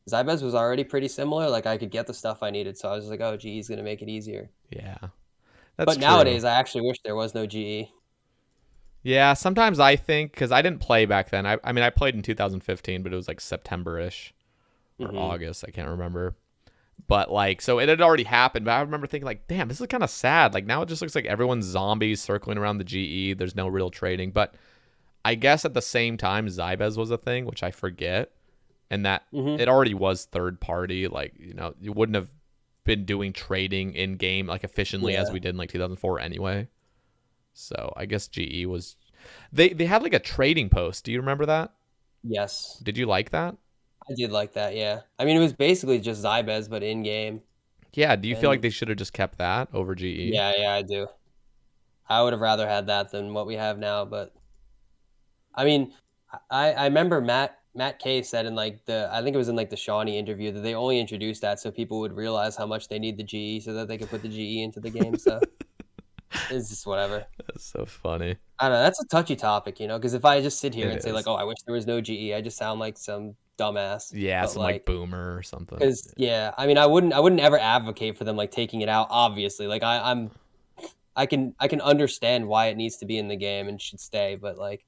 Zybez was already pretty similar. Like I could get the stuff I needed, so I was like, oh GE's gonna make it easier. Yeah. That's But true. nowadays, I actually wish there was no GE. Yeah, sometimes I think, because I didn't play back then. I mean, I played in 2015, but it was like September-ish or August. I can't remember. But like, so it had already happened. But I remember thinking like, damn, this is kind of sad. Like now it just looks like everyone's zombies circling around the GE. There's no real trading. But I guess at the same time, Zybez was a thing, which I forget. And that it already was third party. Like, you wouldn't have been doing trading in game like efficiently as we did in like 2004 anyway. So I guess GE was, they had like a trading post. Do you remember that? Yes, Did you like that? I did like that. Yeah, I mean it was basically just Zybez, but in game. Yeah. Do you feel like And they should have just kept that over GE? yeah, I do. I would have rather had that than what we have now. But I mean, I remember Matt K said in like I think it was in like the Shawnee interview that they only introduced that so people would realize how much they need the GE so that they could put the GE into the game. So it's just whatever. That's so funny. I don't know. That's a touchy topic, because if I just sit here It and say like, is. "Oh, I wish there was no GE," I just sound like some dumbass. Yeah, But some like boomer or something. because yeah, I mean, I wouldn't ever advocate for them like taking it out. Obviously, like I can understand why it needs to be in the game and should stay, but like,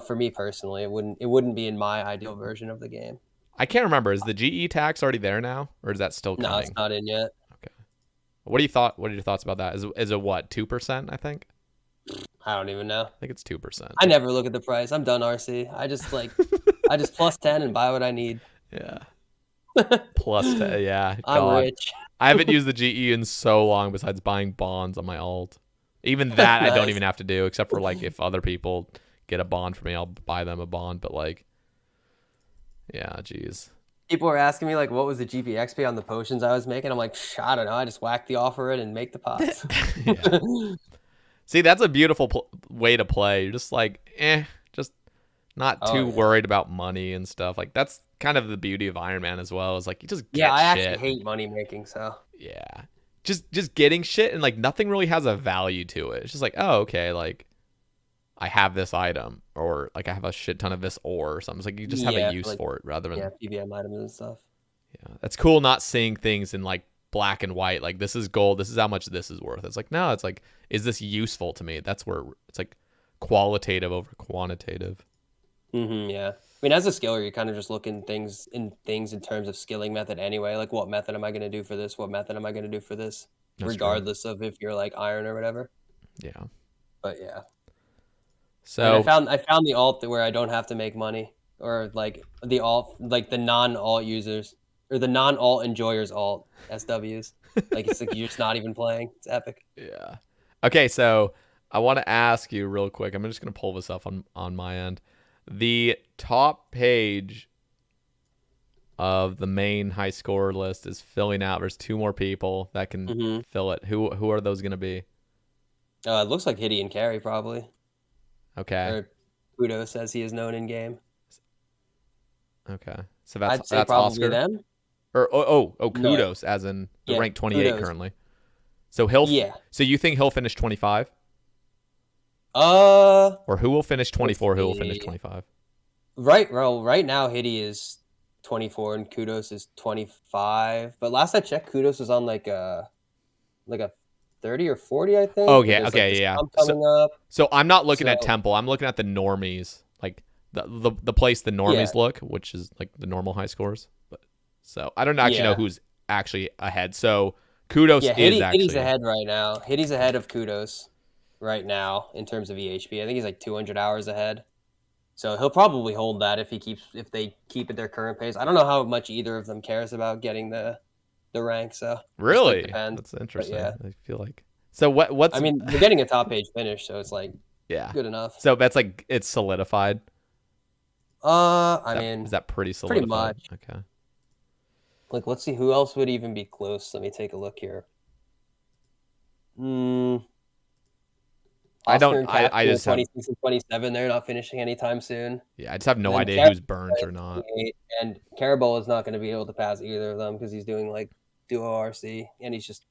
for me personally, it wouldn't be in my ideal version of the game. I can't remember. Is the GE tax already there now, or is that still No, it's coming? not in yet. Okay. What are your thoughts about that? Is it what, 2%? I think. I don't even know. I think it's 2%. I never look at the price. I'm done RC. I just plus 10 and buy what I need. Yeah. Plus 10. Yeah. I'm God. rich. I haven't used the GE in so long besides buying bonds on my alt. Even that I don't Nice. even have to do, except for like if other people get a bond for me, I'll buy them a bond. But like, yeah, geez. People were asking me like, what was the GPXP on the potions I was making? I'm like, I don't know. I just whack the offer in and make the pots. Yeah. See, that's a beautiful way to play. You're just like, just not too worried about money and stuff. Like that's kind of the beauty of Iron Man as well. Is like you just get I shit. actually hate money making. So yeah, just getting shit and like nothing really has a value to it. It's just like, oh, okay, like I have this item or like I have a shit ton of this ore or something. It's like you just have a use like, for it rather than PVM items and stuff. Yeah, that's cool. Not seeing things in like black and white. Like this is gold. This is how much this is worth. It's like no. It's like is this useful to me? That's where it's like qualitative over quantitative. Yeah. I mean, as a skiller, you're kind of just looking things in terms of skilling method anyway. Like, what method am I going to do for this? What method am I going to do for this? That's regardless of if you're like iron or whatever. Yeah. But yeah. So and I found the alt where I don't have to make money, or like the alt, like the non-alt users or the non-alt enjoyers alt SWs. Like it's like you're just not even playing. It's epic. Yeah. Okay, so I want to ask you real quick. I'm just going to pull this up on my end. The top page of the main high score list is filling out. There's 2 more people that can fill it. Who are those going to be? It looks like Hitty and Carry probably. Okay. Or Kudos as he is known in game. Okay. So I'd say that's probably Oscar. them. Or Kudos as in the rank 28 Kudos. currently. So So you think he'll finish 25? Or who will finish 24? Who will finish 25? Right now Hitty is 24 and Kudos is 25. But last I checked, Kudos was on like a 30 or 40, I think. Oh yeah, okay, yeah. Coming up. So I'm not looking at Temple. I'm looking at the normies, like the place the normies look, which is like the normal high scores. But so I don't actually know who's actually ahead. So Kudos is actually Hitty's ahead right now. Hitty's ahead of Kudos right now in terms of EHP. I think he's like 200 hours ahead. So he'll probably hold that if they keep at their current pace. I don't know how much either of them cares about getting the rank. So really, depends. That's interesting. Yeah. I feel like so. What's I mean, they're getting a top page finish, so it's like good enough. So that's like it's solidified. Is that pretty solidified? Pretty much. Okay. Like, let's see who else would even be close. Let me take a look here. I don't. I just 26 and 27. They're not finishing anytime soon. Yeah, I just have no idea who's burnt or not. And Carabol is not going to be able to pass either of them because he's doing like duo RC and he's just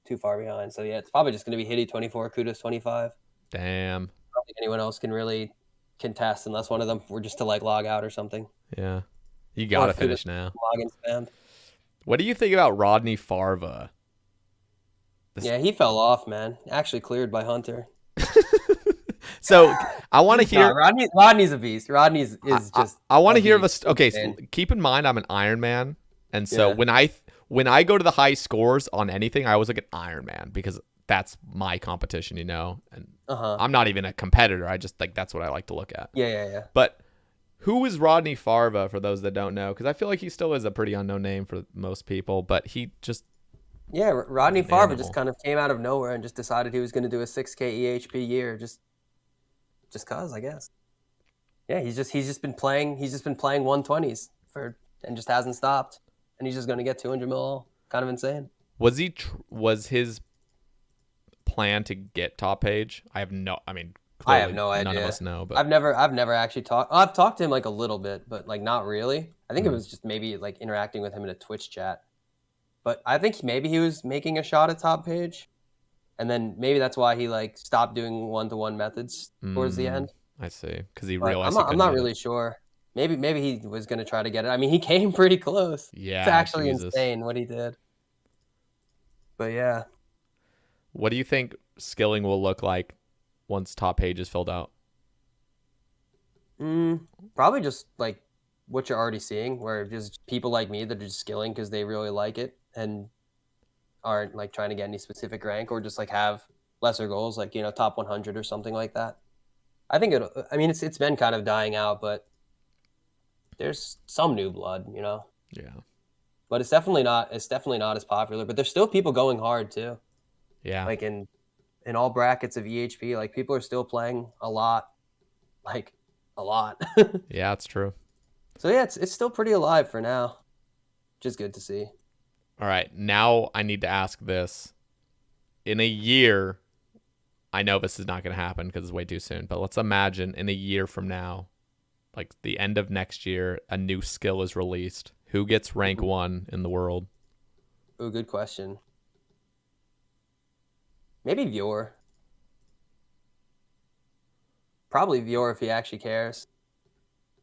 too far behind. So yeah, it's probably just going to be Hitty 24, Kudos 25. Damn. I don't think anyone else can really contest unless one of them were just to like log out or something. Yeah, you got to finish now. Log and spam. What do you think about Rodney Farva? Yeah, he fell off, man. Actually cleared by Hunter. So I want to hear. Rodney's a beast. Rodney's is just. I want to hear of a. Okay, so keep in mind I'm an Iron Man, and so when I go to the high scores on anything, I always look at Iron Man because that's my competition, you know. And I'm not even a competitor. I just like that's what I like to look at. Yeah. But who is Rodney Farva for those that don't know? Because I feel like he still is a pretty unknown name for most people, but he just. Yeah, Rodney Farva just kind of came out of nowhere and just decided he was going to do a 6K EHP year, just cause, I guess. Yeah, he's just been playing 120s and just hasn't stopped, and he's just going to get 200 mil. Kind of insane. Was his plan to get top page? I have no idea. None of us know, but I've never actually talked. I've talked to him like a little bit, but like not really. I think it was just maybe like interacting with him in a Twitch chat. But I think maybe he was making a shot at top page, and then maybe that's why he like stopped doing 1-to-1 methods towards the end. I see, because he realized. I'm not really sure. Maybe he was going to try to get it. I mean, he came pretty close. Yeah, it's actually insane what he did. But yeah, what do you think skilling will look like once top page is filled out? Probably just like what you're already seeing, where just people like me that are just skilling because they really like it. And aren't like trying to get any specific rank or just like have lesser goals, like, top 100 or something like that. I think it's been kind of dying out, but there's some new blood, Yeah. but it's definitely not as popular, but there's still people going hard too. Yeah. Like in all brackets of EHP, like people are still playing a lot, like a lot. Yeah, it's true. So yeah, it's still pretty alive for now, which is good to see. All right, now I need to ask this. In a year, I know this is not going to happen because it's way too soon, but let's imagine in a year from now, like the end of next year, a new skill is released. Who gets rank 1 in the world? Oh, good question. Maybe Vior. Probably Vior if he actually cares.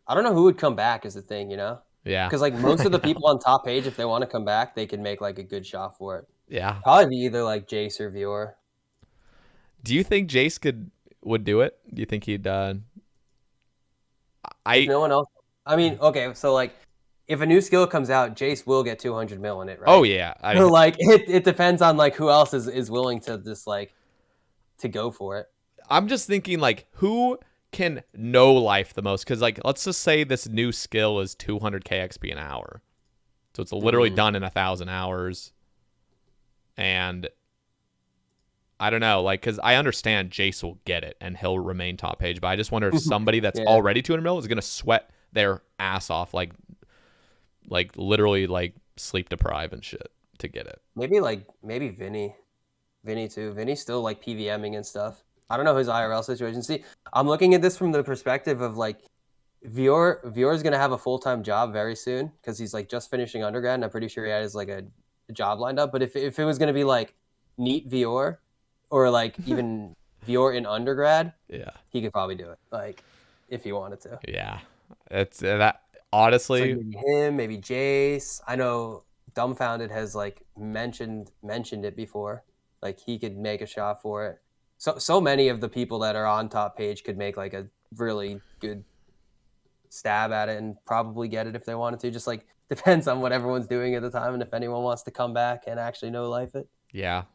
I don't know who would come back is the thing, Yeah. Because like most of the people on top page, if they want to come back, they can make like a good shot for it. Yeah. Probably be either like Jace or Vior. Do you think Jace would do it? Do you think he'd If no one else. I mean, okay, so like if a new skill comes out, Jace will get 200 mil in it, right? Oh yeah. So like it depends on like who else is willing to just like to go for it. I'm just thinking like who can know life the most, because like let's just say this new skill is 200k XP an hour, so it's literally done in 1,000 hours. And I don't know, like, because I understand Jace will get it and he'll remain top page, but I just wonder if somebody that's already 200 mil is gonna sweat their ass off, like literally like sleep deprive and shit to get it. Maybe Vinny too. Vinny's still like PVMing and stuff. I don't know his IRL situation. See, I'm looking at this from the perspective of like Vior's gonna have a full-time job very soon because he's like just finishing undergrad, and I'm pretty sure he has like a job lined up. But if it was gonna be like neat Vior or like even Vior in undergrad, Yeah, he could probably do it. Like if he wanted to. yeah, it's that honestly. So maybe him, maybe Jace. I know Dumbfounded has like mentioned it before. Like he could make a shot for it. So many of the people that are on top page could make like a really good stab at it and probably get it if they wanted to. Just like depends on what everyone's doing at the time and if anyone wants to come back and actually know life it. Yeah,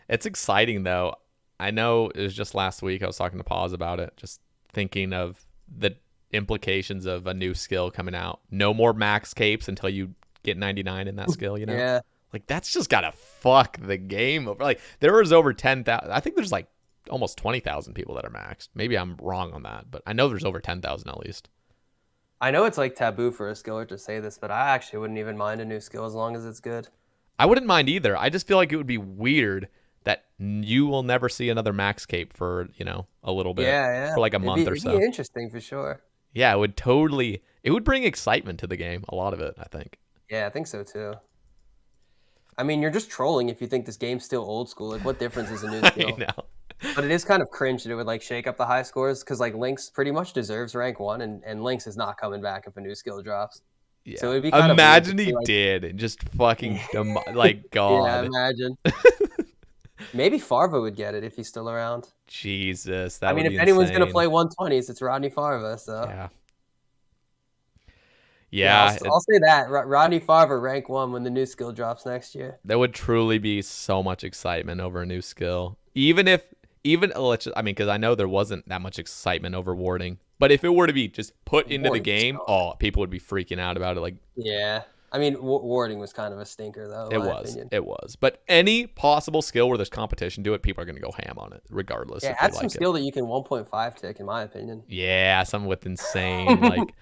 it's exciting though. I know it was just last week I was talking to Paz about it, just thinking of the implications of a new skill coming out. No more max capes until you get 99 in that skill, Yeah. Like that's just gotta fuck the game over. Like there was over 10,000. I think there's like almost 20,000 people that are maxed. Maybe I'm wrong on that, but I know there's over 10,000 at least. I know it's like taboo for a skiller to say this, but I actually wouldn't even mind a new skill as long as it's good. I wouldn't mind either. I just feel like it would be weird that you will never see another max cape for, a little bit. Yeah. For like a month or so. It'd be interesting for sure. Yeah, it would bring excitement to the game. A lot of it, I think. Yeah, I think so too. I mean, you're just trolling if you think this game's still old school. Like, what difference is a new skill? I know. But it is kind of cringe that it would like shake up the high scores because like Lynx pretty much deserves rank 1, and Lynx is not coming back if a new skill drops. Yeah. So it'd be kind imagine of he did and just fucking like God. Yeah, imagine. Maybe Farva would get it if he's still around. Jesus, I mean, if anyone's gonna play 120s, it's Rodney Farva. So yeah. I'll say that Rodney Farva rank 1 when the new skill drops next year. There would truly be so much excitement over a new skill, because I know there wasn't that much excitement over warding. But if it were to be just put into the game, people would be freaking out about it. Like, yeah. I mean, warding was kind of a stinker, though. It was. But any possible skill where there's competition to it, people are going to go ham on it, regardless. Yeah, add some skill that you can 1.5 tick, in my opinion. Yeah, something with insane. Like,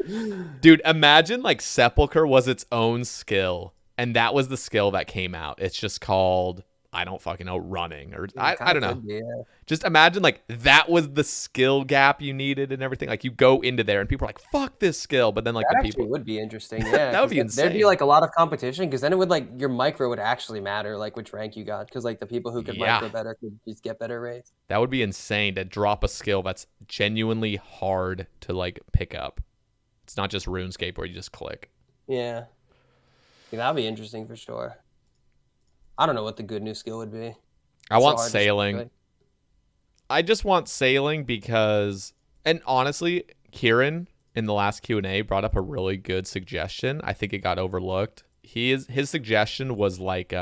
dude, imagine like Sepulchre was its own skill, and that was the skill that came out. It's just called, I don't fucking know, running, or I don't know. Yeah. Just imagine like that was the skill gap you needed and everything. Like you go into there and people are like, "Fuck this skill," but then like that the people would be interesting. Yeah, that would be insane. There'd be like a lot of competition because then it would like your micro would actually matter, like which rank you got, because like the people who could micro better could just get better rates. That would be insane to drop a skill that's genuinely hard to like pick up. It's not just RuneScape where you just click. Yeah, that'd be interesting for sure. I don't know what the good new skill would be. I want sailing. I just want sailing because, and honestly, Kieran in the last Q&A brought up a really good suggestion. I think it got overlooked. His suggestion was like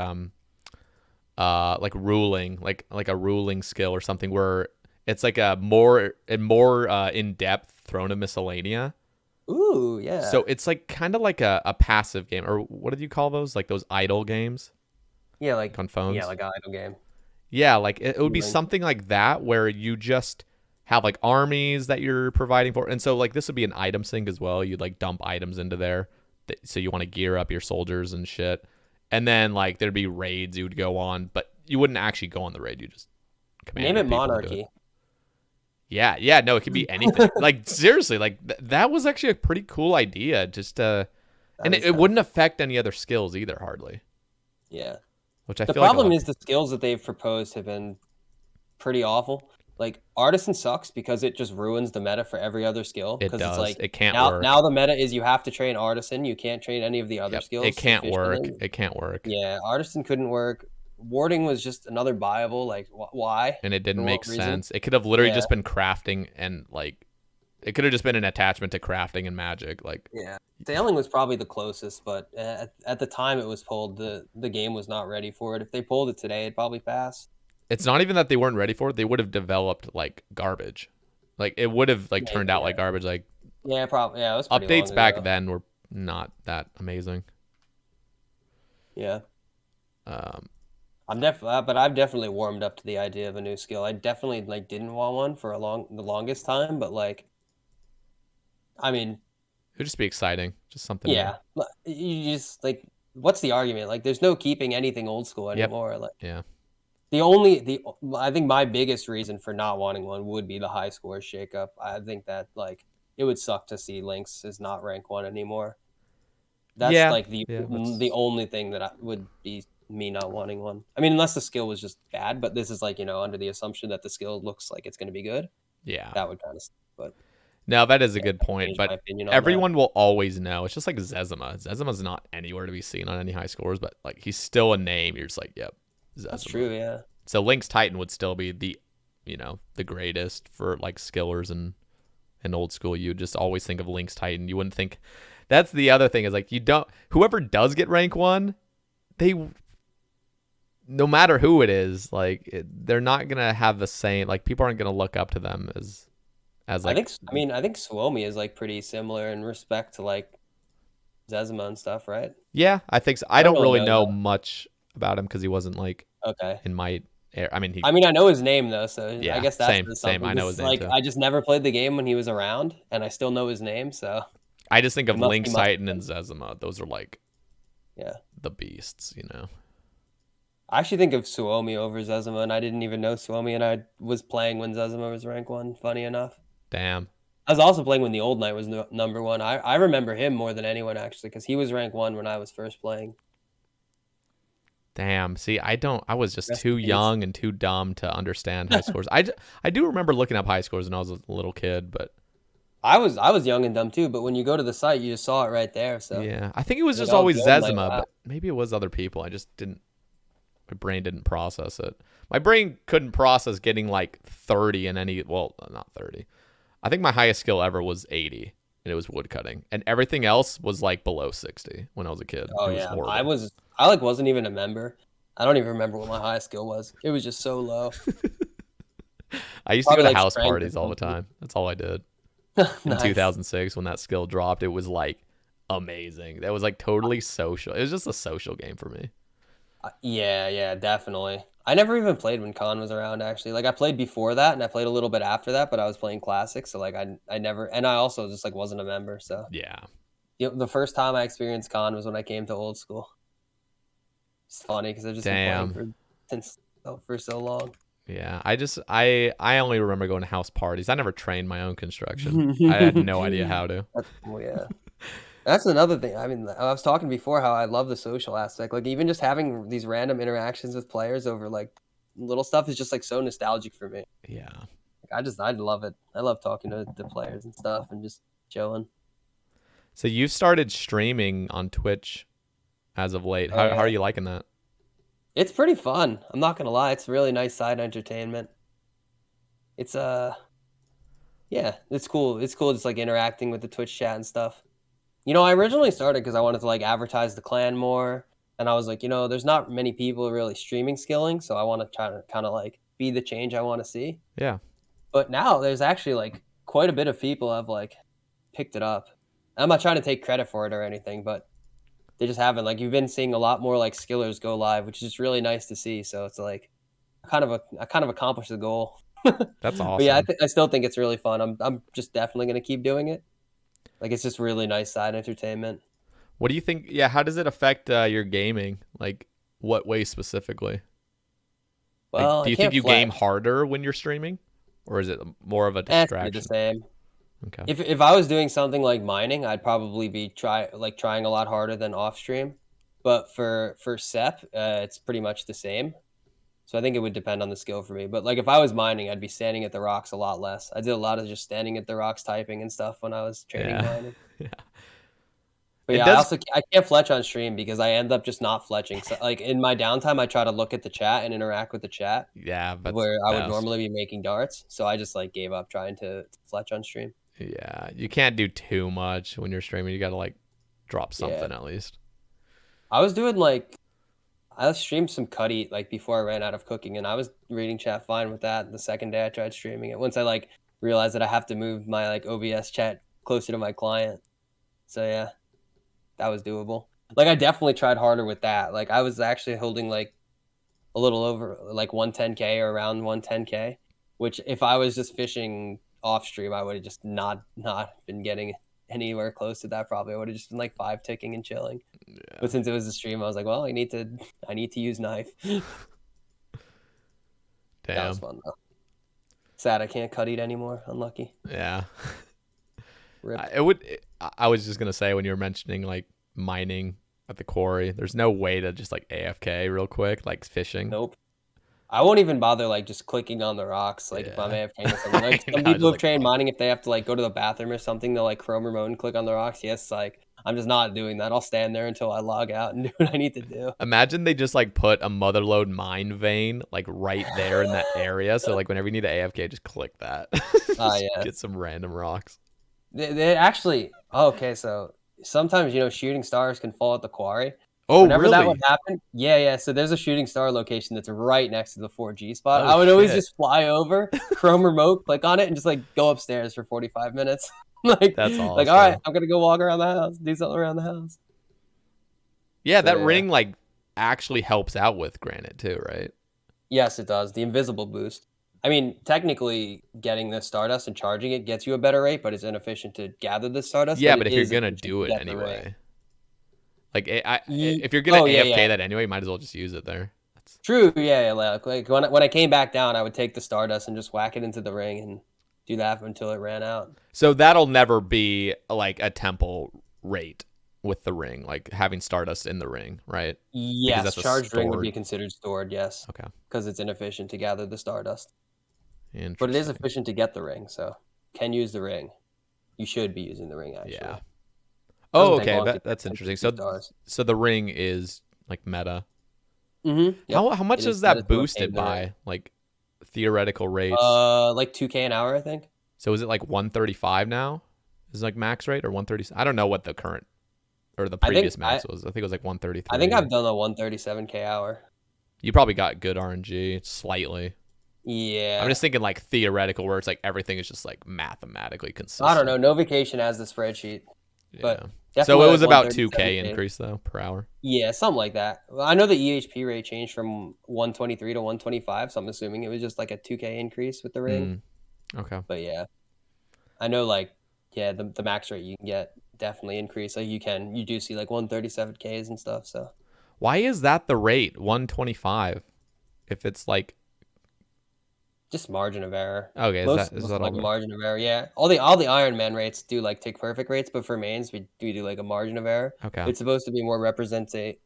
like ruling, like a ruling skill or something where it's like a more in depth Throne of Miscellanea. Ooh, yeah. So it's like kind of like a passive game, or what did you call those? Like those idle games Yeah, like on phones. like an idle game. Yeah, like it would be Ruling. something like that where you just have like armies that you're providing for, and so like this would be an item sink as well. You'd like dump items into there, so you want to gear up your soldiers and shit, and then like there'd be raids you would go on, but you wouldn't actually go on the raid. You just command Name it people to do Monarchy. it. Yeah, no, it could be anything. Like seriously, like that was actually a pretty cool idea. Just and it wouldn't affect any other skills either, hardly. Yeah. Which I The feel like problem is the skills that they've proposed have been pretty awful. Like Artisan sucks because it just ruins the meta for every other skill. it Because it's does. like It can't now, work. now the meta is you have to train Artisan. You can't train any of the other Yep. skills. It can't work. sufficiently. It can't work. Yeah, Artisan couldn't work. Warding was just another viable. Like why? And it didn't For make what reason? sense. It could have literally Yeah. just been crafting and like it could have just been an attachment to crafting and magic. Like Yeah, sailing was probably the closest, but at the time it was pulled, the game was not ready for it. If they pulled it today, it'd probably pass. it's not even that they weren't ready for it. They would have developed like garbage. Like it would have like turned out Yeah. like garbage. Like Yeah, probably. Yeah, it was pretty updates long back ago. then were not that amazing. Yeah, Um, but I've definitely warmed up to the idea of a new skill. I definitely like didn't want one for the longest time, but like, I mean, it would just be exciting. Just something new. yeah, you just like, what's the argument? Like, there's no keeping anything old school Yep. anymore. Like, Yeah. I think my biggest reason for not wanting one would be the high scores shakeup. I think that like it would suck to see Lynx is not rank 1 anymore. That's Yeah. like Yeah, the only thing that would be me not wanting one. I mean, unless the skill was just bad, but this is like, under the assumption that the skill looks like it's going to be good. Yeah. That would kind of, but No, that is a good point. change my But opinion on that. everyone will always know. It's just like Zezima. Zezima's not anywhere to be seen on any high scores, but like he's still a name. You're just like, yep, Zezima. That's true, yeah. So Lynx Titan would still be the greatest for like skillers and old school. You just always think of Lynx Titan. You wouldn't think. That's the other thing is like whoever does get rank 1, no matter who it is, like they're not gonna have the same. Like people aren't gonna look up to them as like. I think Suomi is like pretty similar in respect to like Zezima and stuff, right? Yeah, I think so. I don't really know that. much about him because he wasn't like Okay. in my. I mean, I know his name though, so Yeah, I guess that's same. something. I know his name Like too. I just never played the game when he was around, and I still know his name. So I just think of He must- Lynx he must- Titan and Zezima. Those are like yeah, the beasts, I actually think of Suomi over Zezima, and I didn't even know Suomi, and I was playing when Zezima was rank 1. Funny enough, Damn. I was also playing when the Old Knight was number 1. I remember him more than anyone actually, because he was rank 1 when I was first playing. Damn. See, I was just Rest too in peace. young and too dumb to understand high scores. I do remember looking up high scores when I was a little kid, but I was young and dumb too, but when you go to the site, you just saw it right there. So yeah, I think it was Like, just oh, always the Old Knight, Zezima, wow. but maybe it was other people. I just didn't. My brain didn't process it. My brain couldn't process getting like 30 in any. Well, not 30. I think my highest skill ever was 80, and it was woodcutting, and everything else was like below 60 when I was a kid. Oh It was yeah, horrible. I like wasn't even a member. I don't even remember what my highest skill was. It was just so low. I used Probably to go to like house strength or parties all the something. time. That's all I did. In Nice. 2006 when that skill dropped, it was like amazing. That was like totally social. It was just a social game for me. Yeah, definitely. I never even played when Khan was around actually. Like I played before that and I played a little bit after that, but I was playing classics, so like I never, and I also just like wasn't a member, so Yeah. the first time I experienced Khan was when I came to old school. It's funny because I've just been playing for so long. Yeah. I only remember going to house parties. I never trained my own construction. I had no idea how to. Well, yeah. That's another thing. I mean, I was talking before how I love the social aspect. Like even just having these random interactions with players over like little stuff is just like so nostalgic for me. Yeah. I love it. I love talking to players and stuff and just chilling. So you've started streaming on Twitch as of late. Oh, How yeah. are you liking that? It's pretty fun. I'm not gonna lie. It's really nice side entertainment. It's yeah, it's cool. It's cool just like interacting with the Twitch chat and stuff. I originally started because I wanted to like advertise the clan more And I was like, there's not many people really streaming skilling, so I want to try to kind of like be the change I want to see. Yeah. But now there's actually like quite a bit of people have like picked it up. I'm not trying to take credit for it or anything, but they just haven't. Like you've been seeing a lot more like skillers go live, which is just really nice to see. So it's like I kind of accomplished the goal. That's But yeah, awesome. I still think it's really fun. I'm just definitely gonna keep doing it. Like it's just really nice side entertainment. What do you think? Yeah, how does it affect your gaming? Like, what way specifically? Like, Well, do I you think can't you game flex. harder when you're streaming, or is it more of a It's pretty the distraction? same. Okay. If I was doing something like mining, I'd probably be trying a lot harder than off stream. But for SEP, it's pretty much the same. So I think it would depend on the skill for me. But like if I was mining, I'd be standing at the rocks a lot less. I did a lot of just standing at the rocks typing and stuff when I was training Yeah. mining. Yeah. But It yeah, does. I can't fletch on stream because I end up just not fletching. So like in my downtime, I try to look at the chat and interact with the chat Yeah, that's where I would best. normally be making darts. So I just like gave up trying to fletch on stream. Yeah, you can't do too much when you're streaming. You got to like drop Yeah, something at least. I was doing like I streamed some Cuddy like before I ran out of cooking, and I was reading chat fine with that. The second day I tried streaming it, once I like realized that I have to move my like OBS chat closer to my client. So yeah, that was doable. Like I definitely tried harder with that. Like I was actually holding like a little over like 110K or around 110K, which if I was just fishing off stream, I would have just not been getting anywhere close to that. Probably I would have just been like 5 ticking and chilling. Yeah. But since it was a stream, I was like, well, I need to use knife. That was Damn. fun though. Sad I can't cut eat anymore. Unlucky. Yeah. Rip. It would. I was just gonna say when you were mentioning like mining at the quarry, there's no way to just like AFK real quick, like fishing. Nope. I won't even bother like just clicking on the rocks. Like if I'm Yeah. AFK or something. Like I some know, people just have like trained fuck. mining if they have to like go to the bathroom or something, they'll like Chrome remote and click on the rocks. Yes, like I'm just not doing that. I'll stand there until I log out and do what I need to do. Imagine they just like put a motherlode mine vein like right there in that area. So like whenever you need to AFK, just click that. Oh Just yeah. get some random rocks. They actually okay, so sometimes shooting stars can fall at the quarry. Oh Whenever that would really? happen, yeah. So there's a shooting star location that's right next to the 4G spot. Oh I would always shit. just fly over, Chrome remote, click on it, and just like go upstairs for 45 minutes. like, That's like, all right, awesome. I'm gonna go walk around the house, do something around the house. Yeah, So that yeah, ring like actually helps out with granite too, right? yes, it does. The invisible boost. I mean, technically, getting the stardust and charging it gets you a better rate, but it's inefficient to gather the stardust. Yeah, But but it if you're is gonna efficient do to it get the ring. anyway, like if you're gonna Oh yeah. AFK that anyway, might as well just use it there. That's, True, yeah. Like when I came back down, I would take the stardust and just whack it into the ring and do that until it ran out. so that'll never be like a temple rate with the ring, like having Stardust in the ring, right? Because Yes, that's a charged ring would be stored. considered stored, yes, Okay, because it's inefficient to gather the stardust. But it is interesting. efficient to get the ring, so can use the ring. You should be using the ring Yeah. actually. Oh, Doesn't take okay. long to get That's 10, interesting. 50 stars. So the ring is like meta. Yep. How much It is is better that to obtain boosted the ring. by? Like theoretical rates. Like 2K an hour, I think. So is it like 135 now? Is it like max rate or 130? I don't know what the current or the I think previous max was. I think it was like I think 133. I've done a 137K hour. You probably got good RNG slightly. I'm Yeah. just thinking like theoretical where it's like everything is just like mathematically I don't know. consistent. No Vacation has the spreadsheet, Yeah. but So definitely it like was about 2K 137K. increase though per hour. Yeah, something like that. Well, I know the EHP rate changed from 123 to 125, so I'm assuming it was just like a 2K increase with the ring. Okay. But yeah, I know like the max rate you can get definitely increased. Like you do see like 137Ks and stuff. So Why is that the rate 125? If it's like just margin of error. okay, is Most that all like the margin of error. Yeah, all the Iron Man rates do like tick perfect rates, but for mains we do like a margin of error. okay? It's supposed to be more representing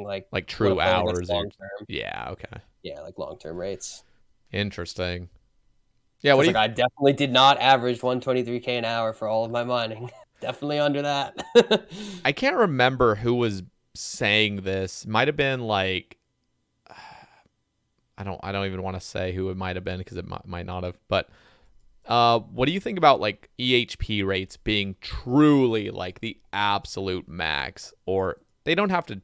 like Like what a true player gets hours or long term. yeah, okay. Yeah, like long term rates. Interesting. Yeah, what Because do you like I definitely did not average 123K an hour for all of my mining. Definitely under that. I can't remember who was saying this. Might have been like I don't even want to say who it might have been because it might not have. But what do you think about like EHP rates being truly like the absolute max, or they don't have to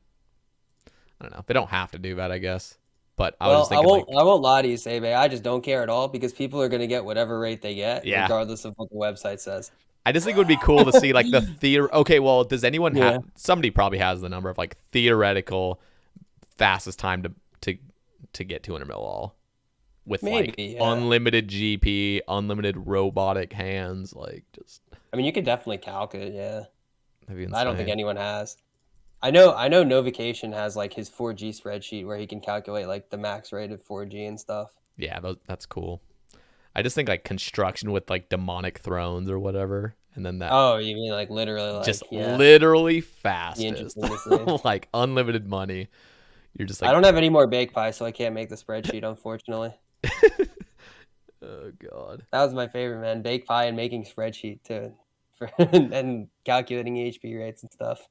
I don't know. They don't have to do that, I guess. But I was just Well, thinking, like, I won't lie to you, Sae Bae. I just don't care at all because people are going to get whatever rate they get, yeah. regardless of what the website says. I just think it would be cool to see like the Okay, well, does anyone Yeah. have? Somebody probably has the number of like theoretical fastest time to get 200 mil all with Maybe, like yeah. unlimited GP, unlimited robotic hands, like just. I mean, you could definitely calc it, yeah. That'd be insane. I don't think anyone has. I know Novacation has like his 4G spreadsheet where he can calculate like the max rate of 4G and stuff. Yeah, that's cool. I just think like construction with like demonic thrones or whatever, and then that. Oh, you mean like literally like just yeah. literally Be fastest, interesting to see. like unlimited money. You're just like, I don't have any more bake pie, so I can't make the spreadsheet, unfortunately. oh god. That was my favorite, man. Bake pie and making spreadsheet too, and calculating HP rates and stuff.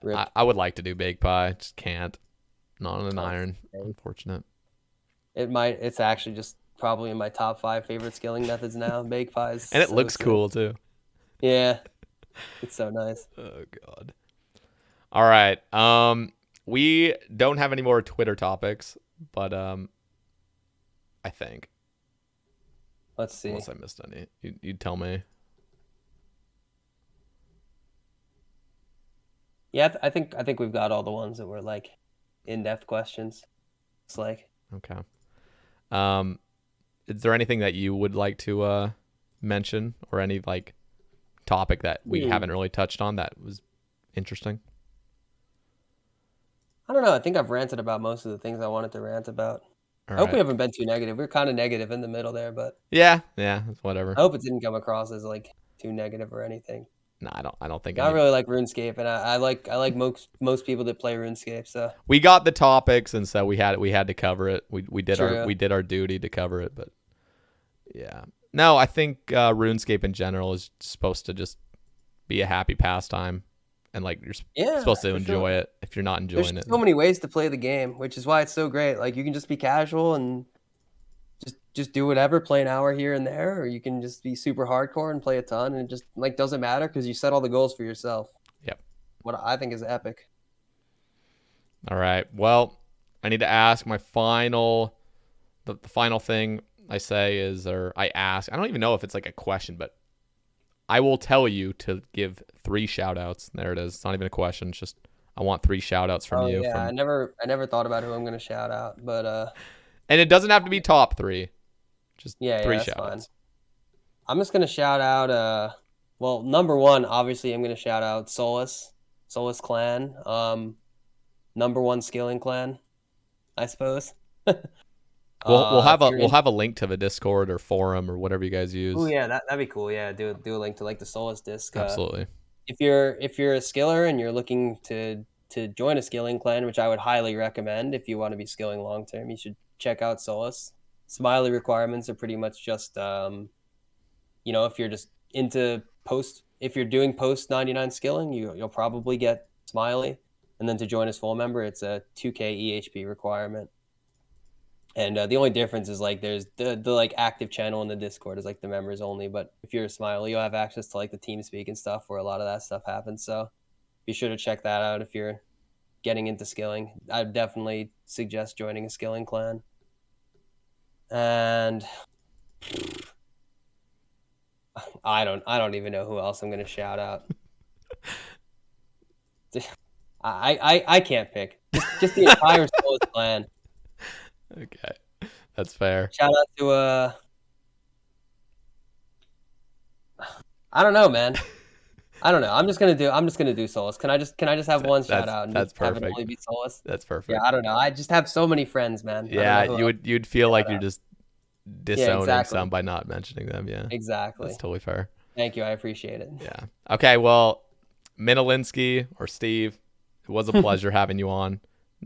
Rip. I would like to do bake pie, just can't. Not on an Oh, iron. okay. Unfortunate. It's actually just probably in my top 5 favorite skilling methods now. Bake pies. And it so looks sick. cool too. Yeah. It's so nice. Oh god. All right. We don't have any more Twitter topics, but I think. Let's see. Unless I missed any. You'd tell me. Yeah, I think we've got all the ones that were like in-depth questions. It's like Okay. Is there anything that you would like to mention or any like topic that we haven't really touched on that was interesting? I don't know. I think I've ranted about most of the things I wanted to rant about. All I hope we right. haven't been too negative. We're kind of negative in the middle there, but Yeah, it's whatever. I hope it didn't come across as like too negative or anything. No, I don't think I really like RuneScape, and I like most people that play RuneScape. So we got the topics, and so we had to cover it. We did True. our duty to cover it, but yeah. No, I think RuneScape in general is supposed to just be a happy pastime, and like you're supposed to enjoy it. If you're not enjoying There's it, so many ways to play the game, which is why it's so great. Like you can just be casual and just do whatever, play an hour here and there, or you can just be super hardcore and play a ton, and it just like doesn't matter because you set all the goals for yourself. Yep. What I think is epic. All right. Well, I need to ask my final. The final thing I say is, or I ask. I don't even know if it's like a question, but I will tell you to give 3 shout outs. There it is. It's not even a question. It's just I want 3 shout outs from you. Yeah, I never thought about who I'm gonna shout out, but and it doesn't have to be top 3. Just 3 that's shout fine. outs. I'm just gonna shout out well, number 1, obviously I'm gonna shout out Solace clan. Number 1 skilling clan, I suppose. We'll have a link to the Discord or forum or whatever you guys use. Oh yeah, that'd be cool. Yeah, do a link to like the Solace disc. Absolutely. If you're a skiller and you're looking to join a skilling clan, which I would highly recommend if you want to be skilling long term, you should check out Solace. Smiley requirements are pretty much just if you're just into if you're doing post 99 skilling, you'll probably get Smiley. And then to join as full member, it's a 2K EHP requirement. And the only difference is like there's the like active channel in the Discord is like the members only. But if you're a Smiley, you'll have access to like the TeamSpeak and stuff where a lot of that stuff happens. So be sure to check that out if you're getting into skilling. I'd definitely suggest joining a skilling clan. And I don't even know who else I'm gonna shout out. I can't pick. Just the entire Solace clan. Okay, that's fair. Shout out to I don't know, man. I don't know. I'm just gonna do Solace. Can I just have one shout out and that's just have perfect. it only be Solace? That's perfect. Yeah, I don't know. I just have so many friends, man. Yeah, you'd feel like you're just disowning exactly. some by not mentioning them. Yeah, exactly. That's totally fair. Thank you. I appreciate it. Yeah. Okay. Well, Minalinsky or Steve, it was a pleasure having you on.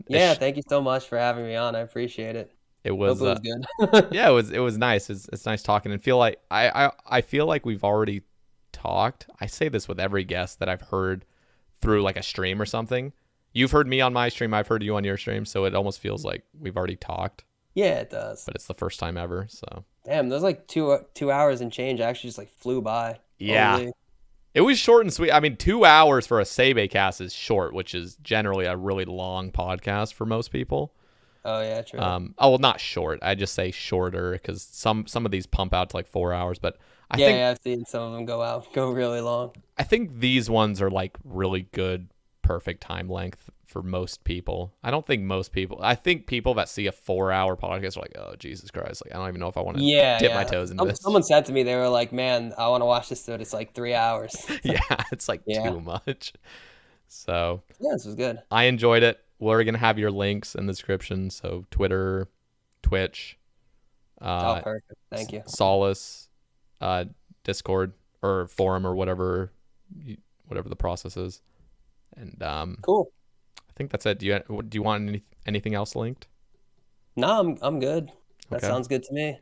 Yeah. Thank you so much for having me on. I appreciate it. It was, Hope it was good. yeah, it was nice. It's nice talking and feel like I feel like we've already talked. I say this with every guest that I've heard through like a stream or something. You've heard me on my stream. I've heard you on your stream. So it almost feels like we've already talked. Yeah, it does. But it's the first time ever. So damn, those like 2 hours and change actually just like flew by. Yeah. Holy. It was short and sweet. I mean, 2 hours for a Sae Bae Cast is short, which is generally a really long podcast for most people. Oh yeah, true. Well, not short. I just say shorter because some of these pump out to like 4 hours, but I yeah, think yeah, I've seen some of them go really long. I think these ones are like really good, perfect time length for most people. I don't think most people. I think people that see a 4-hour podcast are like, oh Jesus Christ! Like I don't even know if I want to dip my toes into this. Someone said to me, they were like, "Man, I want to watch this, but it's like 3 hours." Yeah, it's like Yeah. too much. So Yeah, this was good. I enjoyed it. We're gonna have your links in the description. So Twitter, Twitch, Oh, perfect. Thank you. Solace, Discord or forum or whatever the process is. And Cool. I think that's it. Do you want anything else linked? No, I'm good. That Okay. sounds good to me.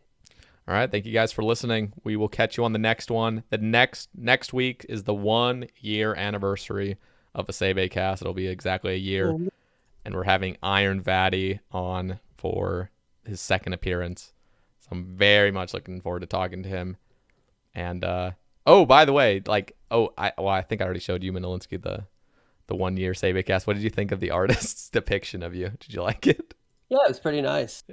All right. Thank you guys for listening. We will catch you on the next one. The next week is the 1-year anniversary of the Sae Bae Cast. It'll be exactly a year. And we're having Iron Vatty on for his second appearance. So I'm very much looking forward to talking to him. And oh, by the way, like I think I already showed you Minalinsky the 1-year Sae Bae Cast. What did you think of the artist's depiction of you? Did you like it? Yeah, it was pretty nice.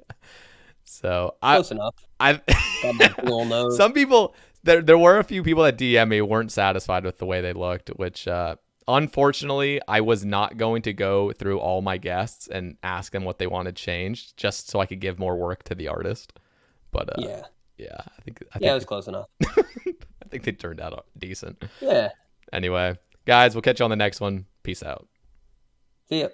So Close enough. Got my cool nose. Some people there were a few people that DM me weren't satisfied with the way they looked, which unfortunately I was not going to go through all my guests and ask them what they wanted changed just so I could give more work to the artist. But yeah, I think it was close enough. I think they turned out decent. Yeah. Anyway, guys, we'll catch you on the next one. Peace out. See ya.